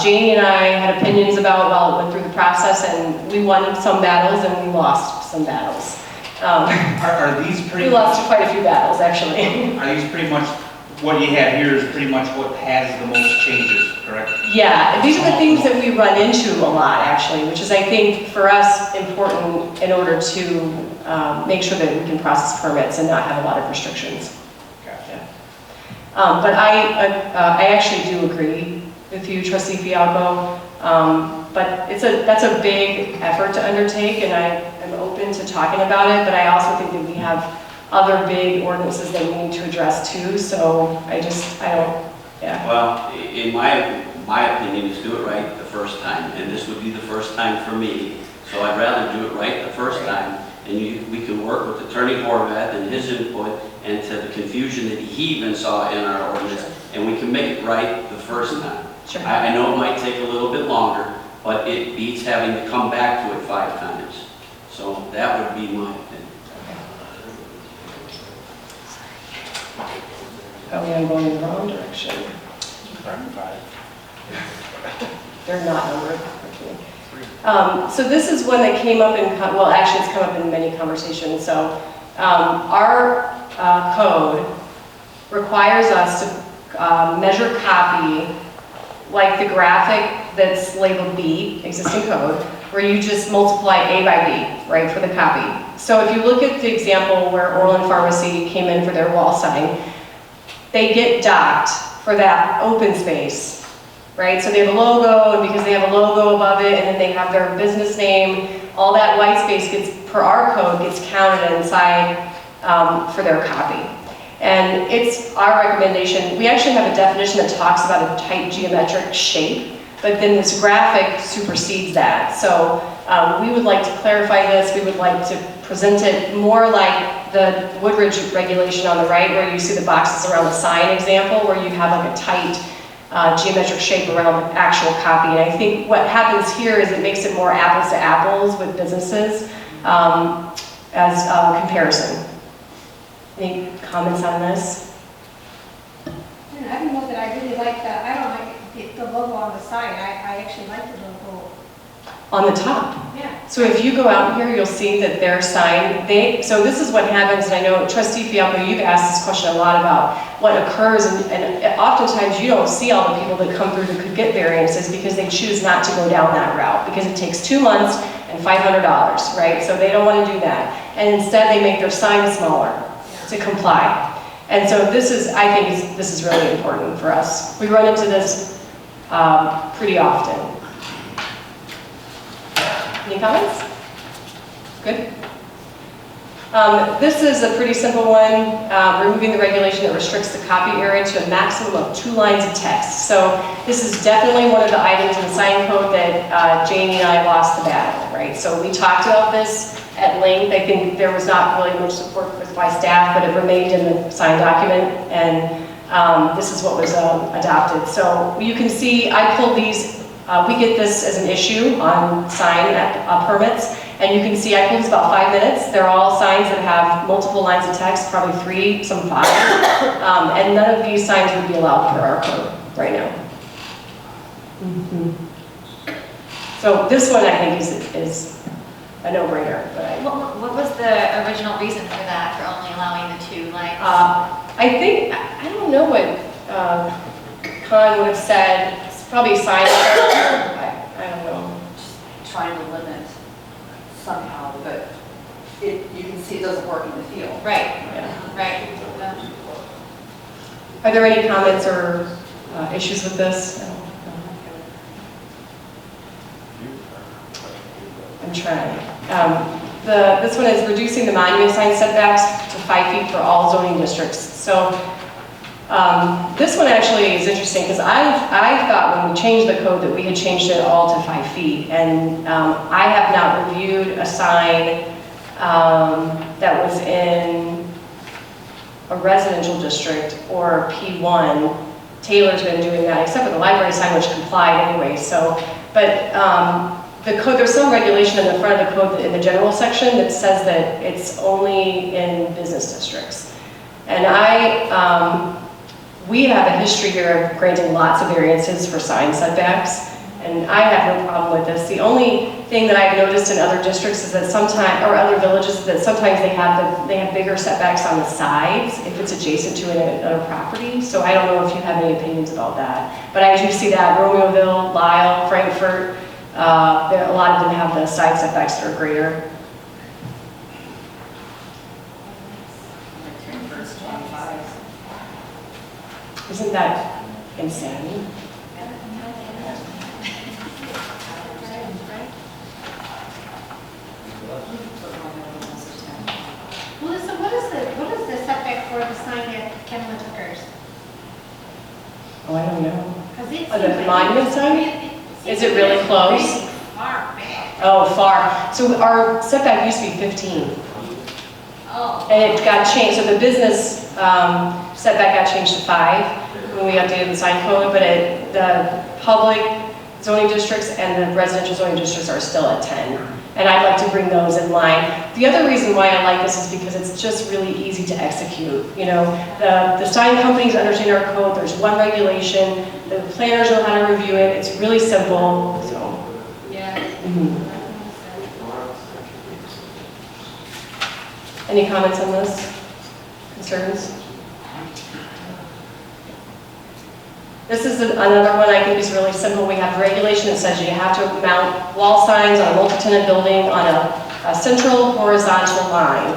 Janie and I had opinions about while it went through the process, and we won some battles and we lost some battles. Are these pretty We lost quite a few battles, actually. Are these pretty much, what you have here is pretty much what has the most changes, correct? Yeah, and these are the things that we run into a lot, actually, which is, I think, for us, important in order to make sure that we can process permits and not have a lot of restrictions. Gotcha. But I actually do agree with you, Trustee Fialco. But that's a big effort to undertake, and I am open to talking about it, but I also think that we have other big ordinances that we need to address too, so I don't, yeah. Well, in my opinion is do it right the first time, and this would be the first time for me, so I'd rather do it right the first time, and we can work with Attorney Horvath and his input, and to the confusion that he even saw in our ordinance, and we can make it right the first time. Sure. I know it might take a little bit longer, but it beats having to come back to it 5 times. So that would be my opinion. Probably I'm going in the wrong direction. They're not numbered. So this is one that came up in, well, actually it's come up in many conversations. So our code requires us to measure copy like the graphic that's labeled B, existing code, where you just multiply A by B, right, for the copy. So if you look at the example where Orland Pharmacy came in for their wall sign, they get docked for that open space, right? So they have a logo, and because they have a logo above it, and then they have their business name, all that white space gets, per our code, gets counted inside for their copy. And it's our recommendation, we actually have a definition that talks about a tight geometric shape, but then this graphic supersedes that. So we would like to clarify this, we would like to present it more like the Woodridge regulation on the right, where you see the boxes around the sign example, where you have like a tight geometric shape around the actual copy. And I think what happens here is it makes it more apples to apples with businesses as comparison. Any comments on this? I don't know that I really like that. I don't like the logo on the sign. I actually like the logo. On the top. Yeah. So if you go out here, you'll see that their sign, so this is what happens, and I know Trustee Fialco, you've asked this question a lot about what occurs, and oftentimes you don't see all the people that come through that could get variances because they choose not to go down that route, because it takes 2 months and $500, right? So they don't want to do that. And instead they make their sign smaller to comply. And so this is, I think this is really important for us. We run into this pretty often. Any comments? Good. This is a pretty simple one, removing the regulation that restricts the copy area to a maximum of 2 lines of text. So this is definitely one of the items in the sign code that Jamie and I lost the battle, right? So we talked about this at length. I think there was not really much support by staff, but it remained in the sign document, and this is what was adopted. So you can see I pulled these. We get this as an issue on sign permits, and you can see I pulled this about 5 minutes. They're all signs that have multiple lines of text, probably 3, some 5, and none of these signs would be allowed per our code right now. So this one I think is a no-brainer. But What was the original reason for that, for only allowing the 2 lines? I don't know what Con would have said. It's probably sign. I don't know. Just trying to limit somehow, but you can see it doesn't work in the field. Right, Yeah. right. Are there any comments or issues with this? I'm trying. This one is reducing the monument sign setbacks to 5 feet for all zoning districts. So this one actually is interesting because I thought when we changed the code that we had changed it all to 5 feet. And I have not reviewed a sign that was in a residential district or P1. Taylor's been doing that, except for the library sign, which complied anyway. So, but the code, there's some regulation in the front of the code in the general section that says that it's only in business districts. And we have a history here of granting lots of variances for sign setbacks, and I have no problem with this. The only thing that I've noticed in other districts is that sometimes, or other villages, is that sometimes they have bigger setbacks on the sides if it's adjacent to another property. So I don't know if you have any opinions about that. But I do see that Romeoville, Lyle, Frankfurt, a lot of them have the side setbacks that are greater. Isn't that insane? for the sign at Kevin Tucker's? Oh, I don't know. Because it Oh, the seems like monument it's sign? seems Is it like really it's close? really far back. Oh, far. So our setback used to be 15. Oh. And it got changed, so the business setback got changed to 5 when we updated the sign code, but the public zoning districts and the residential zoning districts are still at 10. And I'd like to bring those in line. The other reason why I like this is because it's just really easy to execute. You know, the sign companies understand our code, there's one regulation, the planners know how to review it, it's really simple, so. Yeah. Any comments on this? Concerns? This is another one I think is really simple. We have regulation that says you have to mount wall signs on a multi-tenant building on a central horizontal line.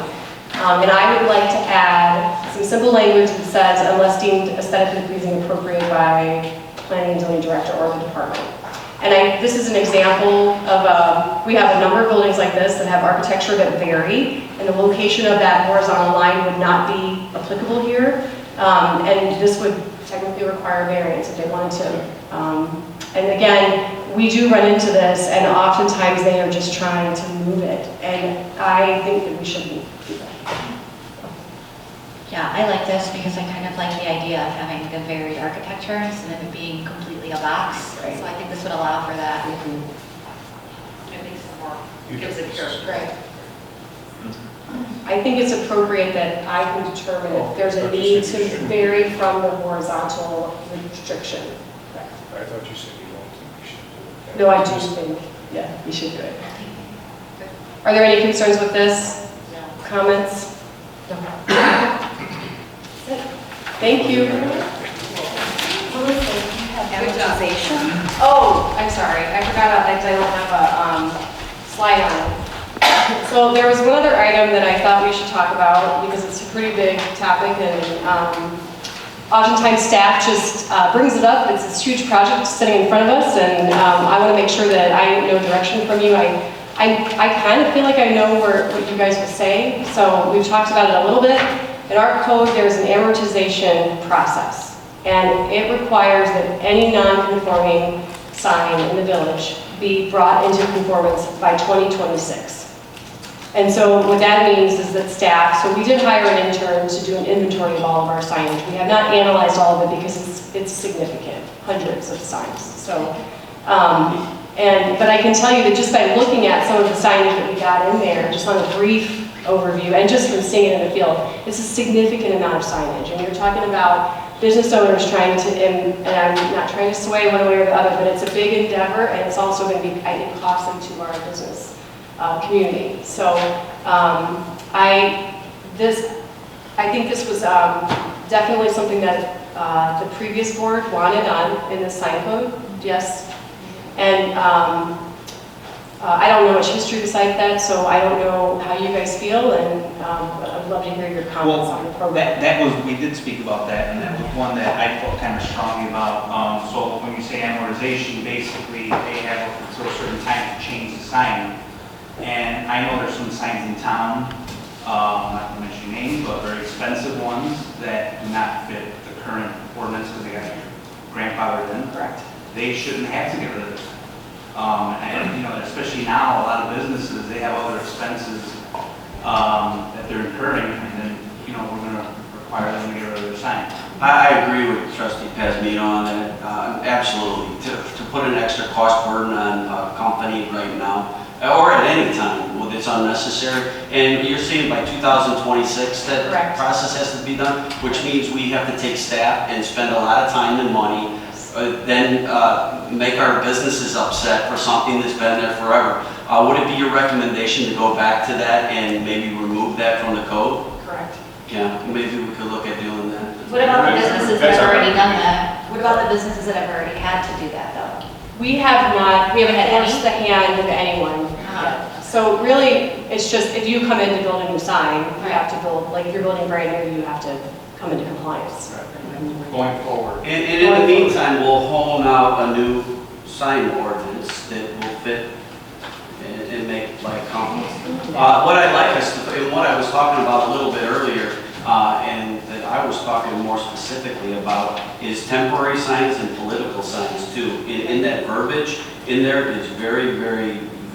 And I would like to add some simple language that says, unless deemed aesthetically pleasing appropriate by planning and zoning director or the department. And this is an example of, we have a number of buildings like this that have architecture that vary, and the location of that horizontal line would not be applicable here. And this would technically require variance if they wanted to. And again, we do run into this, and oftentimes they are just trying to move it. And I think that we shouldn't do that. Yeah, I like this because I kind of like the idea of having the varied architecture instead of it being completely a box. Right. So I think this would allow for that. It makes it more, gives it character. Right. I think it's appropriate that I can determine if there's a need to vary from the horizontal restriction. I thought you said you don't think we should do it. No, I do think, yeah, we should do it. Are there any concerns with this? Comments? No. Thank you. Amortization? Oh, I'm sorry, I forgot that I don't have a slide on it. So there was one other item that I thought we should talk about because it's a pretty big topic, and oftentimes staff just brings it up. It's this huge project sitting in front of us, and I want to make sure that I know direction from you. I kind of feel like I know what you guys will say, so we've talked about it a little bit. In our code, there's an amortization process, and it requires that any non-conforming sign in the village be brought into conformance by 2026. And so what that means is that staff, so we did hire an intern to do an inventory of all of our signage. We have not analyzed all of it because it's significant, hundreds of signs. So, but I can tell you that just by looking at some of the signage that we got in there, just on a brief overview, and just from seeing it in the field, it's a significant amount of signage. And you're talking about business owners trying to, and I'm not trying to sway one way or the other, but it's a big endeavor, and it's also going to be, I think, costly to our business community. So I think this was definitely something that the previous board wanted on in the sign code, yes. And I don't know much history beside that, so I don't know how you guys feel, and I'd love to hear your comments on the program. That was, we did speak about that, and that was one that I felt kind of strongly about. So when you say amortization, basically they have a certain time to change the sign. And I know there's some signs in town, not to mention names, but very expensive ones that do not fit the current ordinance because they got grandfathered in. Correct. They shouldn't have to get rid of this. And, you know, especially now, a lot of businesses, they have other expenses that they're incurring, and then, you know, we're going to require them to get rid of their sign. I agree with Trustee Pasmino on that, absolutely. To put an extra cost burden on a company right now, or at any time, well, it's unnecessary. And you're saying by 2026 that Correct. process has to be done, which means we have to take staff and spend a lot of time and money, then make our businesses upset for something that's been there forever. Would it be your recommendation to go back to that and maybe remove that from the code? Correct. Yeah, maybe we could look at doing that. What about the businesses that have already done that? What about the businesses that have already had to do that though? We have not, we haven't Had any? forced the hand of anyone yet. So really, it's just, if you come in to build a new sign, you have to build, like if you're building brand new, you have to come into compliance. Going forward. And in the meantime, we'll hone out a new sign ordinance that will fit and make like company. What I like is, and what I was talking about a little bit earlier, and I was talking more specifically about is temporary signs and political signs too. In that verbiage, in there is very,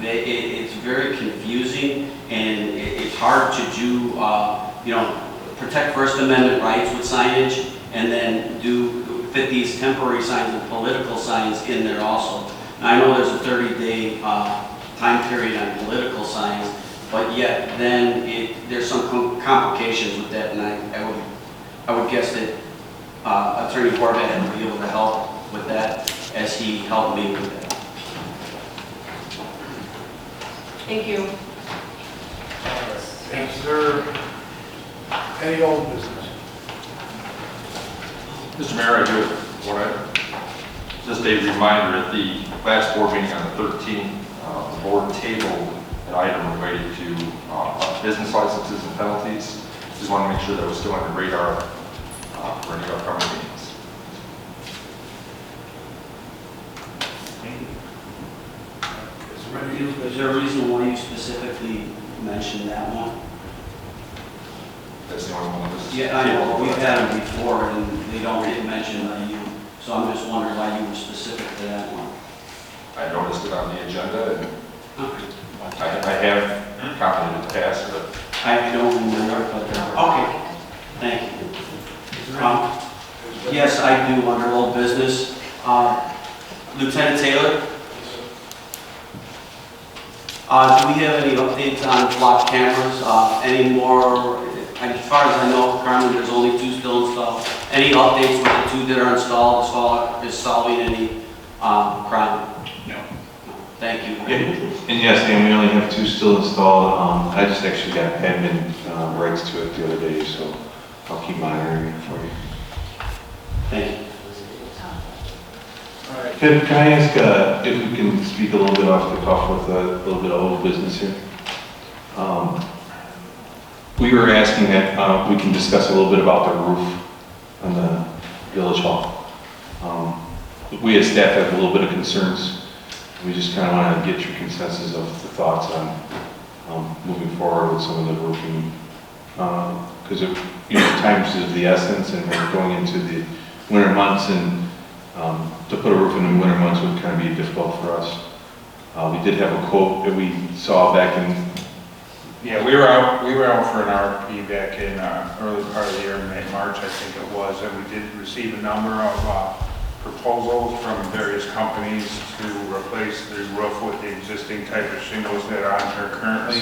it's very confusing, and it's hard to do, protect First Amendment rights with signage, and then fit these temporary signs and political signs in there also. Now, I know there's a 30-day time period on political signs, but yet then there's some complications with that, and I would guess that Attorney Corbett would be able to help with that as he helped me with that. Thank you. Is there any old business? Mr. Mayor, I do just a reminder, at the last board meeting on the 13th, the board tabled an item related to business licenses and penalties. Just want to make sure that was still on the radar for any upcoming meetings. Is there a reason why you specifically mentioned that one? That's the only one that was. Yeah, I know, we've had them before, and they don't get mentioned by you, so I'm just wondering why you were specific to that one. I noticed it on the agenda, and I have copied it in the past, but I don't remember, but, okay, thank you. Yes, I do, under old business. Lieutenant Taylor? Do we have any updates on flock cameras? Any more, as far as I know, currently there's only 2 still installed. Any updates with the 2 that are installed as far as solving any crime? no. Thank you. And yes, Dan, we only have 2 still installed. I just actually got admin rights to it the other day, so I'll keep monitoring it for you. Thank you. Can I ask if we can speak a little bit off the cuff with a little bit of old business here? We were asking that we can discuss a little bit about the roof on the village hall. We as staff have a little bit of concerns. We just kind of want to get your consensus of the thoughts on moving forward with some of the roofing. Because times is the essence, and we're going into the winter months, and to put a roof in the winter months would kind of be difficult for us. We did have a quote that we saw back in. Yeah, we were out for an RFP back in early part of the year, March, I think it was, and we did receive a number of proposals from various companies to replace the roof with the existing type of shingles that are on there currently.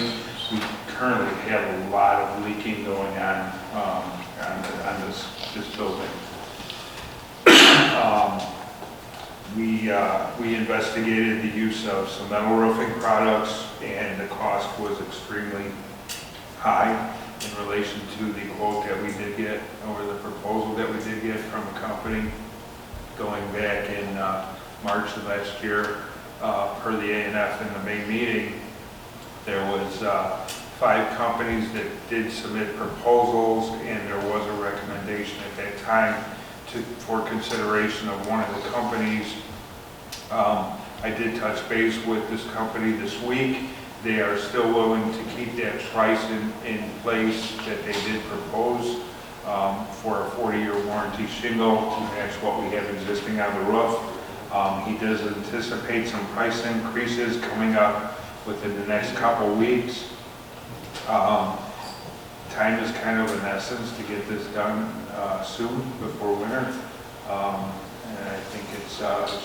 We currently have a lot of leaking going on this building. We investigated the use of some metal roofing products, and the cost was extremely high in relation to the quote that we did get, or the proposal that we did get from a company going back in March of last year. Per the A&F in the May meeting, there was 5 companies that did submit proposals, and there was a recommendation at that time for consideration of one of the companies. I did touch base with this company this week. They are still willing to keep that price in place that they did propose for a 40-year warranty shingle to match what we have existing on the roof. He does anticipate some price increases coming up within the next couple weeks. Time is kind of an essence to get this done soon, before winter. And I think it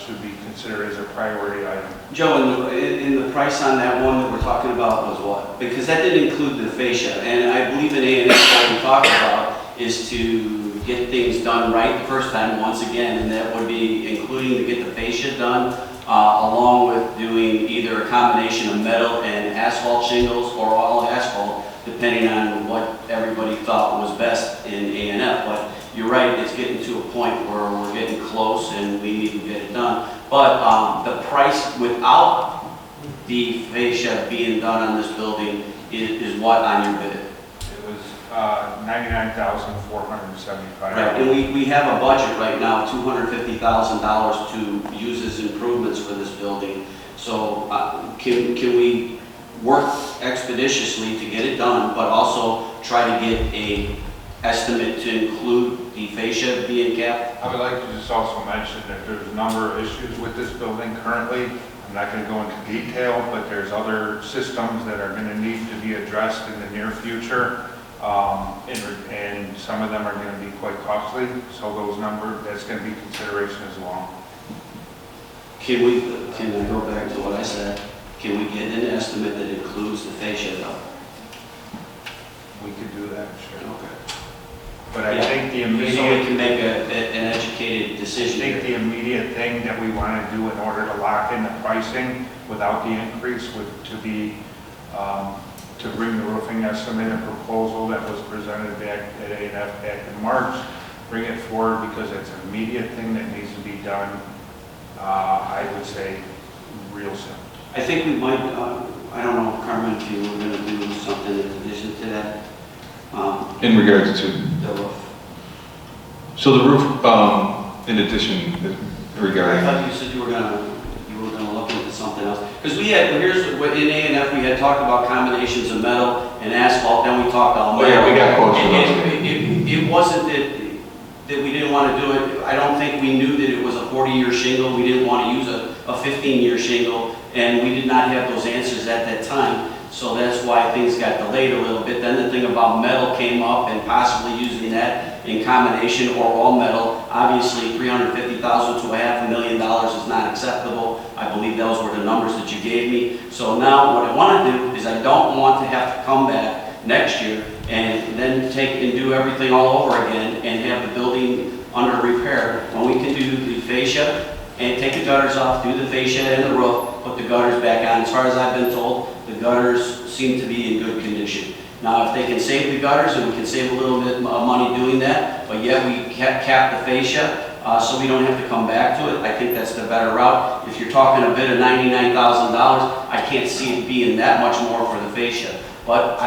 should be considered as a priority item. Joe, in the price on that one that we're talking about was what? Because that didn't include the fascia, and I believe in A&S what we talked about is to get things done right the first time, once again, and that would be including to get the fascia done, along with doing either a combination of metal and asphalt shingles or all asphalt, depending on what everybody thought was best in A&F. But you're right, it's getting to a point where we're getting close and we need to get it done. But the price without the fascia being done on this building is what on your bid? It was $99,475. Right, and we have a budget right now, $250,000 to use as improvements for this building. So can we work expeditiously to get it done, but also try to get a estimate to include the fascia being capped? I would like to just also mention that there's a number of issues with this building currently. I'm not going to go into detail, but there's other systems that are going to need to be addressed in the near future. And some of them are going to be quite costly, so those numbers, that's going to be consideration as well. Can I go back to what I said? Can we get an estimate that includes the fascia though? We could do that, sure. Okay. But I Yeah. think the So we immediate, can make an educated I decision think here. the immediate thing that we want to do in order to lock in the pricing without the increase would to be, to bring the roofing estimate and proposal that was presented back at A&F back in March, bring it forward because it's an immediate thing that needs to be done, I would say, real soon. I think we might, I don't know, Carmen, if you were going to do something in addition to that. In regards to, The roof. so the roof, in addition, I regarding, thought you said you were gonna look into something else. Because we had, here's, what in A&F, we had talked about combinations of metal and asphalt, then we talked all metal. Oh, yeah, we got quotes for those. It wasn't that we didn't want to do it. I don't think we knew that it was a 40-year shingle. We didn't want to use a 15-year shingle, and we did not have those answers at that time. So that's why things got delayed a little bit. Then the thing about metal came up and possibly using that in combination or all metal. Obviously, $350,000 to $500,000 is not acceptable. I believe those were the numbers that you gave me. So now what I want to do is I don't want to have to come back next year and then take and do everything all over again and have the building under repair when we can do the fascia and take the gutters off, do the fascia and the roof, put the gutters back on. As far as I've been told, the gutters seem to be in good condition. Now, if they can save the gutters, and we can save a little bit of money doing that, but yet we cap the fascia, so we don't have to come back to it, I think that's the better route. If you're talking a bid of $99,000, I can't see it being that much more for the fascia. But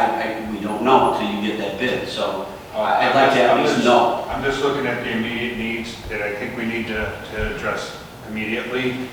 we don't know until you get that bid, so I'd like to at least know. I'm just looking at the immediate needs that I think we need to address immediately,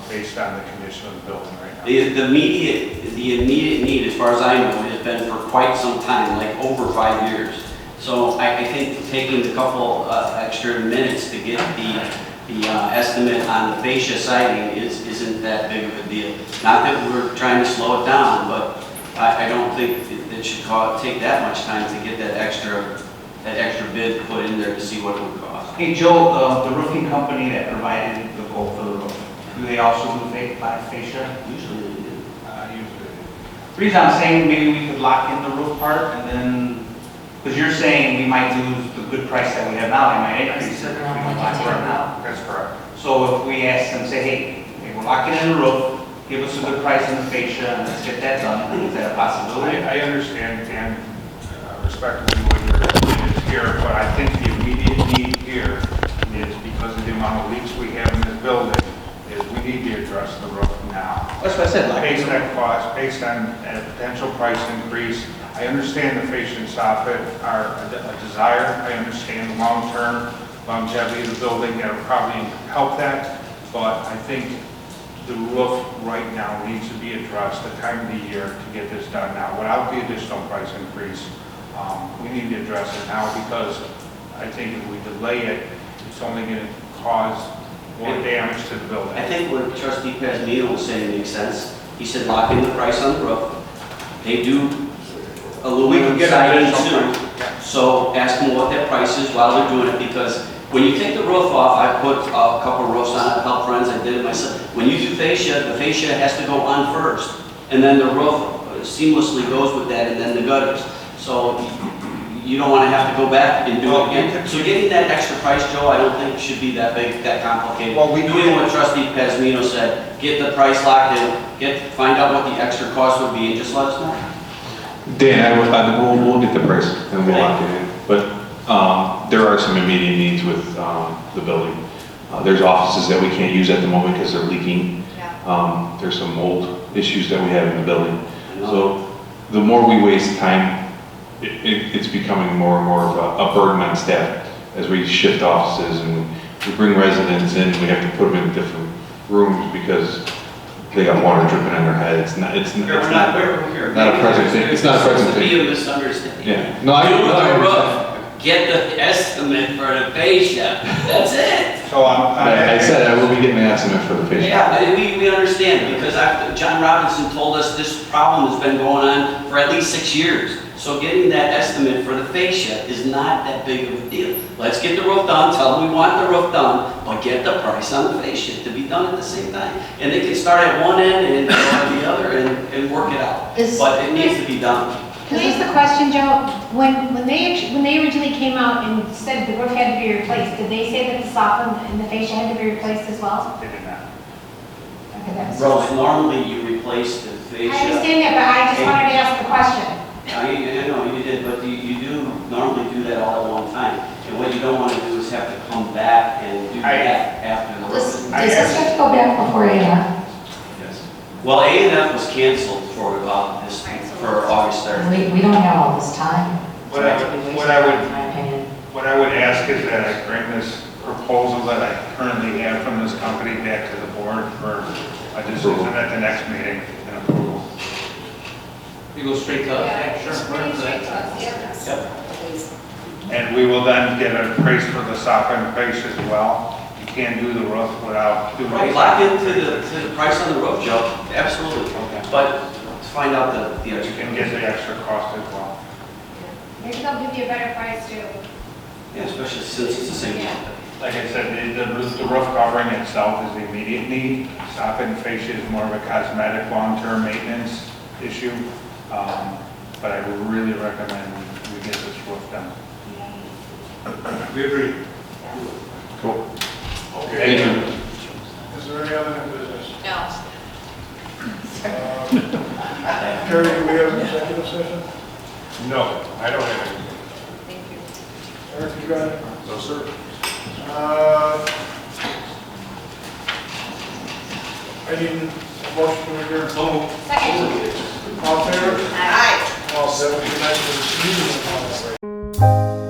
based on the condition of the building right now. The immediate need, as far as I know, has been for quite some time, like over 5 years. So I think taking a couple extra minutes to get the estimate on the fascia siding isn't that big of a deal. Not that we're trying to slow it down, but I don't think it should take that much time to get that extra bid put in there to see what it would cost. Hey, Joe, the roofing company that provided the quote for the roof, do they also do fascia? Usually they do. The reason I'm saying maybe we could lock in the roof part and then, because you're saying we might lose the good price that we have now, they might increase it if we don't lock it right now. That's correct. So if we ask them, say, hey, we're locking in the roof, give us a good price in the fascia and let's get that done, is that a possibility? I understand and respectfully what you're is here, but I think the immediate need here is because of the amount of leaks we have in this building, is we need to address the roof now. That's what I said, like. Based on cost, based on a potential price increase. I understand the fascia and soffit are a desire. I understand the long-term longevity of the building that will probably help that, but I think the roof right now needs to be addressed the time of the year to get this done now without the additional price increase. We need to address it now because I think if we delay it, it's only going to cause more damage to the building. I think what Trustee Pasmino was saying makes sense. He said lock in the price on the roof. They do aluminum siding too. So ask them what that price is while they're doing it, because when you take the roof off, I put a couple roofs on it, help friends, I did it myself. When you do fascia, the fascia has to go on first, and then the roof seamlessly goes with that, and then the gutters. So you don't want to have to go back and do it again. So getting that extra price, Joe, I don't think should be that big, that complicated. Doing what Trustee Pasmino said, get the price locked in, find out what the extra cost would be, and just let us know. Dan, we'll get the price and we'll lock it in. But there are some immediate needs with the building. There's offices that we can't use at the moment because they're leaking. There's some mold issues that we have in the building. So the more we waste time, it's becoming more and more of a burden on staff as we shift offices and we bring residents in. We have to put them in different rooms because they got water dripping on their head. It's not a present thing. It's not a present thing. It's a misunderstanding. Yeah. No, I get the estimate for the fascia. That's it. So I said I will be getting an estimate for the patient. Yeah, we understand, because John Robinson told us this problem has been going on for at least 6 years. So getting that estimate for the fascia is not that big of a deal. Let's get the roof done, tell them we want the roof done, but get the price on the fascia to be done at the same time. And they can start at one end and go on the other and work it out. But it needs to be done. Can I ask the question, Joe? When they originally came out and said the roof had to be replaced, did they say that the soffit and the fascia had to be replaced as well? They did not. Okay, that's. Rose, normally you replace the fascia. I understand that, but I just wanted to ask the question. I know you did, but you do normally do that all at one time. And what you don't want to do is have to come back and do that after the Does roof. this have to go back before A&R? Well, A&F was canceled for August 3rd. We don't have all this time. What I would ask is that I bring this proposal that I currently have from this company back to the board for a decision at the next meeting and approval. You go straight to, yeah, sure. Yep. And we will then get a price for the soffit and fascia as well. You can't do the roof without doing. Right, lock into the price on the roof, Joe, absolutely. But to find out the You extra. can get the extra cost as well. Maybe they'll give you a better price too. Yeah, especially since it's the same company. Like I said, the roof covering itself is the immediate need. Soffit and fascia is more of a cosmetic, long-term maintenance issue. But I would really recommend we get this roof done. We agree. Cool. Okay. Thank you. Is there any other business? No. Terry, do we have an executive session? No, I don't have anything. Thank you. Eric, you got it? No, sir. I need a motion to adjourn. Second. All in favor? Aye. All 7, good night to the